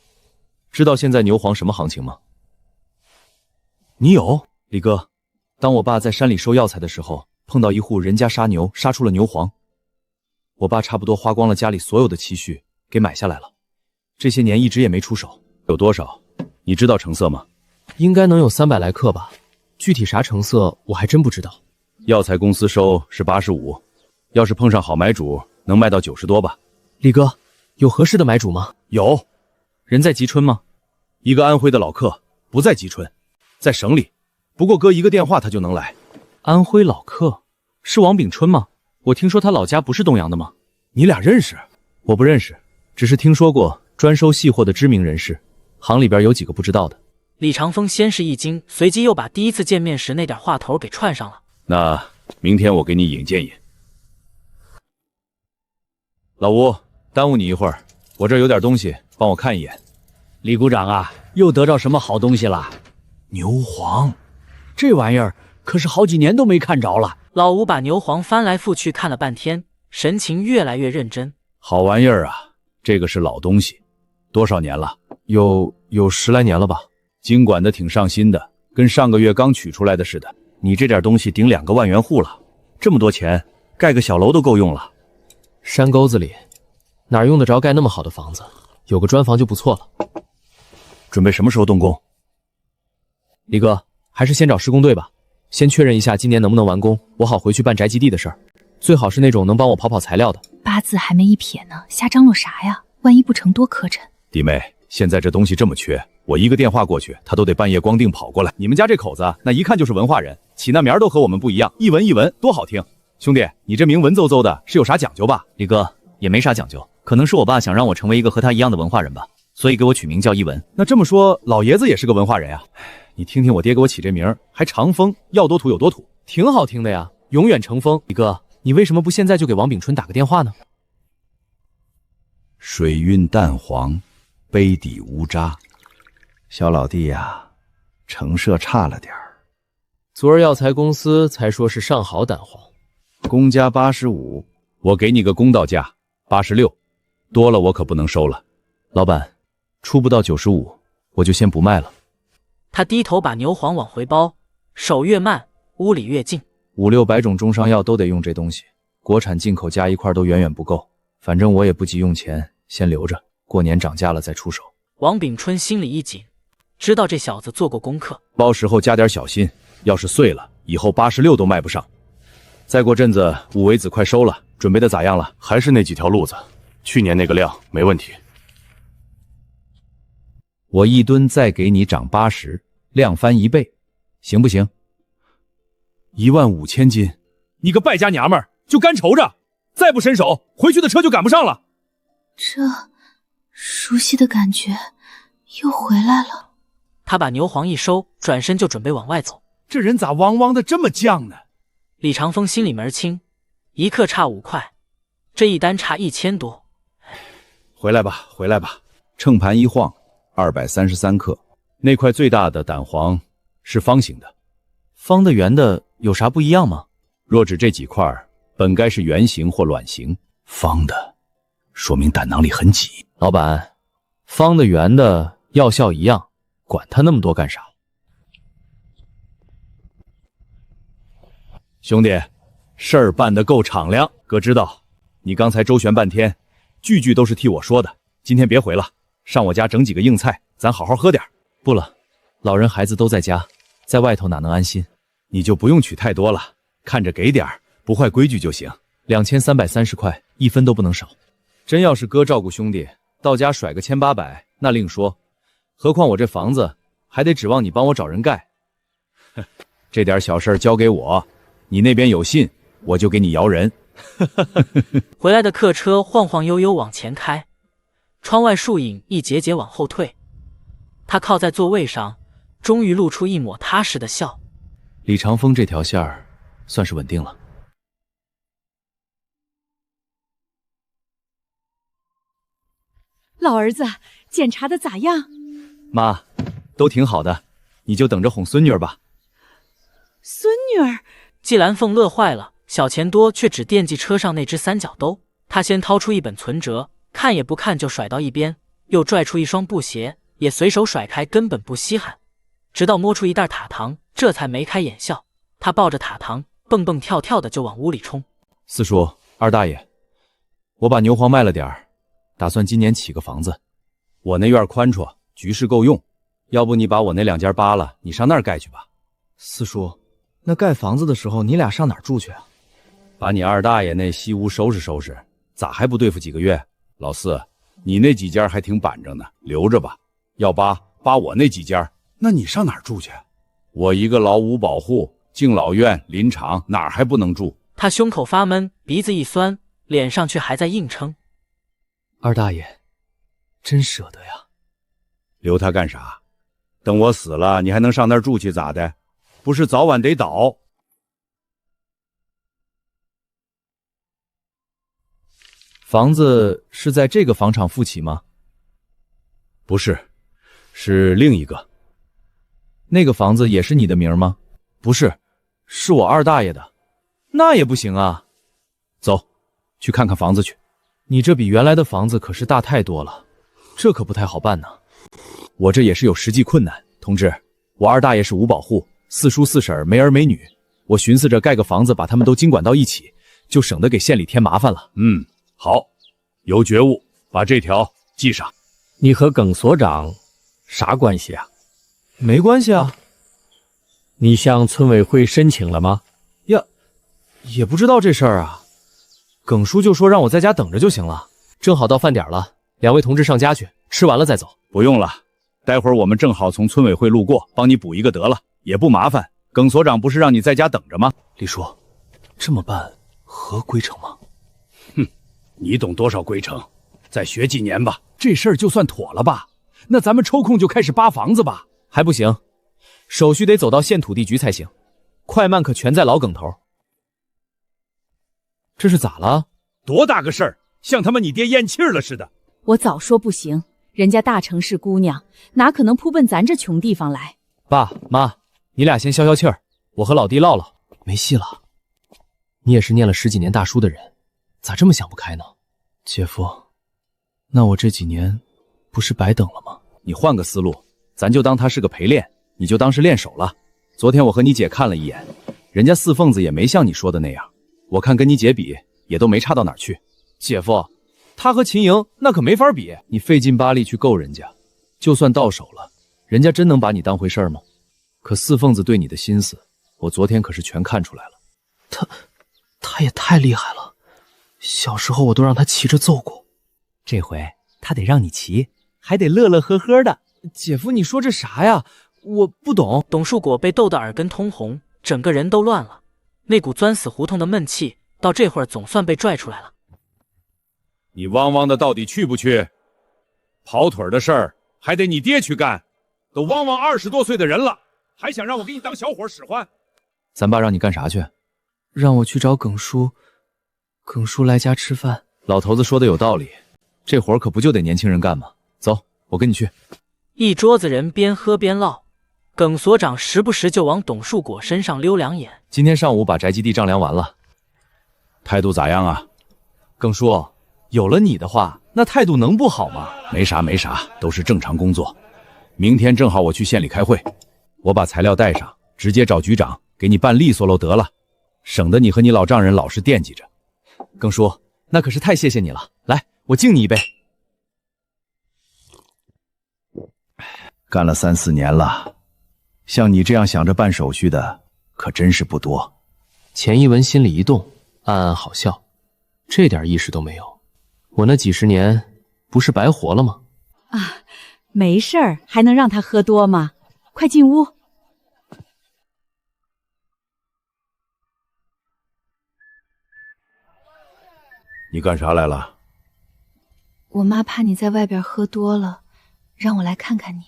知道现在牛黄什么行情吗？你有？李哥，当我爸在山里收药材的时候，碰到一户人家杀牛，杀出了牛黄。我爸差不多花光了家里所有的积蓄，给买下来了。这些年一直也没出手。有多少？你知道成色吗？应该能有300来克吧，具体啥成色我还真不知道。药材公司收是85，要是碰上好买主，能卖到90多吧。李哥，有合适的买主吗？有。人在吉春吗？一个安徽的老客，不在吉春，在省里，不过哥一个电话他就能来。安徽老客是王炳春吗？我听说他老家不是东阳的吗？你俩认识？我不认识，只是听说过专收细货的知名人士，行里边有几个不知道的。李长风先是一惊，随即又把第一次见面时那点话头给串上了。那明天我给你引荐引。老吴，耽误你一会儿，我这儿有点东西，帮我看一眼。李股长啊，又得着什么好东西了？牛黄，这玩意儿可是好几年都没看着了。老吴把牛黄翻来覆去看了半天，神情越来越认真。好玩意儿啊，这个是老东西，多少年了？有10来年了吧。经管的挺上心的，跟上个月刚取出来的似的。你这点东西顶2个万元户了，这么多钱，盖个小楼都够用了。山沟子里哪用得着盖那么好的房子？有个砖房就不错了。准备什么时候动工？李哥，还是先找施工队吧，先确认一下今年能不能完工，我好回去办宅基地的事儿。最好是那种能帮我跑跑材料的。八字还没一撇呢，瞎张罗啥呀？万一不成多磕碜。弟妹，现在这东西这么缺，我一个电话过去，他都得半夜光腚跑过来。你们家这口子，那一看就是文化人，起那名儿都和我们不一样，一文一文多好听。兄弟，你这名文绉绉的，是有啥讲究吧？李哥，也没啥讲究，可能是我爸想让我成为一个和他一样的文化人吧。所以给我取名叫一文。那这么说，老爷子也是个文化人啊。你听听我爹给我起这名，还长风，要多土有多土，挺好听的呀，永远成风。李哥，你为什么不现在就给王炳春打个电话呢？水晕蛋黄，杯底无渣。小老弟呀，成色差了点儿。昨儿药材公司才说是上好蛋黄，公家85，我给你个公道价，86，多了我可不能收了。老板，出不到95，我就先不卖了。他低头把牛黄往回包，手越慢，屋里越静。5、600种中伤药都得用这东西，国产进口加一块都远远不够。反正我也不急用钱，先留着，过年涨价了再出手。王炳春心里一紧，知道这小子做过功课。包时候加点小心，要是碎了，以后86都卖不上。再过阵子五维子快收了，准备的咋样了？还是那几条路子，去年那个量没问题。我1吨再给你涨80，量翻1倍，行不行？15000斤，你个败家娘们儿，就干愁着，再不伸手，回去的车就赶不上了。这熟悉的感觉又回来了。他把牛黄一收，转身就准备往外走。这人咋汪汪的这么犟呢？李长风心里门清，一克差5块，这一单差1000多。回来吧，回来吧。秤盘一晃，233克。那块最大的胆黄是方形的，方的圆的有啥不一样吗？若指这几块本该是圆形或卵形，方的说明胆囊里很挤。老板，方的圆的药效一样，管他那么多干啥？兄弟，事儿办得够敞亮。哥知道你刚才周旋半天，句句都是替我说的。今天别回了，上我家整几个硬菜，咱好好喝点。不了，老人孩子都在家，在外头哪能安心？你就不用取太多了，看着给点儿，不坏规矩就行。2330块，1分都不能少。真要是哥照顾兄弟，到家甩个1800那另说，何况我这房子还得指望你帮我找人盖。这点小事交给我，你那边有信，我就给你摇人。回来的客车晃晃悠悠往前开，窗外树影一节节往后退。他靠在座位上，终于露出一抹踏实的笑。李长风这条线儿算是稳定了。老儿子，检查的咋样？妈，都挺好的，你就等着哄孙女儿吧。孙女儿？季兰凤乐坏了，小钱多却只惦记车上那只三角兜。他先掏出一本存折，看也不看就甩到一边，又拽出一双布鞋，也随手甩开，根本不稀罕。直到摸出一袋塔糖，这才眉开眼笑。他抱着塔糖，蹦蹦跳跳的就往屋里冲。四叔，二大爷，我把牛黄卖了点儿，打算今年起个房子。我那院宽绰，局势够用，要不你把我那2间扒了，你上那儿盖去吧。四叔，那盖房子的时候你俩上哪儿住去啊？把你二大爷那西屋收拾收拾，咋还不对付几个月？老四，你那几间还挺板正呢，留着吧。要扒我那几间。那你上哪儿住去？我一个老五保户，敬老院、林场哪儿还不能住？他胸口发闷，鼻子一酸，脸上却还在硬撑。二大爷，真舍得呀。留他干啥？等我死了，你还能上那儿住去咋的？不是早晚得倒。房子是在这个房产附起吗？不是，是另一个。那个房子也是你的名吗？不是，是我二大爷的。那也不行啊。走，去看看房子去。你这比原来的房子可是大太多了，这可不太好办呢。我这也是有实际困难，同志。我二大爷是五保户，四叔四婶没儿没女，我寻思着盖个房子把他们都经管到一起，就省得给县里添麻烦了。好，有觉悟，把这条记上。你和耿所长啥关系啊？没关系啊。你向村委会申请了吗？呀，也不知道这事儿啊。耿叔就说让我在家等着就行了。正好到饭点了，两位同志上家去，吃完了再走。不用了，待会儿我们正好从村委会路过，帮你补一个得了，也不麻烦。耿所长不是让你在家等着吗？李叔，这么办合规程吗？你懂多少规程？再学几年吧，这事儿就算妥了吧？那咱们抽空就开始扒房子吧。还不行，手续得走到县土地局才行，快慢可全在老耿头。这是咋了？多大个事儿，像他妈你爹咽气儿了似的。我早说不行，人家大城市姑娘哪可能扑奔咱这穷地方来？爸妈，你俩先消消气儿，我和老弟唠唠。没戏了，你也是念了10几年大书的人，咋这么想不开呢？姐夫，那我这几年不是白等了吗？你换个思路，咱就当他是个陪练，你就当是练手了。昨天我和你姐看了一眼，人家四凤子也没像你说的那样，我看跟你姐比也都没差到哪儿去。姐夫，他和秦莹那可没法比，你费劲巴力去够人家，就算到手了，人家真能把你当回事儿吗？可四凤子对你的心思，我昨天可是全看出来了。他也太厉害了，小时候我都让他骑着揍过，这回他得让你骑，还得乐乐呵呵的。姐夫，你说这啥呀？我不懂。董树果被逗得耳根通红，整个人都乱了，那股钻死胡同的闷气到这会儿总算被拽出来了。你汪汪的到底去不去？跑腿的事儿还得你爹去干，都汪汪20多岁的人了，还想让我给你当小伙使唤？咱爸让你干啥去？让我去找耿叔，耿叔来家吃饭。老头子说的有道理，这活儿可不就得年轻人干吗？走，我跟你去。一桌子人边喝边唠，耿所长时不时就往董树果身上溜两眼。今天上午把宅基地丈量完了，态度咋样啊？耿叔，有了你的话，那态度能不好吗？没啥，都是正常工作。明天正好我去县里开会，我把材料带上，直接找局长给你办利索喽得了，省得你和你老丈人老是惦记着。耿叔，那可是太谢谢你了，来，我敬你一杯。干了3、4年了，像你这样想着办手续的可真是不多。钱一文心里一动，暗暗好笑，这点意识都没有，我那几10年不是白活了吗？啊，没事儿，还能让他喝多吗？快进屋。你干啥来了？我妈怕你在外边喝多了，让我来看看你。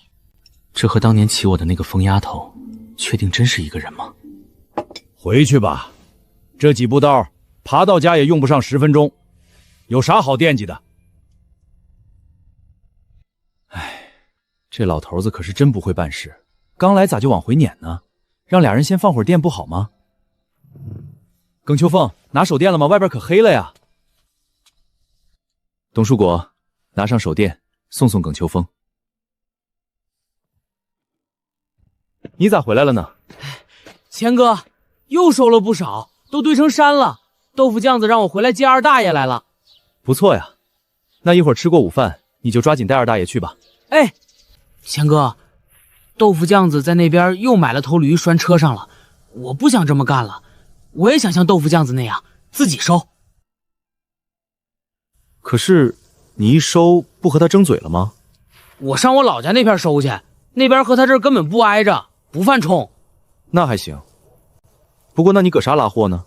这和当年骑我的那个疯丫头，确定真是一个人吗？回去吧，这几步道爬到家也用不上10分钟，有啥好惦记的？哎，这老头子可是真不会办事，刚来咋就往回撵呢？让俩人先放会儿电不好吗？耿秋凤，拿手电了吗？外边可黑了呀。董树果，拿上手电，送送耿秋凤。你咋回来了呢？钱哥，又收了不少，都堆成山了。豆腐酱子让我回来接二大爷来了。不错呀，那一会儿吃过午饭，你就抓紧带二大爷去吧。哎，钱哥，豆腐酱子在那边又买了头驴拴车上了，我不想这么干了，我也想像豆腐酱子那样自己收。可是你一收不和他争嘴了吗？我上我老家那边收去，那边和他这儿根本不挨着，不犯冲。那还行。不过那你搁啥拉货呢？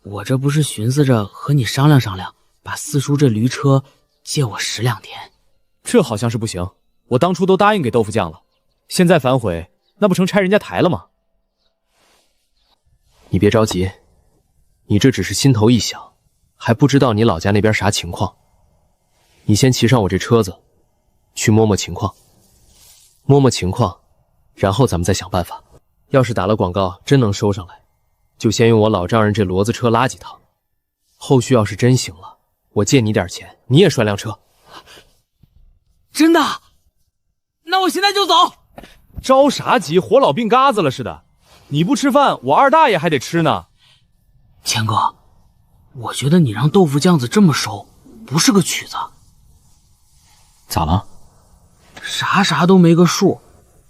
我这不是寻思着和你商量商量，把四叔这驴车借我10两天。这好像是不行，我当初都答应给豆腐酱了，现在反悔，那不成拆人家台了吗？你别着急，你这只是心头一想，还不知道你老家那边啥情况。你先骑上我这车子，去摸摸情况，然后咱们再想办法。要是打了广告真能收上来，就先用我老丈人这骡子车拉几趟。后续要是真行了，我借你点钱，你也拴辆车。真的？那我现在就走。着啥急，活老病嘎子了似的。你不吃饭，我二大爷还得吃呢。钱哥，我觉得你让豆腐酱子这么收，不是个曲子。咋了？啥都没个数，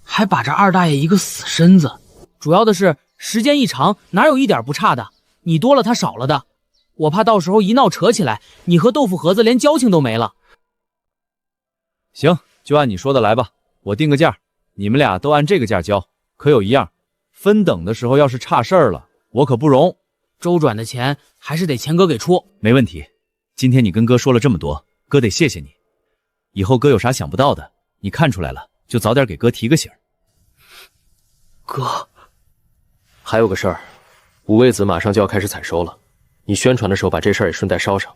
还把这二大爷一个死身子。主要的是时间一长，哪有一点不差的？你多了他少了的，我怕到时候一闹扯起来，你和豆腐盒子连交情都没了。行，就按你说的来吧，我定个价，你们俩都按这个价交。可有一样，分等的时候要是差事儿了，我可不容。周转的钱还是得钱哥给出。没问题，今天你跟哥说了这么多，哥得谢谢你。以后哥有啥想不到的，你看出来了就早点给哥提个醒。哥，还有个事儿，五味子马上就要开始采收了，你宣传的时候把这事儿也顺带捎上。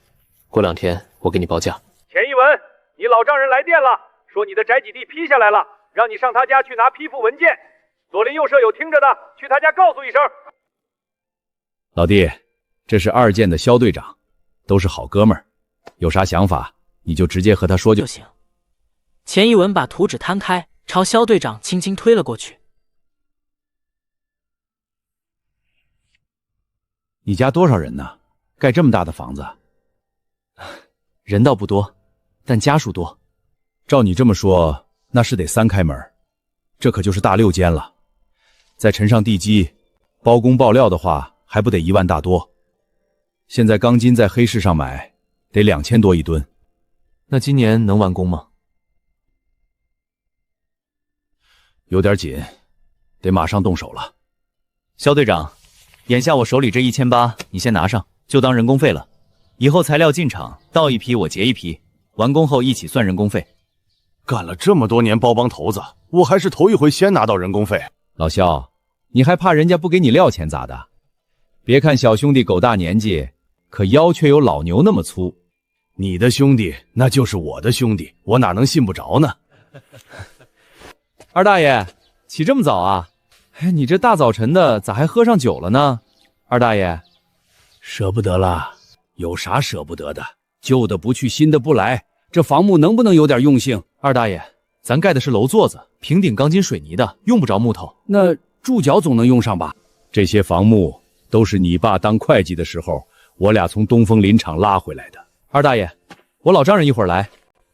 过2天我给你报价。钱一文，你老丈人来电了，说你的宅基地批下来了，让你上他家去拿批复文件。左邻右舍有听着的，去他家告诉一声。老弟，这是2建的肖队长，都是好哥们儿，有啥想法你就直接和他说就行。钱一文把图纸摊开，朝肖队长轻轻推了过去。你家多少人呢？盖这么大的房子？人倒不多，但家数多。照你这么说，那是得3开门，这可就是大6间了。再沉上地基，包工包料的话，还不得1万大多？现在钢筋在黑市上买，得2000多一吨。那今年能完工吗？有点紧，得马上动手了。肖队长，眼下我手里这1800，你先拿上，就当人工费了。以后材料进场，到一批我结一批，完工后一起算人工费。干了这么多年包帮头子，我还是头一回先拿到人工费。老肖，你还怕人家不给你料钱咋的？别看小兄弟狗大年纪，可腰却有老牛那么粗。你的兄弟那就是我的兄弟，我哪能信不着呢？二大爷，起这么早啊？哎，你这大早晨的咋还喝上酒了呢？二大爷，舍不得了，有啥舍不得的？旧的不去，新的不来，这房木能不能有点用性？二大爷，咱盖的是楼座子，平顶钢筋水泥的，用不着木头。那柱脚总能用上吧？这些房木都是你爸当会计的时候，我俩从东风林场拉回来的。二大爷，我老丈人一会儿来，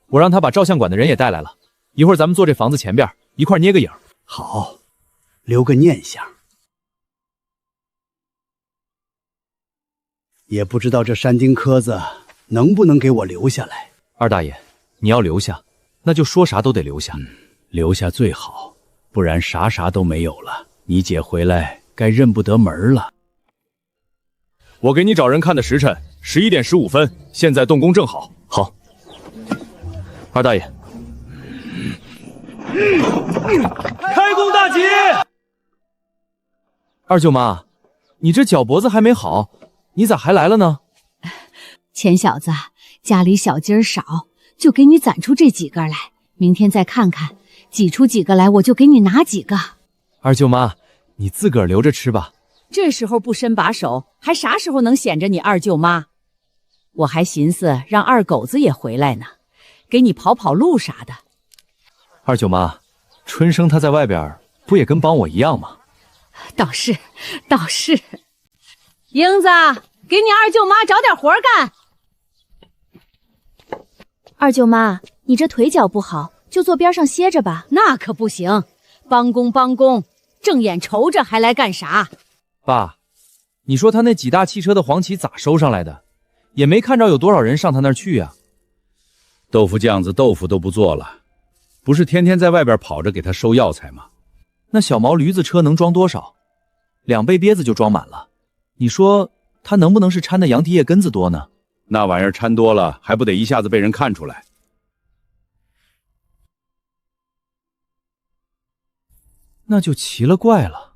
我让他把照相馆的人也带来了，一会儿咱们坐这房子前边一块捏个影。好，留个念想。也不知道这山丁科子能不能给我留下来。二大爷，你要留下，那就说啥都得留下。留下最好，不然啥都没有了。你姐回来该认不得门了。我给你找人看的时辰11点15分，现在动工正好。好，二大爷，开工大吉！二舅妈，你这脚脖子还没好，你咋还来了呢？钱小子，家里小鸡儿少，就给你攒出这几个来，明天再看看，挤出几个来我就给你拿几个。二舅妈，你自个儿留着吃吧。这时候不伸把手，还啥时候能显着你二舅妈？我还寻思让二狗子也回来呢，给你跑跑路啥的。二舅妈，春生他在外边不也跟帮我一样吗？倒是。英子，给你二舅妈找点活干。二舅妈，你这腿脚不好，就坐边上歇着吧。那可不行，帮工，正眼瞅着还来干啥？爸，你说他那几大汽车的黄旗咋收上来的？也没看着有多少人上他那儿去呀。豆腐酱子豆腐都不做了，不是天天在外边跑着给他收药材吗？那小毛驴子车能装多少？2背篖子就装满了。你说他能不能是掺的羊蹄叶根子多呢？那玩意儿掺多了，还不得一下子被人看出来？那就奇了怪了。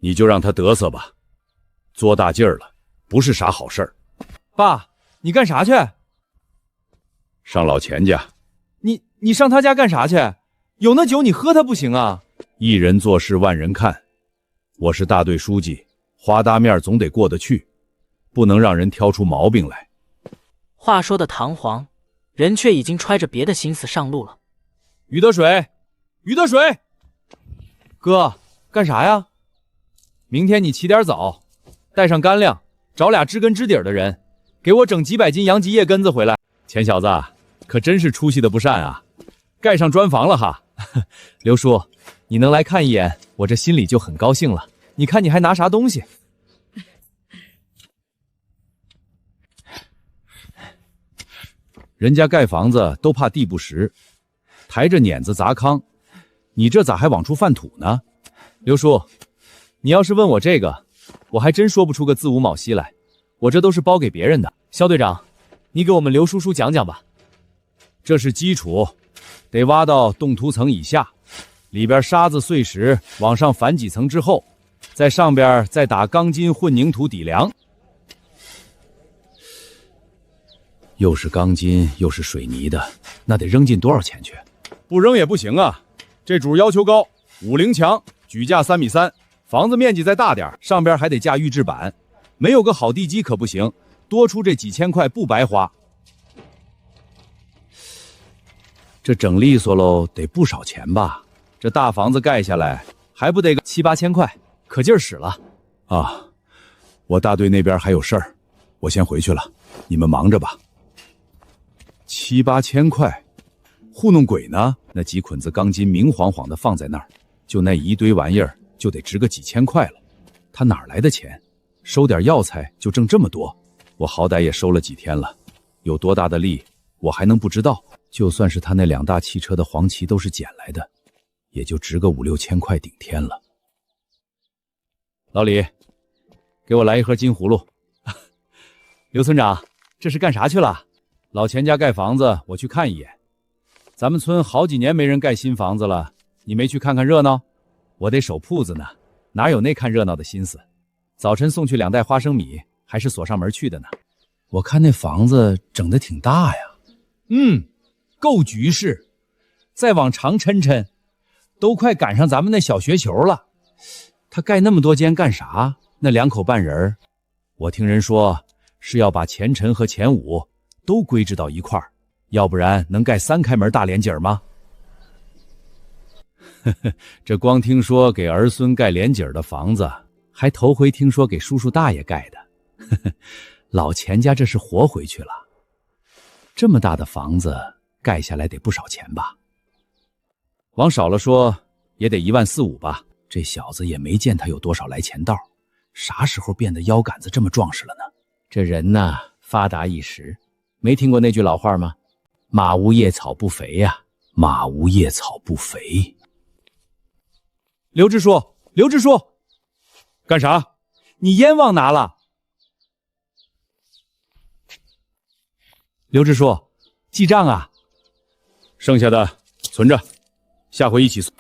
你就让他得瑟吧，作大劲儿了，不是啥好事儿。爸，你干啥去？上老钱家。你上他家干啥去？有那酒你喝他不行啊？一人做事万人看，我是大队书记，花大面总得过得去，不能让人挑出毛病来。话说的堂皇，人却已经揣着别的心思上路了。于德水，哥，干啥呀？明天你起点早，带上干粮，找俩知根知底的人，给我整几百斤羊脊叶根子回来。钱小子，可真是出息的不善啊，盖上砖房了哈。刘叔，你能来看一眼，我这心里就很高兴了。你看你还拿啥东西？人家盖房子都怕地不实，抬着碾子砸炕，你这咋还往出泛土呢？刘叔，你要是问我这个，我还真说不出个字5卯西来，我这都是包给别人的。肖队长，你给我们刘叔叔讲讲吧。这是基础，得挖到冻土层以下，里边沙子碎石往上反几层之后，在上边再打钢筋混凝土底梁。又是钢筋又是水泥的，那得扔进多少钱去？不扔也不行啊！这主要求高，50墙，举架3.3米，房子面积再大点，上边还得架预制板，没有个好地基可不行。多出这几千块不白花。这整利索喽，得不少钱吧？这大房子盖下来还不得个7、8千块，可劲儿使了啊！我大队那边还有事儿，我先回去了，你们忙着吧。7、8千块，糊弄鬼呢？那几捆子钢筋明晃晃的放在那儿，就那一堆玩意儿就得值个几千块了。他哪来的钱？收点药材就挣这么多？我好歹也收了几天了，有多大的力我还能不知道？就算是他那2大汽车的黄旗都是捡来的，也就值个5、6千块顶天了。老李，给我来一盒金葫芦。刘村长，这是干啥去了？老钱家盖房子，我去看一眼。咱们村好几年没人盖新房子了，你没去看看热闹？我得守铺子呢，哪有那看热闹的心思？早晨送去2袋花生米，还是锁上门去的呢。我看那房子整得挺大呀。够局势，再往长抻抻，都快赶上咱们那小学球了。他盖那么多间干啥？那2口半人，我听人说是要把前陈和前武都归置到一块儿，要不然能盖3开门大连景吗？这光听说给儿孙盖连景的房子，还头回听说给叔叔大爷盖的。老钱家这是活回去了。这么大的房子盖下来得不少钱吧？往少了说也得1万4、5吧。这小子也没见他有多少来钱道，啥时候变得腰杆子这么壮实了呢？这人呢，发达一时，没听过那句老话吗？马无夜草不肥呀，马无夜草不肥。刘支书，刘支书，干啥？你烟忘拿了。刘支书，记账啊。剩下的存着，下回一起算。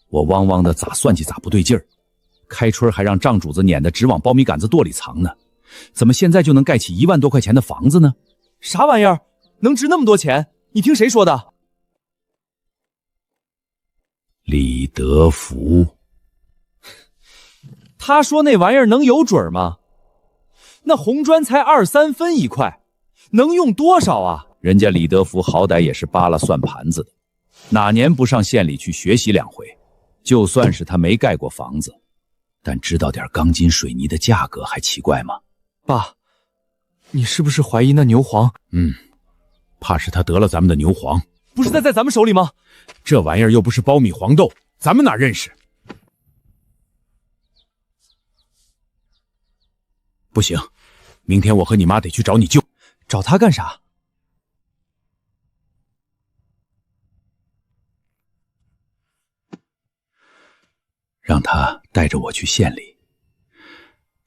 我汪汪的咋算计咋不对劲儿，开春还让账主子撵得直往苞米杆子垛里藏呢，怎么现在就能盖起1万多块钱的房子呢？啥玩意儿？能值那么多钱？你听谁说的？李德福。他说那玩意儿能有准吗？那红砖才2、3分一块，能用多少啊？人家李德福好歹也是扒拉算盘子的，哪年不上县里去学习2回？就算是他没盖过房子，但知道点钢筋水泥的价格还奇怪吗？爸，你是不是怀疑那牛黄？怕是他得了咱们的牛黄。不是在咱们手里吗？这玩意儿又不是苞米黄豆，咱们哪认识？不行，明天我和你妈得去找你舅。找他干啥？让他带着我去县里，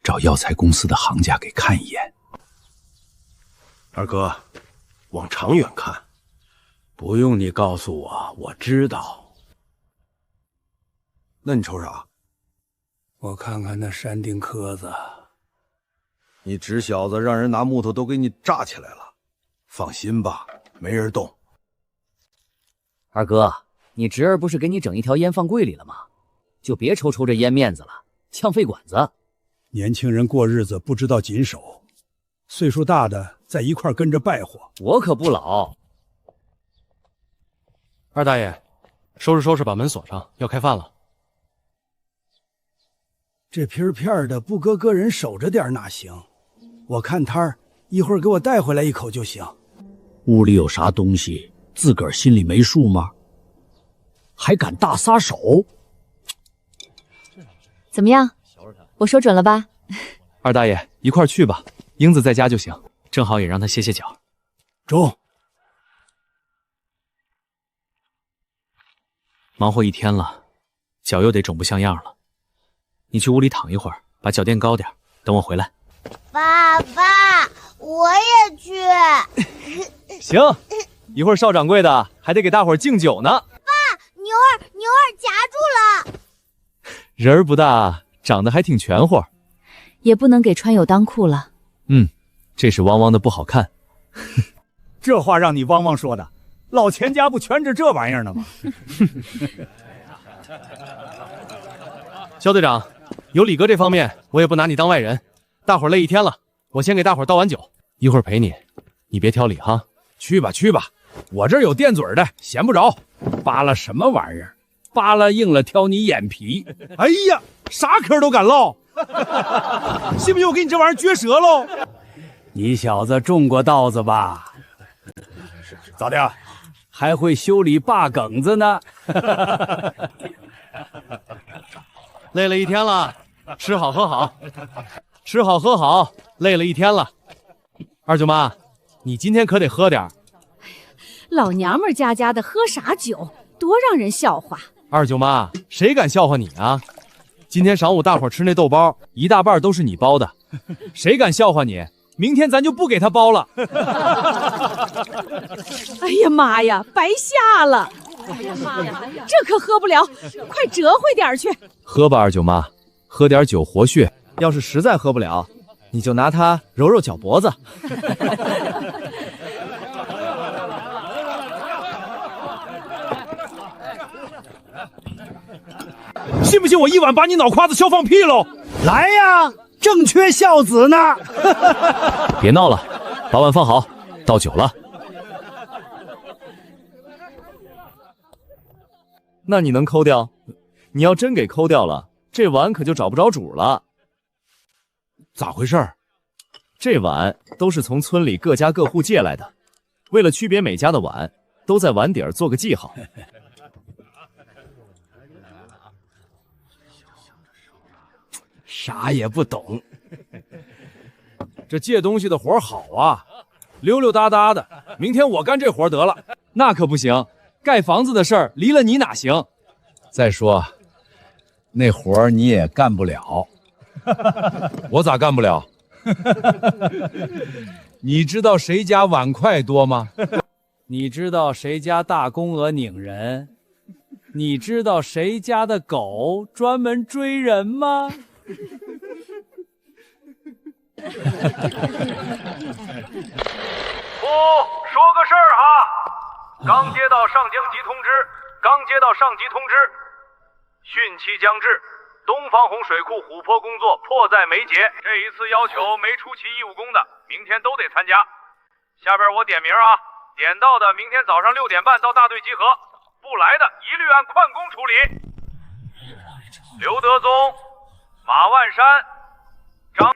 找药材公司的行家给看一眼。二哥，往长远看。不用你告诉我，我知道。那你瞅啥？我看看那山顶磕子。你侄小子让人拿木头都给你炸起来了，放心吧，没人动。二哥，你侄儿不是给你整一条烟放柜里了吗？就别抽这烟面子了，呛肺管子。年轻人过日子不知道谨守，岁数大的在一块跟着败火。我可不老。二大爷，收拾收拾，把门锁上，要开饭了。这片片的不搁人守着点哪行？我看摊儿，一会儿给我带回来1口就行。屋里有啥东西，自个儿心里没数吗？还敢大撒手？怎么样？我说准了吧？二大爷，一块儿去吧，英子在家就行，正好也让她歇歇脚。中。忙活一天了，脚又得肿不像样了。你去屋里躺一会儿，把脚垫高点，等我回来。爸爸，我也去。行，一会儿少掌柜的还得给大伙儿敬酒呢。爸，牛儿夹住了。人儿不大，长得还挺全乎。也不能给川友当裤了。这是汪汪的不好看。这话让你汪汪说的，老钱家不全是这玩意儿呢吗？肖队长，有李哥这方面，我也不拿你当外人。大伙儿累一天了，我先给大伙儿倒碗酒，一会儿陪你，你别挑理哈。去吧去吧，我这儿有垫嘴的，闲不着。扒拉什么玩意儿？扒拉硬了挑你眼皮。哎呀，啥嗑都敢唠，信不信我给你这玩意儿撅折喽？你小子中过道子吧？咋的？还会修理坝埂子呢？累了一天了，吃好喝好，吃好喝好，累了一天了。二舅妈，你今天可得喝点儿。老娘们家的喝啥酒，多让人笑话。二舅妈，谁敢笑话你啊？今天晌午大伙儿吃那豆包，一大半都是你包的，谁敢笑话你？明天咱就不给他包了。哎呀妈呀，白瞎了！哎呀妈呀，这可喝不了，快折回点去。喝吧，二舅妈，喝点酒活血。要是实在喝不了，你就拿它揉揉脚脖子。信不信我一碗把你脑瓜子削放屁喽？来呀，正缺孝子呢。别闹了，把碗放好，倒酒了。那你能抠掉？你要真给抠掉了，这碗可就找不着主了。咋回事？这碗都是从村里各家各户借来的，为了区别每家的碗，都在碗底儿做个记号。啥也不懂。这借东西的活好啊，溜溜达达的。明天我干这活得了。那可不行，盖房子的事儿离了你哪行？再说，那活你也干不了。我咋干不了？你知道谁家碗筷多吗？你知道谁家大公鹅拧人？你知道谁家的狗专门追人吗？说个事儿哈，刚接到上级通知，汛期将至，东方红水库琥珀工作迫在眉睫。这一次要求没出齐义务工的，明天都得参加。下边我点名啊，点到的明天早上6点半到大队集合，不来的一律按旷工处理。刘德宗、马万山、张。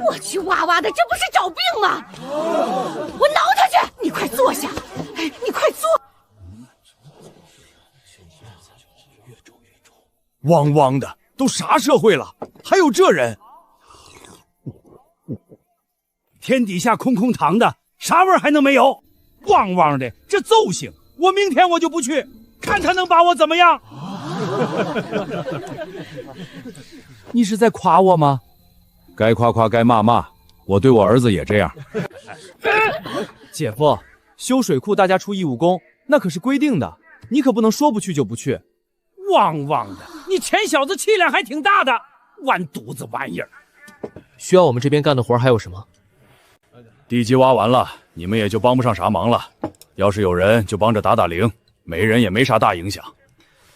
我去哇哇的，这不是找病吗？我挠他去！你快坐下，你快坐。汪汪的，都啥社会了，还有这人？天底下空空堂的，啥味儿还能没有？汪汪的，这揍性！我明天我就不去，看他能把我怎么样？你是在夸我吗？该夸夸，该骂骂，我对我儿子也这样。姐夫，修水库大家出义务工，那可是规定的，你可不能说不去就不去。汪汪的，你钱小子气量还挺大的，完犊子玩意儿！需要我们这边干的活还有什么？地基挖完了，你们也就帮不上啥忙了。要是有人就帮着打打铃，没人也没啥大影响。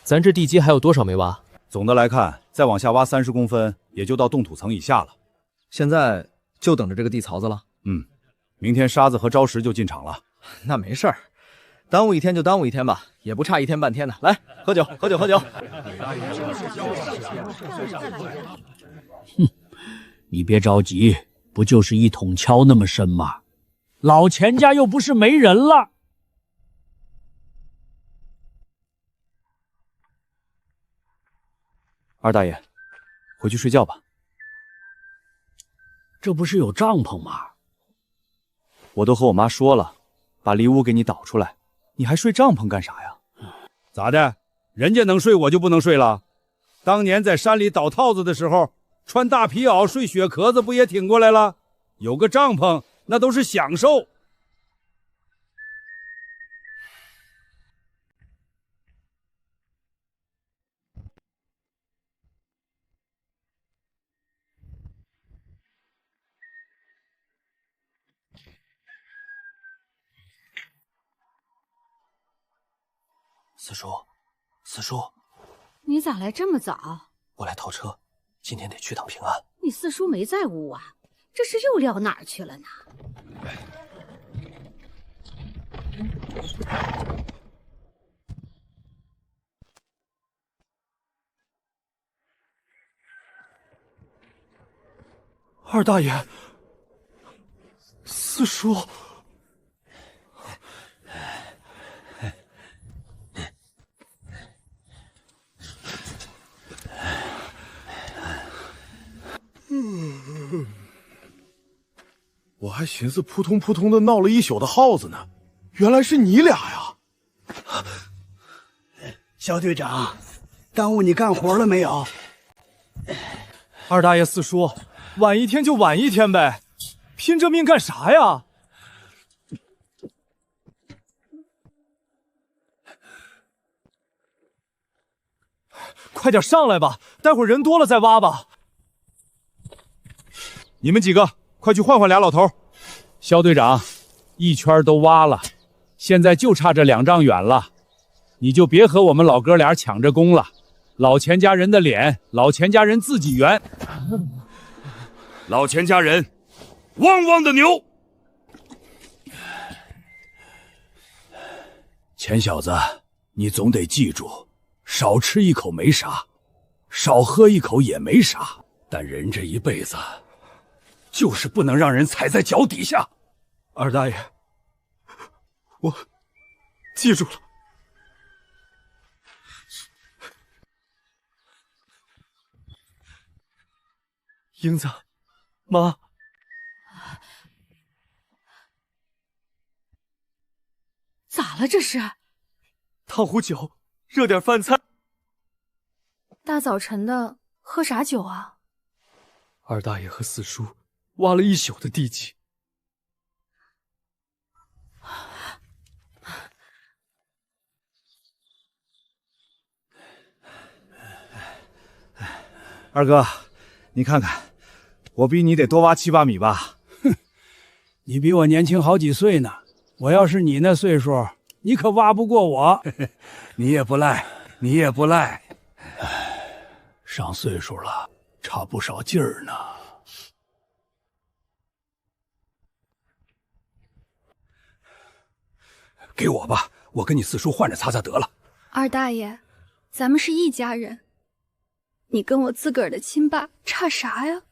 咱这地基还有多少没挖？总的来看，再往下挖30公分，也就到冻土层以下了。现在就等着这个地槽子了。明天沙子和礁石就进场了。那没事儿，耽误一天就耽误一天吧，也不差1天半天的。来，喝酒，喝酒，喝酒。你别着急，不就是一桶敲那么深吗？老钱家又不是没人了。二大爷，回去睡觉吧。这不是有帐篷吗？我都和我妈说了，把里屋给你导出来，你还睡帐篷干啥呀？咋的？人家能睡，我就不能睡了？当年在山里倒套子的时候，穿大皮袄睡雪壳子，不也挺过来了？有个帐篷，那都是享受。四叔，四叔，你咋来这么早？我来套车，今天得去趟平安。你四叔没在屋啊？这是又撂哪儿去了呢？二大爷，四叔。我还寻思扑通扑通的闹了一宿的耗子呢，原来是你俩呀！肖队长，耽误你干活了没有？二大爷、四叔，晚一天就晚一天呗，拼这命干啥呀？快点上来吧，待会儿人多了再挖吧。你们几个快去换换俩老头。肖队长，一圈都挖了，现在就差这2丈远了，你就别和我们老哥俩抢着攻了。老钱家人的脸，老钱家人自己圆。老钱家人，汪汪的牛！钱小子，你总得记住，少吃一口没啥，少喝一口也没啥，但人这一辈子，就是不能让人踩在脚底下。二大爷，我记住了。英子，妈，咋了这是？烫壶酒，热点饭菜。大早晨的喝啥酒啊？二大爷和四叔挖了一宿的地基。二哥，你看看，我比你得多挖7、8米吧？哼，你比我年轻好几岁呢。我要是你那岁数，你可挖不过我。你也不赖，你也不赖。上岁数了，差不少劲儿呢。给我吧，我跟你四叔换着擦擦得了。二大爷，咱们是一家人，你跟我自个儿的亲爸差啥呀？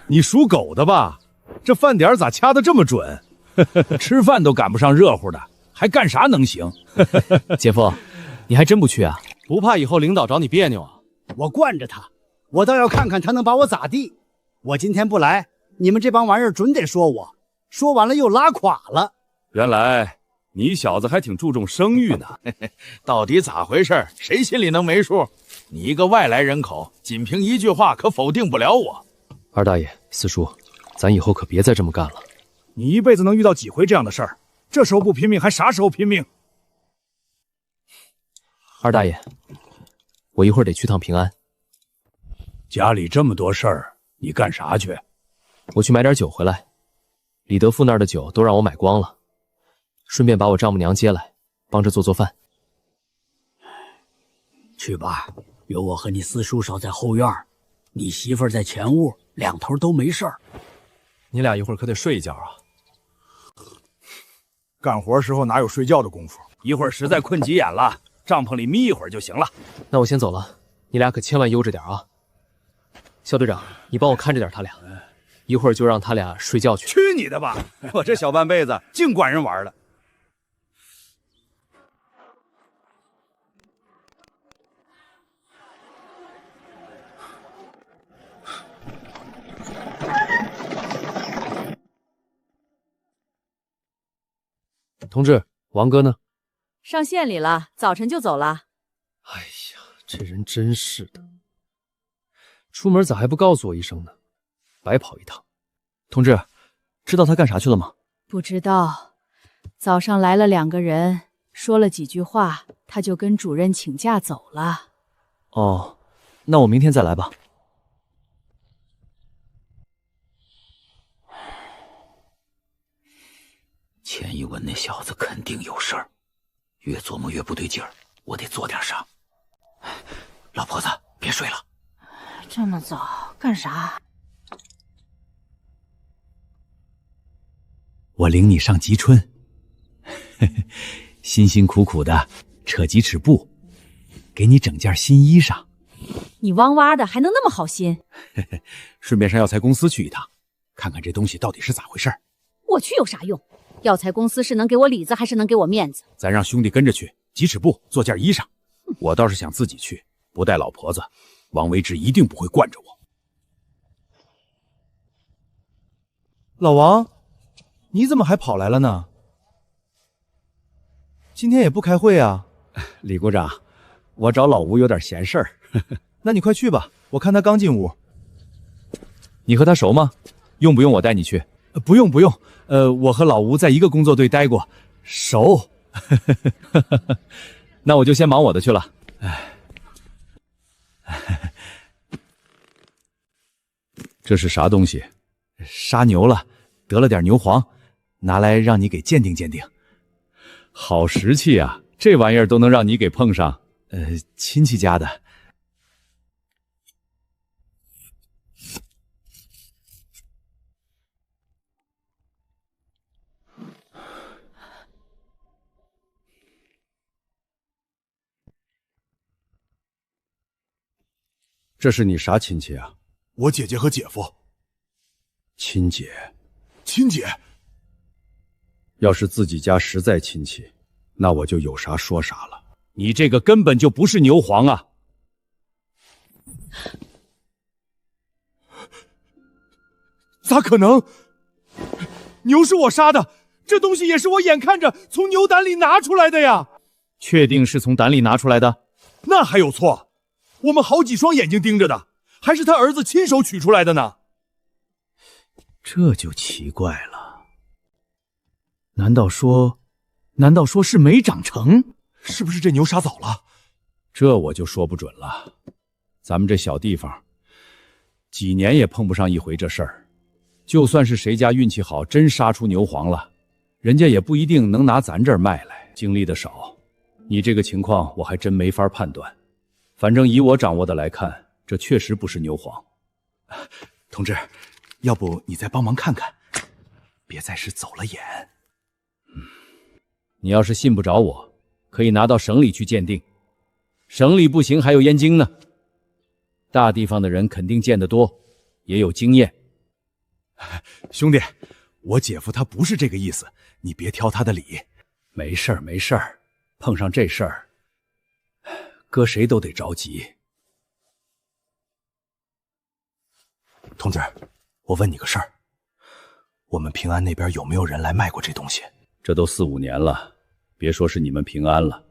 你属狗的吧？这饭点咋掐得这么准？吃饭都赶不上热乎的，还干啥能行？姐夫，你还真不去啊？不怕以后领导找你别扭啊？我惯着他，我倒要看看他能把我咋地。我今天不来，你们这帮玩意儿准得说我，说完了又拉垮了。原来你小子还挺注重声誉呢。到底咋回事？谁心里能没数？你一个外来人口，仅凭一句话可否定不了我。二大爷、四叔，咱以后可别再这么干了。你一辈子能遇到几回这样的事儿？这时候不拼命，还啥时候拼命？二大爷，我一会儿得去趟平安。家里这么多事儿，你干啥去？我去买点酒回来。李德富那儿的酒都让我买光了，顺便把我丈母娘接来，帮着做饭。去吧，有我和你四叔守在后院，你媳妇儿在前屋，两头都没事儿。你俩一会儿可得睡一觉啊！干活时候哪有睡觉的功夫？一会儿实在困急眼了，帐篷里眯一会儿就行了。那我先走了，你俩可千万悠着点啊！肖队长，你帮我看着点他俩，一会儿就让他俩睡觉去。去你的吧！我这小半辈子净管人玩了。同志，王哥呢？上县里了，早晨就走了。哎呀，这人真是的，出门咋还不告诉我一声呢？白跑一趟。同志，知道他干啥去了吗？不知道，早上来了2个人，说了几句话，他就跟主任请假走了。哦，那我明天再来吧。钱一文那小子肯定有事儿，越琢磨越不对劲儿，我得做点啥。老婆子，别睡了。这么早干啥？我领你上吉春，辛辛苦苦的扯几尺布，给你整件新衣裳。你汪汪的还能那么好心？顺便上药材公司去一趟，看看这东西到底是咋回事。我去有啥用？药材公司是能给我里子，还是能给我面子？咱让兄弟跟着去，几尺布做件衣裳。我倒是想自己去，不带老婆子，王维之一定不会惯着我。老王，你怎么还跑来了呢？今天也不开会啊？李股长，我找老吴有点闲事儿。那你快去吧，我看他刚进屋。你和他熟吗？用不用我带你去？不用不用，我和老吴在一个工作队待过，熟。那我就先忙我的去了。这是啥东西？杀牛了，得了点牛黄，拿来让你给鉴定鉴定。好时气啊，这玩意儿都能让你给碰上。亲戚家的。这是你啥亲戚啊？我姐姐和姐夫。亲姐，亲姐。要是自己家实在亲戚，那我就有啥说啥了。你这个根本就不是牛黄啊！咋可能？牛是我杀的，这东西也是我眼看着从牛胆里拿出来的呀！确定是从胆里拿出来的？那还有错？我们好几双眼睛盯着的，还是他儿子亲手取出来的呢？这就奇怪了。难道说是没长成？是不是这牛杀早了？这我就说不准了。咱们这小地方，几年也碰不上一回这事儿。就算是谁家运气好，真杀出牛黄了，人家也不一定能拿咱这儿卖来。经历的少，你这个情况我还真没法判断。反正以我掌握的来看，这确实不是牛黄。同志，要不你再帮忙看看，别再是走了眼。你要是信不着我，可以拿到省里去鉴定。省里不行，还有燕京呢。大地方的人肯定见得多，也有经验。兄弟，我姐夫他不是这个意思，你别挑他的理。没事儿没事儿，碰上这事儿，搁谁都得着急。同志，我问你个事儿，我们平安那边有没有人来卖过这东西？这都4、5年了，别说是你们平安了，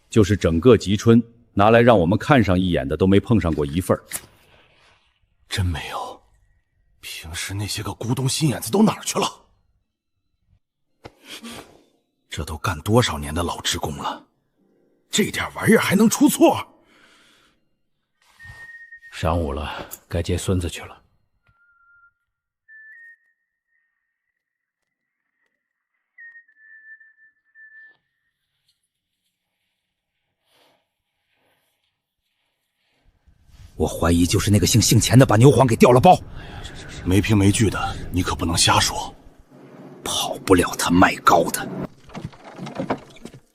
就是整个吉春拿来让我们看上一眼的都没碰上过一份。真没有？平时那些个咕咚心眼子都哪儿去了？这都干多少年的老职工了，这点玩意儿还能出错？晌午了，该接孙子去了。我怀疑就是那个姓钱的把牛黄给调了包。没凭没据的，你可不能瞎说。跑不了他卖高的。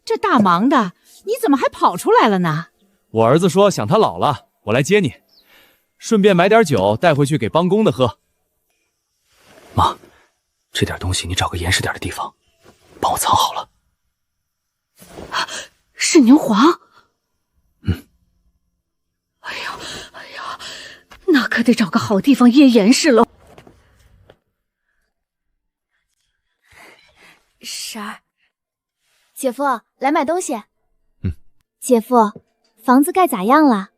这大忙的，你怎么还跑出来了呢？我儿子说想他姥了，我来接你，顺便买点酒带回去给帮工的喝。妈，这点东西你找个严实点的地方，帮我藏好了。是牛黄。那可得找个好地方掖严实了。婶儿，姐夫，来买东西。姐夫，房子盖咋样了？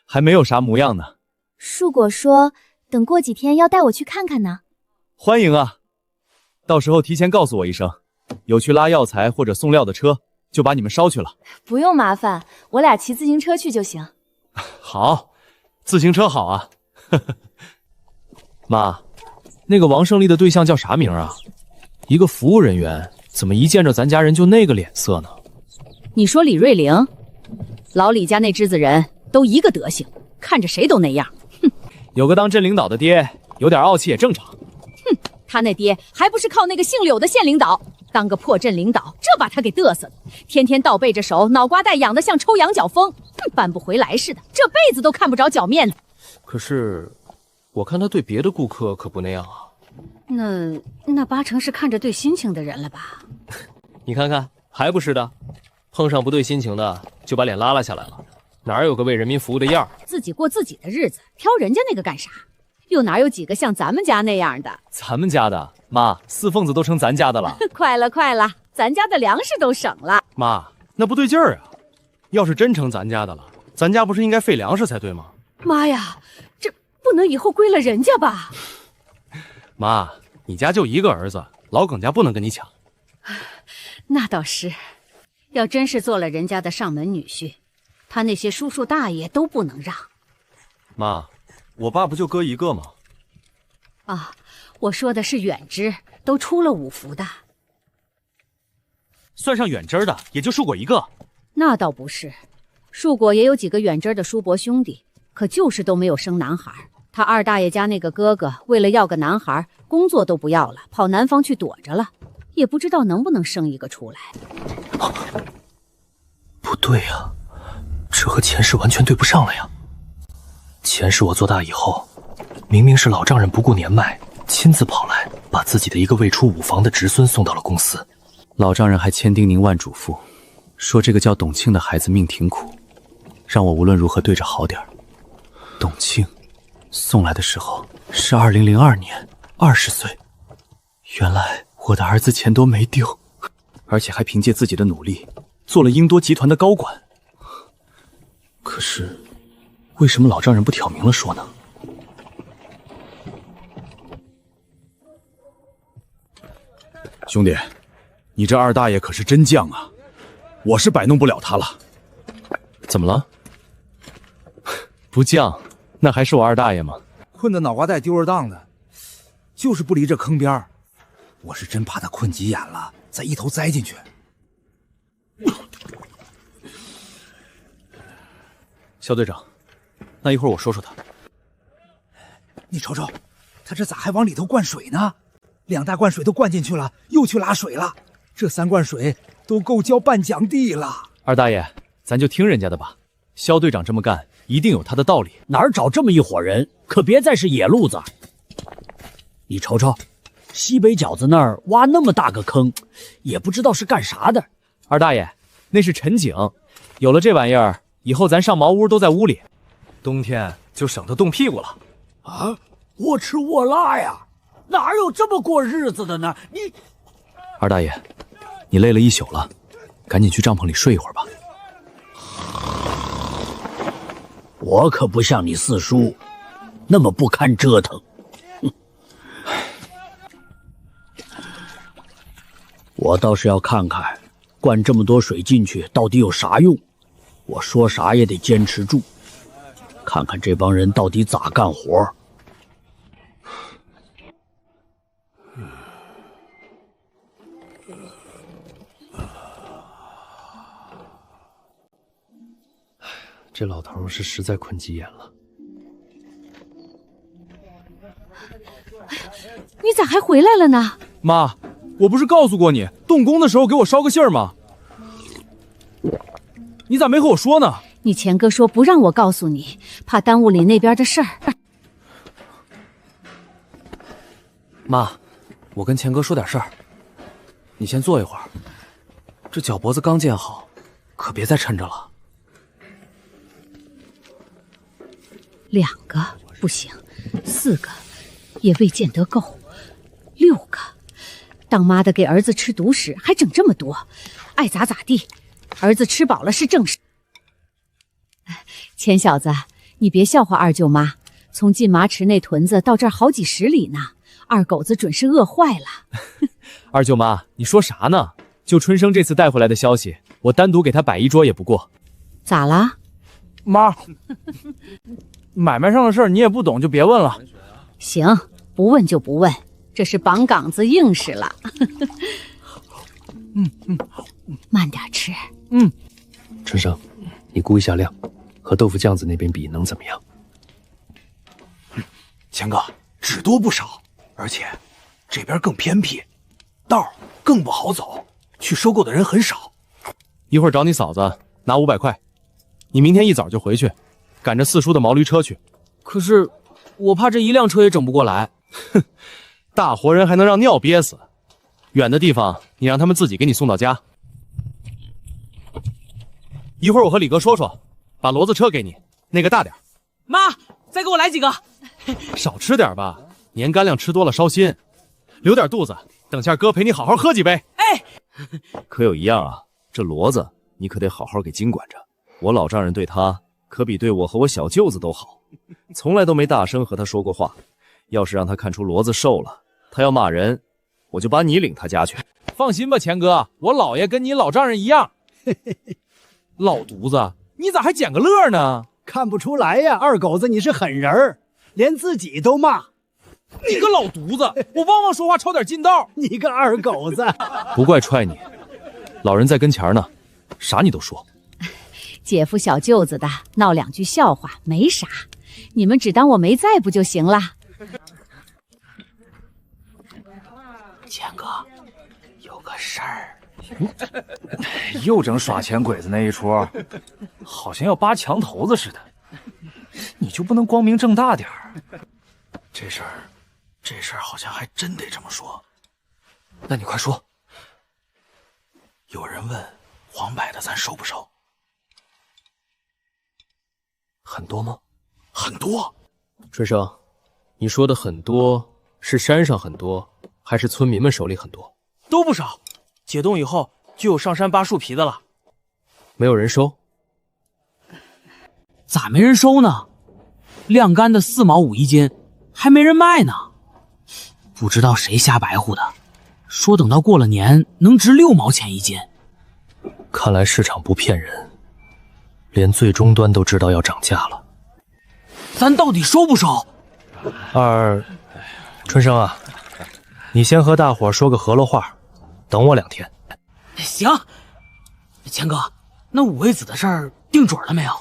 还没有啥模样呢。树果说等过几天要带我去看看呢。欢迎啊，到时候提前告诉我一声，有去拉药材或者送料的车，就把你们捎去了。不用麻烦，我俩骑自行车去就行。好，自行车好啊。妈，那个王胜利的对象叫啥名啊？一个服务人员，怎么一见着咱家人就那个脸色呢？你说李瑞玲，老李家那支子人都一个德行，看着谁都那样。哼，有个当镇领导的爹，有点傲气也正常。哼，他那爹还不是靠那个姓柳的县领导，当个破镇领导，这把他给嘚瑟的，天天倒背着手，脑瓜带痒的像抽羊角风，扳不回来似的，这辈子都看不着脚面子。可是，我看他对别的顾客可不那样啊。那八成是看着对心情的人了吧？你看看，还不是的，碰上不对心情的就把脸拉下来了，哪有个为人民服务的样儿？自己过自己的日子，挑人家那个干啥？又哪有几个像咱们家那样的？咱们家的妈，四凤子都成咱家的了。快了，快了，咱家的粮食都省了。妈，那不对劲儿啊！要是真成咱家的了，咱家不是应该废粮食才对吗？妈呀，这不能以后归了人家吧？妈，你家就一个儿子，老耿家不能跟你抢。那倒是，要真是做了人家的上门女婿，他那些叔叔大爷都不能让。妈，我爸不就哥一个吗？啊，我说的是远支，都出了五福的。算上远支的，也就树果一个。那倒不是，树果也有几个远支的叔伯兄弟，可就是都没有生男孩。他二大爷家那个哥哥为了要个男孩，工作都不要了，跑南方去躲着了，也不知道能不能生一个出来。不对呀，这和前世完全对不上了呀。前世我做大以后，明明是老丈人不顾年迈，亲自跑来把自己的一个未出五房的侄孙送到了公司。老丈人还千叮咛万嘱咐，说这个叫董庆的孩子命挺苦，让我无论如何对着好点儿。董庆送来的时候是2002年，20岁。原来我的儿子钱都没丢，而且还凭借自己的努力做了英多集团的高管。可是为什么老丈人不挑明了说呢？兄弟，你这二大爷可是真犟啊，我是摆弄不了他了。怎么了？不犟，那还是我二大爷吗？困得脑瓜带丢儿当的，就是不离这坑边儿。我是真怕他困急眼了，再一头栽进去。肖队长，那一会儿我说说他。你瞅瞅，他这咋还往里头灌水呢？2大罐水都灌进去了，又去拉水了。这3罐水都够浇半蒋地了。二大爷，咱就听人家的吧。肖队长这么干，一定有他的道理。哪儿找这么一伙人，可别再是野路子。你瞅瞅，西北角子那儿挖那么大个坑，也不知道是干啥的。二大爷，那是陈井，有了这玩意儿，以后咱上茅屋都在屋里，冬天就省得冻屁股了。啊，我吃我辣呀，哪有这么过日子的呢？你，二大爷，你累了一宿了，赶紧去帐篷里睡一会儿吧。我可不像你四叔那么不堪折腾。我倒是要看看灌这么多水进去到底有啥用，我说啥也得坚持住，看看这帮人到底咋干活。这老头是实在困急眼了。你咋还回来了呢？妈，我不是告诉过你，动工的时候给我捎个信儿吗？你咋没和我说呢？你钱哥说不让我告诉你，怕耽误里那边的事儿。妈，我跟钱哥说点事儿，你先坐一会儿。这脚脖子刚建好，可别再抻着了。 2个不行，4个也未见得够，6个，当妈的给儿子吃独食，还整这么多，爱咋咋地。儿子吃饱了是正事。钱小子，你别笑话二舅妈，从进麻池那屯子到这儿好几十里呢，二狗子准是饿坏了。二舅妈，你说啥呢？就春生这次带回来的消息，我单独给他摆一桌也不过。咋了？妈，买卖上的事儿你也不懂，就别问了。行，不问就不问，这是绑岗子硬实了。慢点吃。春生，你估一下量，和豆腐酱子那边比能怎么样？钱哥，只多不少，而且这边更偏僻，道儿更不好走，去收购的人很少。一会儿找你嫂子拿500块，你明天一早就回去，赶着四叔的毛驴车去。可是我怕这一辆车也整不过来。哼，大活人还能让尿憋死？远的地方你让他们自己给你送到家。一会儿我和李哥说说，把骡子车给你，那个大点。妈，再给我来几个。少吃点吧，年干粮吃多了烧心，留点肚子，等下哥陪你好好喝几杯。哎，可有一样啊，这骡子你可得好好给经管着。我老丈人对他可比对我和我小舅子都好，从来都没大声和他说过话。要是让他看出骡子瘦了，他要骂人，我就把你领他家去。放心吧，钱哥，我老爷跟你老丈人一样。老犊子，你咋还捡个乐呢？看不出来呀，二狗子你是狠人儿，连自己都骂。你个老犊子，我汪汪说话抄点近道。你个二狗子，不怪踹你，老人在跟前呢，啥你都说。姐夫小舅子的，闹两句笑话没啥，你们只当我没在不就行了？钱哥，有个事儿。又整耍钱鬼子那一出，好像要扒墙头子似的。你就不能光明正大点儿？这事儿好像还真得这么说。那你快说。有人问黄柏的，咱收不收？很多吗？很多。春生，你说的很多是山上很多，还是村民们手里很多？都不少。解冻以后就有上山扒树皮的了。没有人收？咋没人收呢？晾干的4毛5一斤，还没人卖呢。不知道谁瞎白呼的，说等到过了年能值6毛钱一斤。看来市场不骗人，连最终端都知道要涨价了。咱到底收不收？春生啊，你先和大伙说个和乐话，等我2天。行。钱哥，那五味子的事儿定准了没有？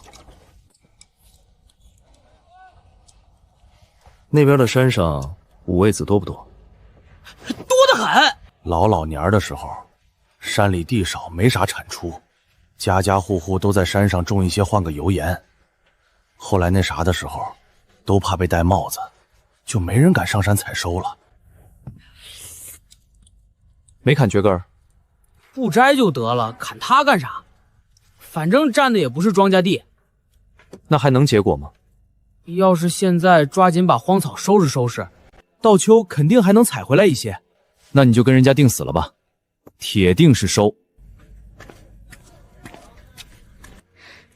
那边的山上五味子多不多？多得很。老年的时候，山里地少，没啥产出，家家户户都在山上种一些换个油盐。后来那啥的时候，都怕被戴帽子，就没人敢上山采收了。没砍绝根儿？不摘就得了，砍它干啥？反正占的也不是庄稼地。那还能结果吗？要是现在抓紧把荒草收拾收拾，到秋肯定还能采回来一些。那你就跟人家定死了吧，铁定是收。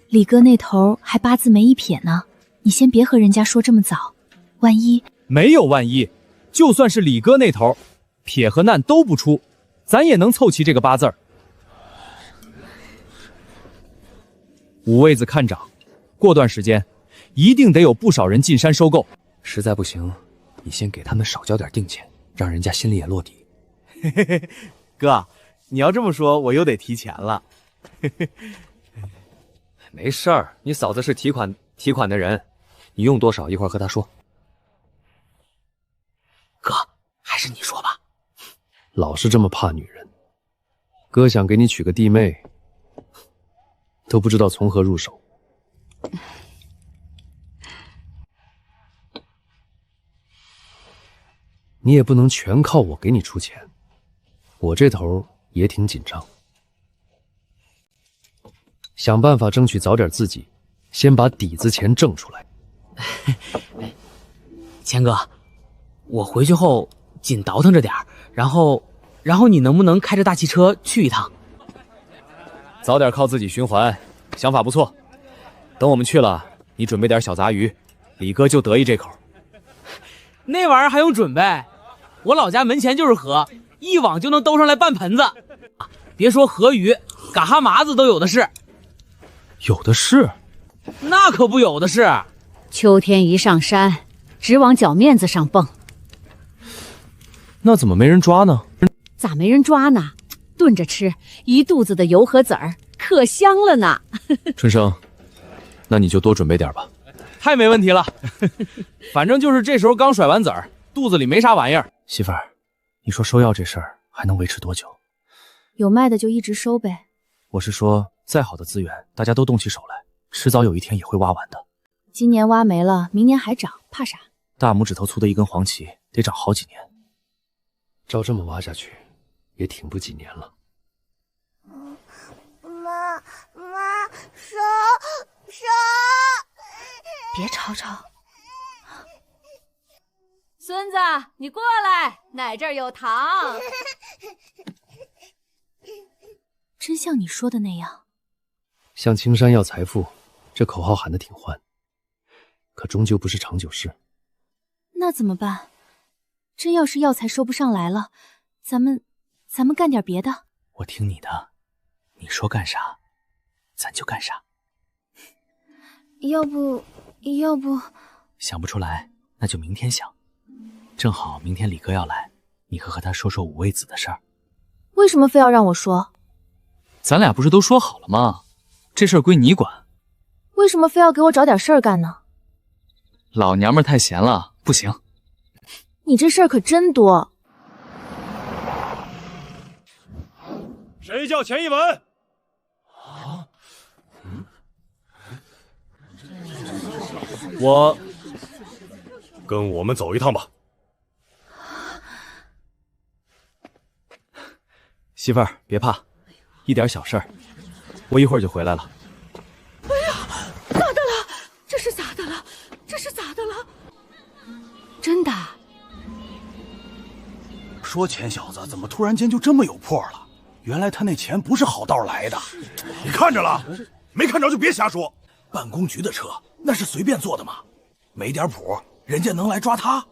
李哥那头还8字没一撇呢，你先别和人家说这么早，万一……没有万一，就算是李哥那头，撇和难都不出，咱也能凑齐这个8字儿。五味子看涨，过段时间一定得有不少人进山收购。实在不行，你先给他们少交点定钱，让人家心里也落底。嘿嘿嘿，哥，你要这么说，我又得提钱了。嘿嘿，没事儿，你嫂子是提款的人，你用多少一会儿和她说。哥，还是你说吧。老是这么怕女人，哥想给你娶个弟妹，都不知道从何入手。你也不能全靠我给你出钱，我这头也挺紧张，想办法争取早点自己先把底子钱挣出来。钱哥，我回去后紧倒腾着点儿，然后然后你能不能开着大汽车去一趟？早点靠自己循环，想法不错。等我们去了，你准备点小杂鱼，李哥就得意这口。那玩意儿还用准备？我老家门前就是河，一网就能兜上来半盆子。别说河鱼，嘎哈麻子都有的是。有的是？那可不有的是。秋天一上山，只往脚面子上蹦。那怎么没人抓呢？咋没人抓呢？炖着吃，一肚子的油和籽儿，可香了呢。春生，那你就多准备点吧。太没问题了，反正就是这时候刚甩完籽儿，肚子里没啥玩意儿。媳妇儿，你说收药这事儿还能维持多久？有卖的就一直收呗。我是说，再好的资源，大家都动起手来，迟早有一天也会挖完的。今年挖没了，明年还长，怕啥？大拇指头粗的一根黄芪，得长好几年。照这么挖下去，也挺不几年了。妈，收！别吵吵。孙子，你过来，奶这儿有糖。真像你说的那样。像青山要财富，这口号喊得挺欢，可终究不是长久事。那怎么办？真要是药材收不上来了，咱们干点别的。我听你的，你说干啥，咱就干啥。要不，想不出来，那就明天想。正好明天李哥要来，你和他说说五味子的事儿。为什么非要让我说？咱俩不是都说好了吗？这事儿归你管。为什么非要给我找点事儿干呢？老娘们太闲了，不行。你这事儿可真多。谁叫钱一文？我跟我们走一趟吧。媳妇儿，别怕，一点小事儿，我一会儿就回来了。哎呀，咋的了？这是咋的了？真的？说钱小子怎么突然间就这么有魄了？原来他那钱不是好道来的。你看着了？没看着就别瞎说。办公局的车那是随便坐的吗？没点谱，人家能来抓他？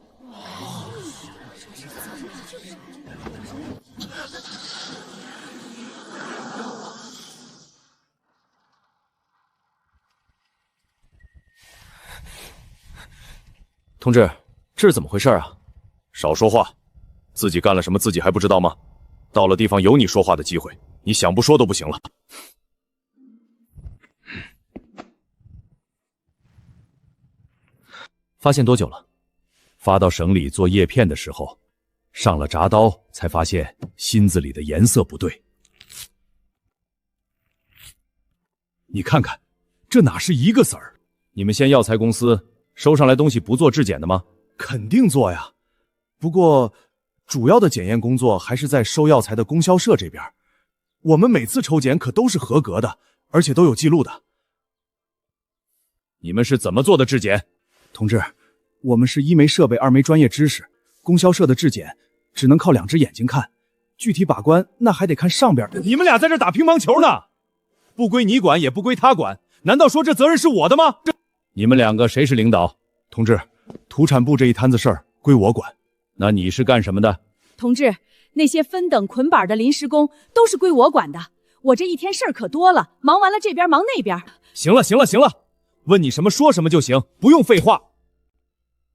同志，这是怎么回事啊？少说话，自己干了什么自己还不知道吗？到了地方有你说话的机会，你想不说都不行了。发现多久了？发到省里做叶片的时候，上了铡刀，才发现芯子里的颜色不对。你看看，这哪是一个子儿？你们县药材公司收上来东西不做质检的吗？肯定做呀，不过主要的检验工作还是在收药材的供销社这边。我们每次抽检可都是合格的，而且都有记录的。你们是怎么做的质检？同志，我们是一没设备，二没专业知识，供销社的质检只能靠两只眼睛看，具体把关那还得看上边的。你们俩在这打乒乓球呢，不归你管，也不归他管，难道说这责任是我的吗？你们两个谁是领导？同志，土产部这一摊子事儿归我管。那你是干什么的？同志，那些分等捆板的临时工都是归我管的。我这一天事儿可多了，忙完了这边忙那边。行了，问你什么说什么就行，不用废话。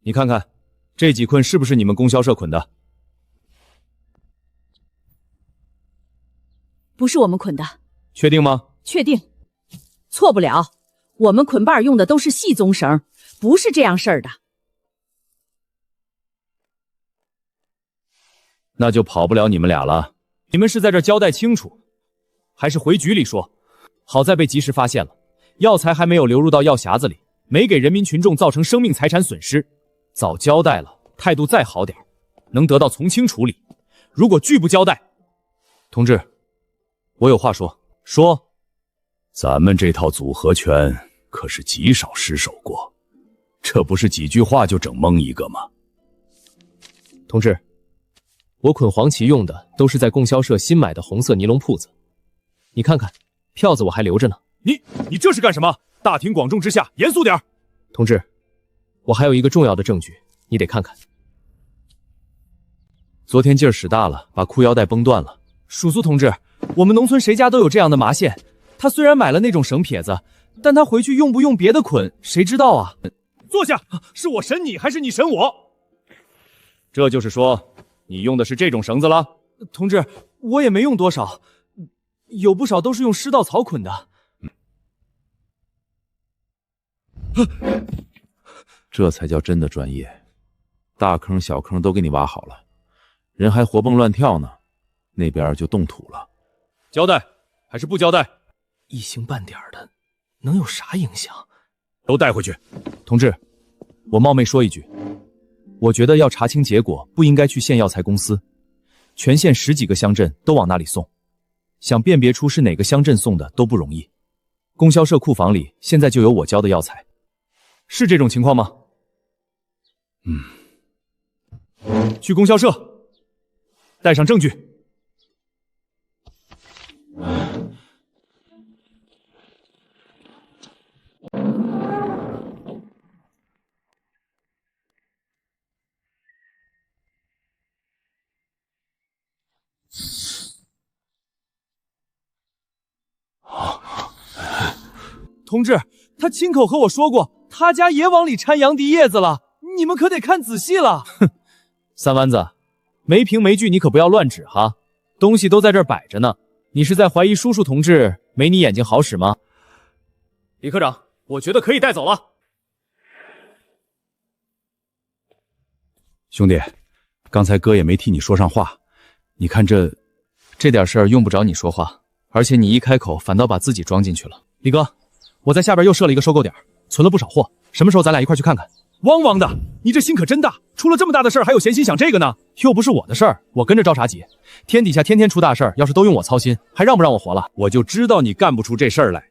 你看看，这几捆是不是你们供销社捆的？不是我们捆的。确定吗？确定，错不了。我们捆板用的都是细棕绳，不是这样事儿的。那就跑不了你们俩了。你们是在这交代清楚，还是回局里说？好在被及时发现了，药材还没有流入到药匣子里，没给人民群众造成生命财产损失。早交代了，态度再好点，能得到从轻处理。如果拒不交代，同志，我有话说。说，咱们这套组合拳可是极少失手过，这不是几句话就整懵一个吗？同志，我捆黄芪用的都是在供销社新买的红色尼龙铺子，你看看，票子我还留着呢。你这是干什么？大庭广众之下，严肃点。同志，我还有一个重要的证据，你得看看。昨天劲儿使大了，把裤腰带绷断了。蜀苏同志，我们农村谁家都有这样的麻线。他虽然买了那种绳撇子，但他回去用不用别的捆，谁知道啊？坐下，是我审你还是你审我？这就是说，你用的是这种绳子了？同志，我也没用多少，有不少都是用湿稻草捆的。这才叫真的专业，大坑小坑都给你挖好了，人还活蹦乱跳呢，那边就动土了。交代还是不交代？一星半点的，能有啥影响？都带回去。同志，我冒昧说一句，我觉得要查清结果，不应该去县药材公司，全县10几个乡镇都往那里送，想辨别出是哪个乡镇送的都不容易。供销社库房里现在就有我交的药材，是这种情况吗？去供销社，带上证据。同志，他亲口和我说过，他家也往里掺羊蹄叶子了，你们可得看仔细了。哼，三弯子，没凭没据你可不要乱指哈，东西都在这儿摆着呢，你是在怀疑叔叔同志没你眼睛好使吗？李科长，我觉得可以带走了。兄弟，刚才哥也没替你说上话，你看这点事儿用不着你说话，而且你一开口反倒把自己装进去了。李哥，我在下边又设了一个收购点，存了不少货，什么时候咱俩一块去看看？汪汪的，你这心可真大，出了这么大的事儿还有闲心想这个呢？又不是我的事儿，我跟着着啥急？天底下天天出大事儿，要是都用我操心，还让不让我活了？我就知道你干不出这事儿来。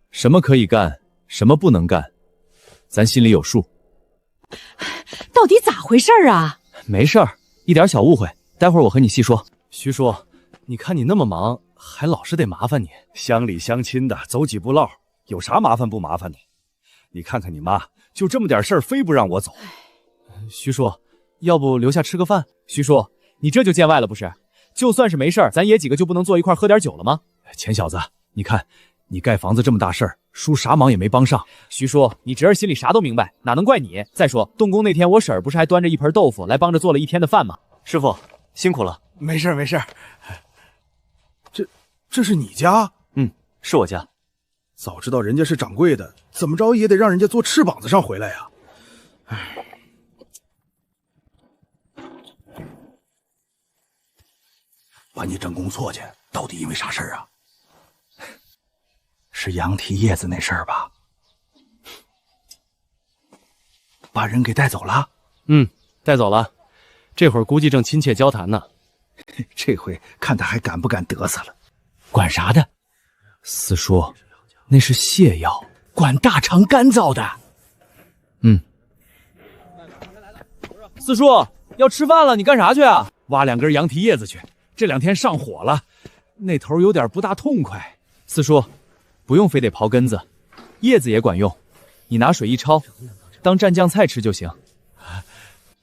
什么可以干，什么不能干，咱心里有数。到底咋回事啊？没事儿，一点小误会，待会儿我和你细说。徐叔，你看你那么忙，还老是得麻烦你。乡里乡亲的，走几步道，有啥麻烦不麻烦的？你看看你妈，就这么点事儿，非不让我走。徐叔，要不留下吃个饭？徐叔，你这就见外了不是？就算是没事儿，咱爷几个就不能坐一块喝点酒了吗？钱小子，你看你盖房子这么大事儿，叔啥忙也没帮上。徐叔，你侄儿心里啥都明白，哪能怪你？再说动工那天，我婶儿不是还端着一盆豆腐来帮着做了一天的饭吗？师傅辛苦了。没事没事。这是你家？是我家。早知道人家是掌柜的，怎么着也得让人家坐翅膀子上回来呀。把你整公错去，到底因为啥事儿啊？是羊蹄叶子那事儿吧？把人给带走了？带走了，这会儿估计正亲切交谈呢。这回看他还敢不敢得瑟了。管啥的？四叔，那是泻药，管大肠干燥的。四叔要吃饭了，你干啥去啊？挖2根羊蹄叶子去，这2天上火了，那头有点不大痛快。四叔，不用非得刨根子，叶子也管用，你拿水一焯，当蘸酱菜吃就行。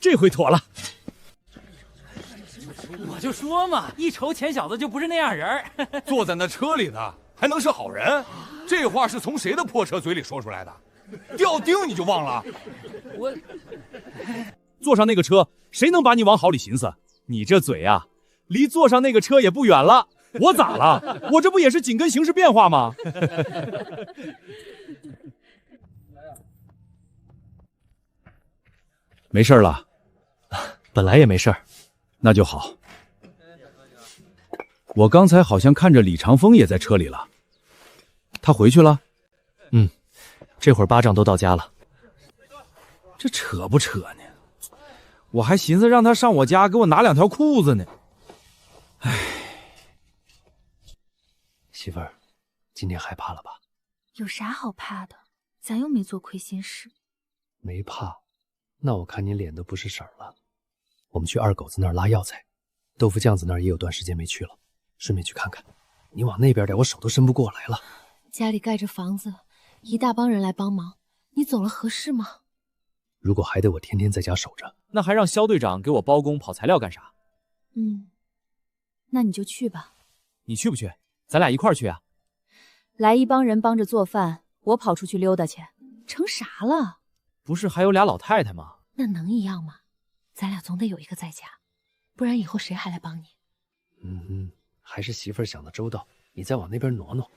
这回妥了。我就说嘛，一瞅钱小子就不是那样人儿。坐在那车里的还能是好人？这话是从谁的破车嘴里说出来的？吊钉你就忘了？我坐上那个车，谁能把你往好里寻思？你这嘴啊，离坐上那个车也不远了。我咋了？我这不也是紧跟形势变化吗？没事了？本来也没事儿。那就好。我刚才好像看着李长风也在车里了，他回去了？这会儿巴掌都到家了。这扯不扯呢？我还寻思让他上我家给我拿2条裤子呢。媳妇儿，今天害怕了吧？有啥好怕的？咱又没做亏心事。没怕，那我看你脸都不是色儿了。我们去二狗子那儿拉药材，豆腐酱子那儿也有段时间没去了，顺便去看看。你往那边点，我手都伸不过来了。家里盖着房子，一大帮人来帮忙，你走了合适吗？如果还得我天天在家守着，那还让肖队长给我包工跑材料干啥？那你就去吧。你去不去？咱俩一块儿去啊！来一帮人帮着做饭，我跑出去溜达去，成啥了？不是还有俩老太太吗？那能一样吗？咱俩总得有一个在家，不然以后谁还来帮你？还是媳妇儿想的周到。你再往那边挪挪。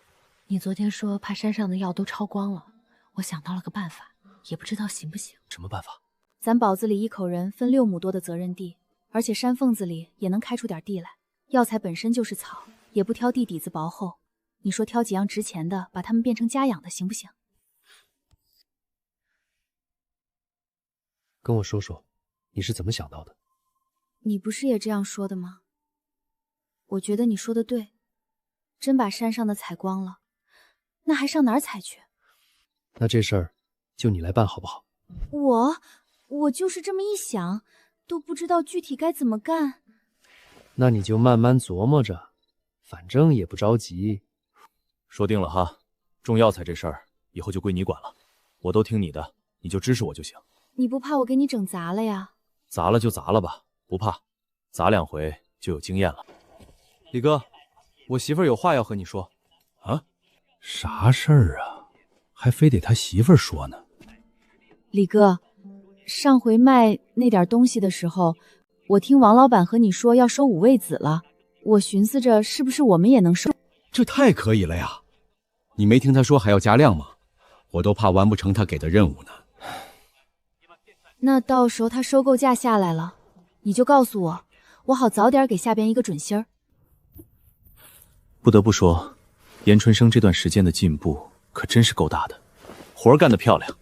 你昨天说怕山上的药都超光了，我想到了个办法，也不知道行不行。什么办法？咱堡子里一口人分6亩多的责任地，而且山缝子里也能开出点地来。药材本身就是草，也不挑地底子薄厚。你说挑几样值钱的，把它们变成家养的，行不行？跟我说说，你是怎么想到的？你不是也这样说的吗？我觉得你说的对，真把山上的采光了，那还上哪儿采去？那这事儿就你来办好不好？我就是这么一想，都不知道具体该怎么干。那你就慢慢琢磨着，反正也不着急。说定了哈，种药材这事儿以后就归你管了，我都听你的，你就支持我就行。你不怕我给你整砸了呀？砸了就砸了吧，不怕，砸2回就有经验了。李哥，我媳妇儿有话要和你说。啊？啥事儿啊？还非得他媳妇儿说呢？李哥，上回卖那点东西的时候，我听王老板和你说要收5味子了，我寻思着是不是我们也能收。这太可以了呀！你没听他说还要加量吗？我都怕完不成他给的任务呢。那到时候他收购价下来了，你就告诉我，我好早点给下边一个准心儿。不得不说，严春生这段时间的进步可真是够大的，活儿干得漂亮。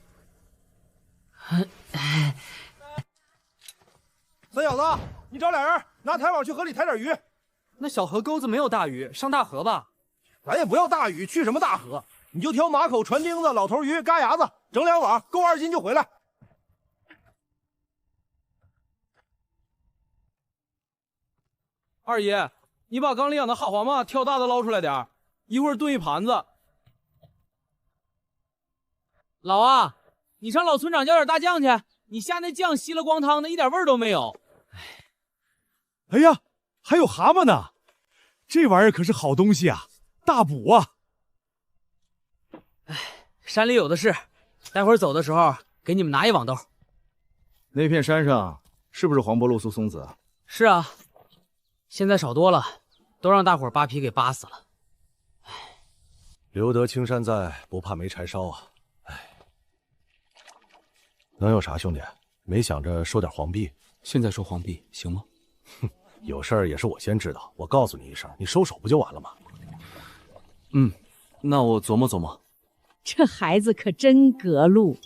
三小子，你找俩人拿抬网去河里抬点鱼。那小河沟子没有大鱼，上大河吧。咱也不要大鱼，去什么大河？你就挑马口、船钉子、老头鱼、嘎牙子，整2网，够2斤就回来。二爷，你把缸里养的哈黄嘛挑大的捞出来点，一会儿炖一盘子。老啊，你上老村长要点大酱去，你下那酱稀了光汤的，一点味儿都没有。哎呀，还有蛤蟆呢，这玩意儿可是好东西啊，大补啊！山里有的是，待会儿走的时候给你们拿1网兜。那片山上是不是黄脖露苏松子啊？是啊，现在少多了，都让大伙扒皮给扒死了。留得青山在，不怕没柴烧啊！能有啥兄弟？没想着收点黄币？现在收黄币行吗？哼，有事儿也是我先知道，我告诉你一声，你收手不就完了吗？那我琢磨琢磨。这孩子可真隔路，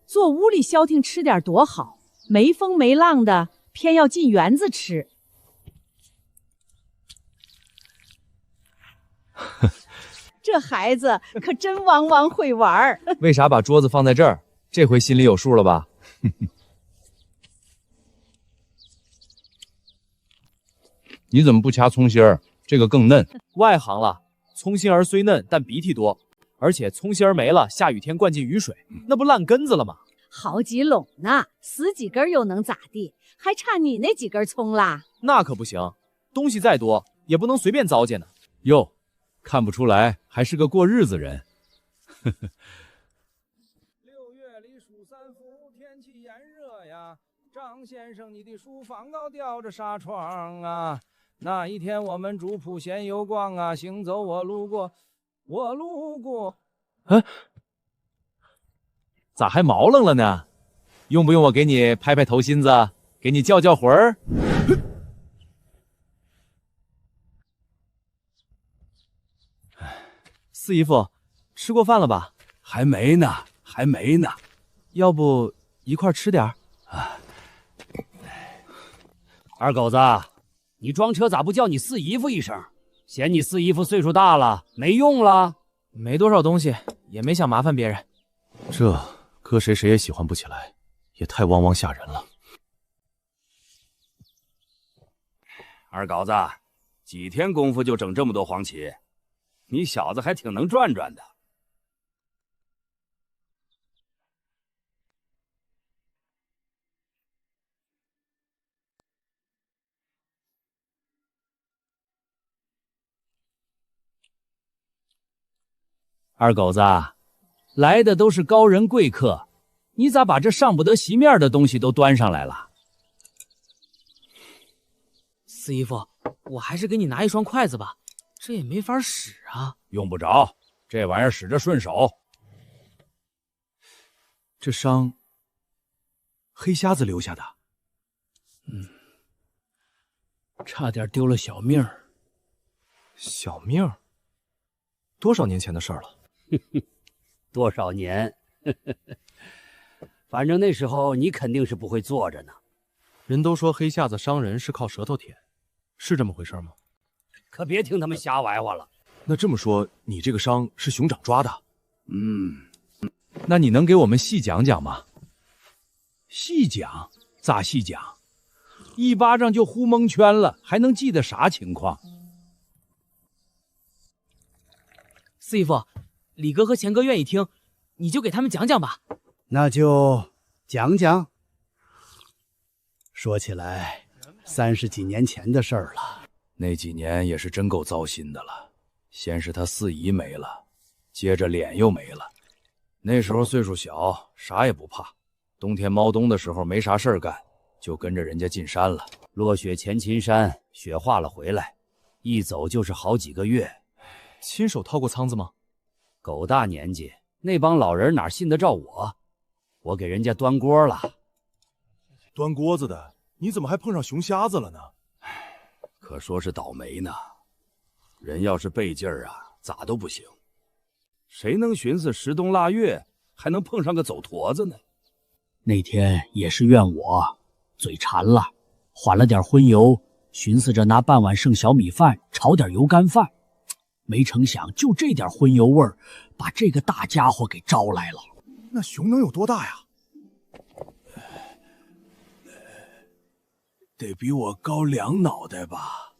坐屋里消停吃点多好，没风没浪的，偏要进园子吃。这孩子可真汪会玩。为啥把桌子放在这儿？这回心里有数了吧？你怎么不掐葱心儿？这个更嫩。外行了，葱心儿虽嫩，但鼻涕多，而且葱心儿没了，下雨天灌进雨水，那不烂根子了吗？好几垄呢，死几根又能咋地？还差你那几根葱啦？那可不行，东西再多也不能随便糟践呢。哟，看不出来还是个过日子人。 6月里数3伏，天气炎热呀。张先生，你的书房高吊着纱窗啊。那一天我们主仆闲游逛啊，行走我路过。哎，咋还毛愣了呢？用不用我给你拍拍头心子，给你叫叫魂儿？四姨夫，吃过饭了吧？还没呢，还没呢。要不一块吃点儿？二狗子，你装车咋不叫你四姨夫一声？嫌你四姨夫岁数大了，没用了？没多少东西，也没想麻烦别人。这搁谁谁也喜欢不起来，也太汪汪吓人了。二狗子，几天功夫就整这么多黄芪，你小子还挺能转转的。二狗子，来的都是高人贵客，你咋把这上不得席面的东西都端上来了？四姨夫，我还是给你拿一双筷子吧，这也没法使啊。用不着，这玩意儿使着顺手。这伤，黑瞎子留下的。差点丢了小命儿。小命儿？多少年前的事儿了？多少年？反正那时候你肯定是不会坐着呢。人都说黑瞎子伤人是靠舌头舔，是这么回事吗？可别听他们瞎歪歪了。那这么说，你这个伤是熊掌抓的？那你能给我们细讲讲吗？细讲？咋细讲？一巴掌就呼蒙圈了，还能记得啥情况？四姨夫，李哥和钱哥愿意听，你就给他们讲讲吧。那就讲讲。说起来，30几年前的事儿了。那几年也是真够糟心的了。先是他四姨没了，接着脸又没了。那时候岁数小，啥也不怕。冬天猫冬的时候没啥事儿干，就跟着人家进山了。落雪前秦山，雪化了回来，一走就是好几个月。亲手掏过仓子吗？狗大年纪，那帮老人哪信得着我？我给人家端锅了。端锅子的，你怎么还碰上熊瞎子了呢？可说是倒霉呢。人要是背劲儿啊，咋都不行。谁能寻思10冬腊月还能碰上个走驼子呢？那天也是怨我嘴馋了，缓了点荤油，寻思着拿半碗剩小米饭炒点油干饭。没成想，就这点荤油味儿，把这个大家伙给招来了。那熊能有多大呀？得比我高2脑袋吧。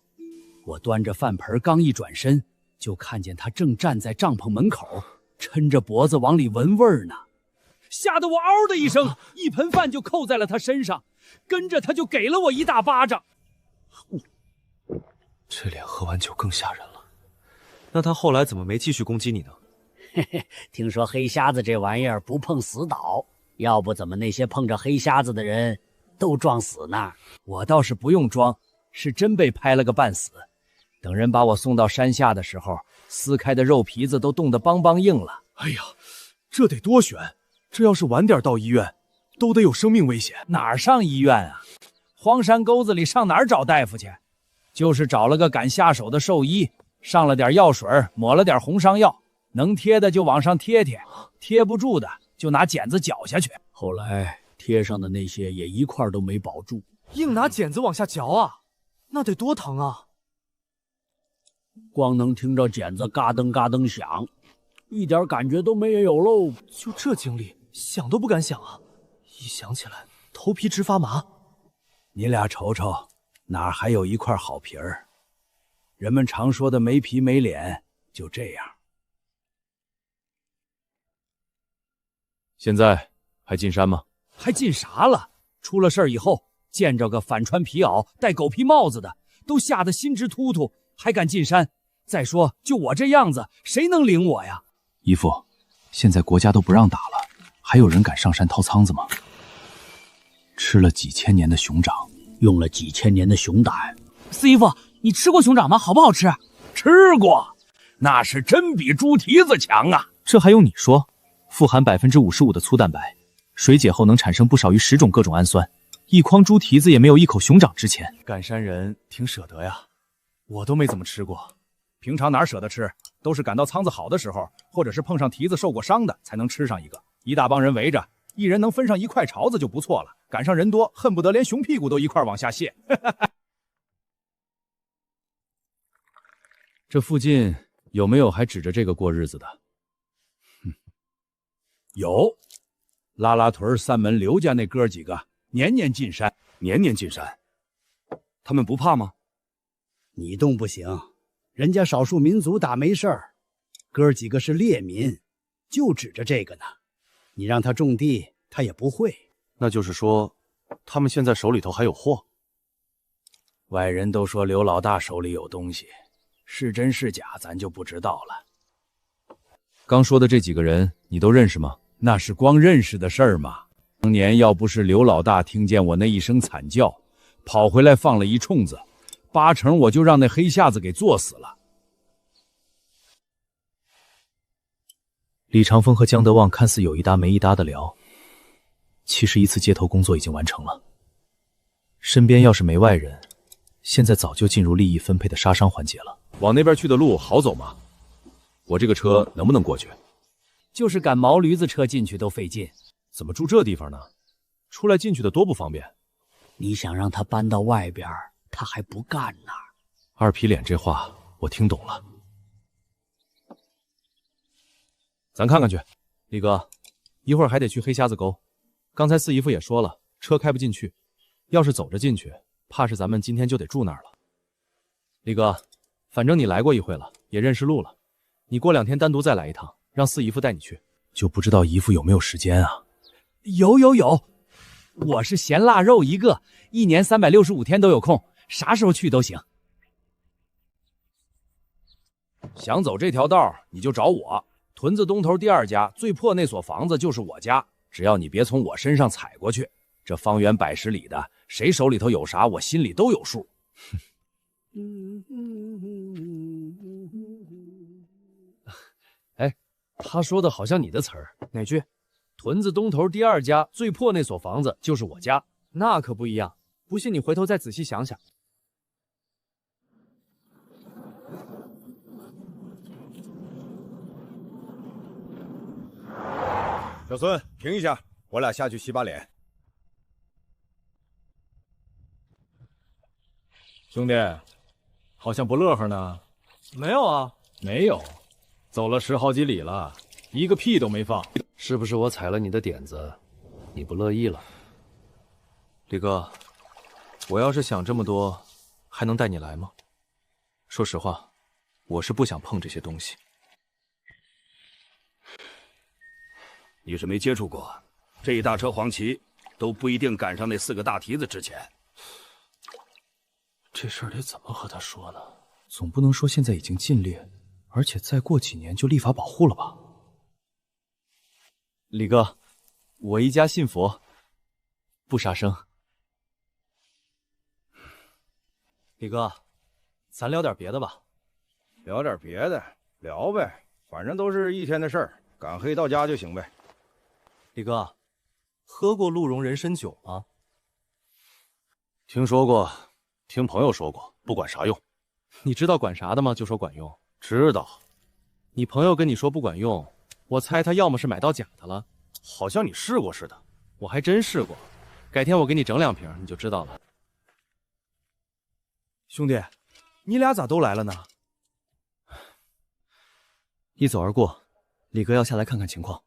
我端着饭盆刚一转身，就看见他正站在帐篷门口，抻着脖子往里闻味儿呢。吓得我嗷的一声，一盆饭就扣在了他身上，跟着他就给了我一大巴掌。这脸喝完酒更吓人了。那他后来怎么没继续攻击你呢？嘿嘿，听说黑瞎子这玩意儿不碰死倒，要不怎么那些碰着黑瞎子的人都装死呢？我倒是不用装，是真被拍了个半死。等人把我送到山下的时候，撕开的肉皮子都冻得梆梆硬了。哎呀，这得多悬！这要是晚点到医院，都得有生命危险。哪儿上医院啊？荒山沟子里上哪儿找大夫去？就是找了个敢下手的兽医，上了点药水，抹了点红伤药，能贴的就往上贴贴，贴不住的就拿剪子绞下去。后来贴上的那些也一块都没保住。硬拿剪子往下嚼啊，那得多疼啊！光能听着剪子嘎噔嘎噔响，一点感觉都没有喽。就这经历，想都不敢想啊！一想起来，头皮直发麻。你俩瞅瞅，哪儿还有一块好皮儿？人们常说的没皮没脸，就这样。现在还进山吗？还进啥了？出了事儿以后，见着个反穿皮袄、戴狗皮帽子的，都吓得心直突突，还敢进山？再说，就我这样子，谁能领我呀？姨父，现在国家都不让打了，还有人敢上山掏仓子吗？吃了几千年的熊掌，用了几千年的熊胆。四姨夫，你吃过熊掌吗？好不好吃？吃过，那是真比猪蹄子强啊！这还用你说？富含55%的粗蛋白，水解后能产生不少于10种各种氨酸，一筐猪蹄子也没有一口熊掌值钱。赶山人挺舍得呀，我都没怎么吃过。平常哪舍得吃，都是赶到仓子好的时候，或者是碰上蹄子受过伤的才能吃上一个。一大帮人围着，一人能分上一块巢子就不错了。赶上人多，恨不得连熊屁股都一块往下卸。这附近有没有还指着这个过日子的？有，拉拉屯三门刘家那哥几个年年进山，年年进山，他们不怕吗？你动不行，人家少数民族打没事儿，哥几个是猎民，就指着这个呢。你让他种地，他也不会。那就是说，他们现在手里头还有货。外人都说刘老大手里有东西，是真是假，咱就不知道了。刚说的这几个人，你都认识吗？那是光认识的事儿嘛。当年要不是刘老大听见我那一声惨叫，跑回来放了一冲子，8成我就让那黑匣子给做死了。李长风和江德旺看似有一搭没一搭的聊，其实一次接头工作已经完成了。身边要是没外人，现在早就进入利益分配的杀伤环节了。往那边去的路好走吗？我这个车能不能过去？就是赶毛驴子车进去都费劲。怎么住这地方呢？出来进去的多不方便。你想让他搬到外边，他还不干呢。二皮脸这话我听懂了。咱看看去。李哥，一会儿还得去黑瞎子沟。刚才四姨夫也说了，车开不进去，要是走着进去，怕是咱们今天就得住那儿了。李哥，反正你来过一回了，也认识路了，你过2天单独再来一趟，让四姨夫带你去。就不知道姨夫有没有时间啊？有，我是咸腊肉一个，1年365天都有空，啥时候去都行。想走这条道你就找我，屯子东头第2家最破那所房子就是我家，只要你别从我身上踩过去，这方圆100十里的，谁手里头有啥，我心里都有数。哎，他说的好像你的词儿，哪句？屯子东头第2家最破那所房子就是我家，那可不一样。不信你回头再仔细想想。小孙，停一下，我俩下去洗把脸。兄弟，好像不乐呵呢。没有啊，没有，走了10好几里了，一个屁都没放。是不是我踩了你的点子，你不乐意了？李哥，我要是想这么多，还能带你来吗？说实话，我是不想碰这些东西。你是没接触过，这一大车黄旗都不一定赶上那4个大蹄子值钱。这事儿得怎么和他说呢？总不能说现在已经禁猎，而且再过几年就立法保护了吧？李哥，我一家信佛，不杀生。李哥，咱聊点别的吧。聊点别的，聊呗，反正都是一天的事儿，赶黑到家就行呗。李哥，喝过鹿茸人参酒吗？听说过，听朋友说过，不管啥用。你知道管啥的吗？就说管用。知道。你朋友跟你说不管用，我猜他要么是买到假的了，好像你试过似的。我还真试过，改天我给你整2瓶，你就知道了。兄弟，你俩咋都来了呢？一走而过，李哥要下来看看情况。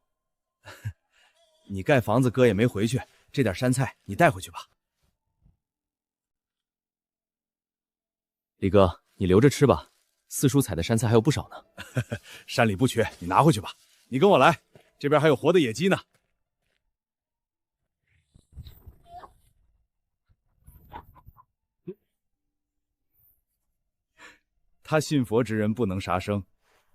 你盖房子哥也没回去，这点山菜你带回去吧。李哥，你留着吃吧，四叔采的山菜还有不少呢。山里不缺，你拿回去吧。你跟我来，这边还有活的野鸡呢。他信佛之人不能杀生，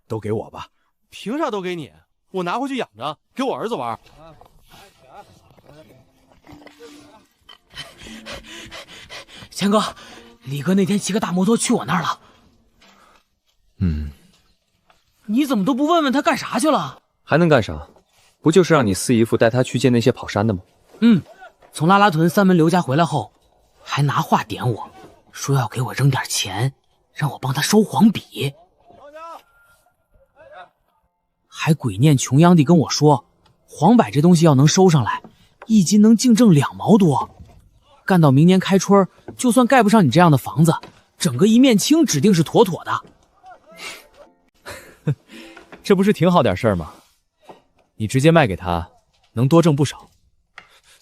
都给我吧。凭啥都给你？我拿回去养着，给我儿子玩。钱哥，李哥那天骑个大摩托去我那儿了。你怎么都不问问他干啥去了？还能干啥？不就是让你四姨夫带他去见那些跑山的吗？从拉拉屯三门刘家回来后，还拿话点我，说要给我扔点钱，让我帮他收黄笔，还鬼念穷秧地跟我说，黄柏这东西要能收上来，1斤能净挣2毛多。干到明年开春，就算盖不上你这样的房子，整个一面青指定是妥妥的。这不是挺好点事儿吗？你直接卖给他，能多挣不少。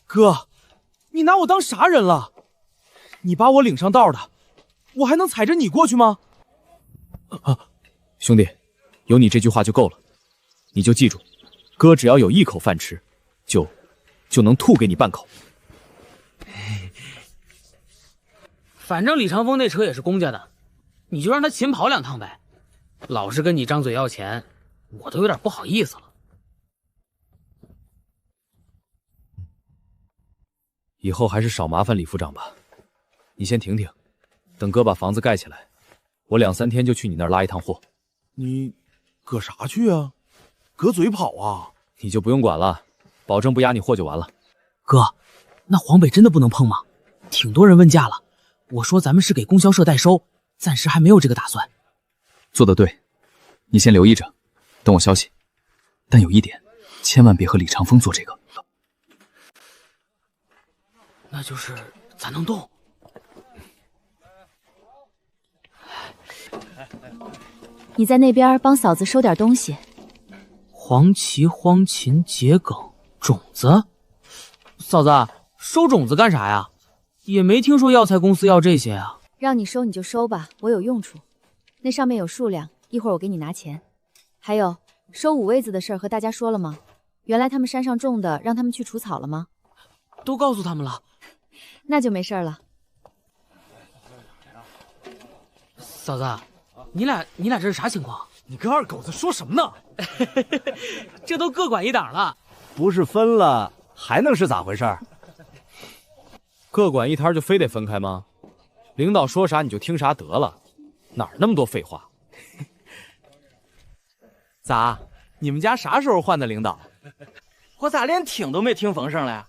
哥，你拿我当啥人了？你把我领上道的，我还能踩着你过去吗？兄弟，有你这句话就够了，你就记住，哥只要有一口饭吃，就能吐给你半口。反正李长风那车也是公家的，你就让他勤跑2趟呗。老是跟你张嘴要钱，我都有点不好意思了。以后还是少麻烦李副长吧。你先停停，等哥把房子盖起来，我2、3天就去你那儿拉一趟货。你搁啥去啊？搁嘴跑啊？你就不用管了，保证不压你货就完了。哥，那黄北真的不能碰吗？挺多人问价了。我说咱们是给供销社代收，暂时还没有这个打算。做得对，你先留意着，等我消息。但有一点，千万别和李长风做这个。那就是咱能动。你在那边帮嫂子收点东西。黄芪、荒芹、桔梗、种子。嫂子，收种子干啥呀？也没听说药材公司要这些啊。让你收你就收吧，我有用处。那上面有数量，一会儿我给你拿钱。还有，收五味子的事儿和大家说了吗？原来他们山上种的，让他们去除草了吗？都告诉他们了。那就没事了。嫂子，你俩这是啥情况？你跟二狗子说什么呢？这都各管一档了。不是分了，还能是咋回事？各管一摊就非得分开吗？领导说啥你就听啥得了，哪儿那么多废话？咋？你们家啥时候换的领导？我咋连听都没听风声了？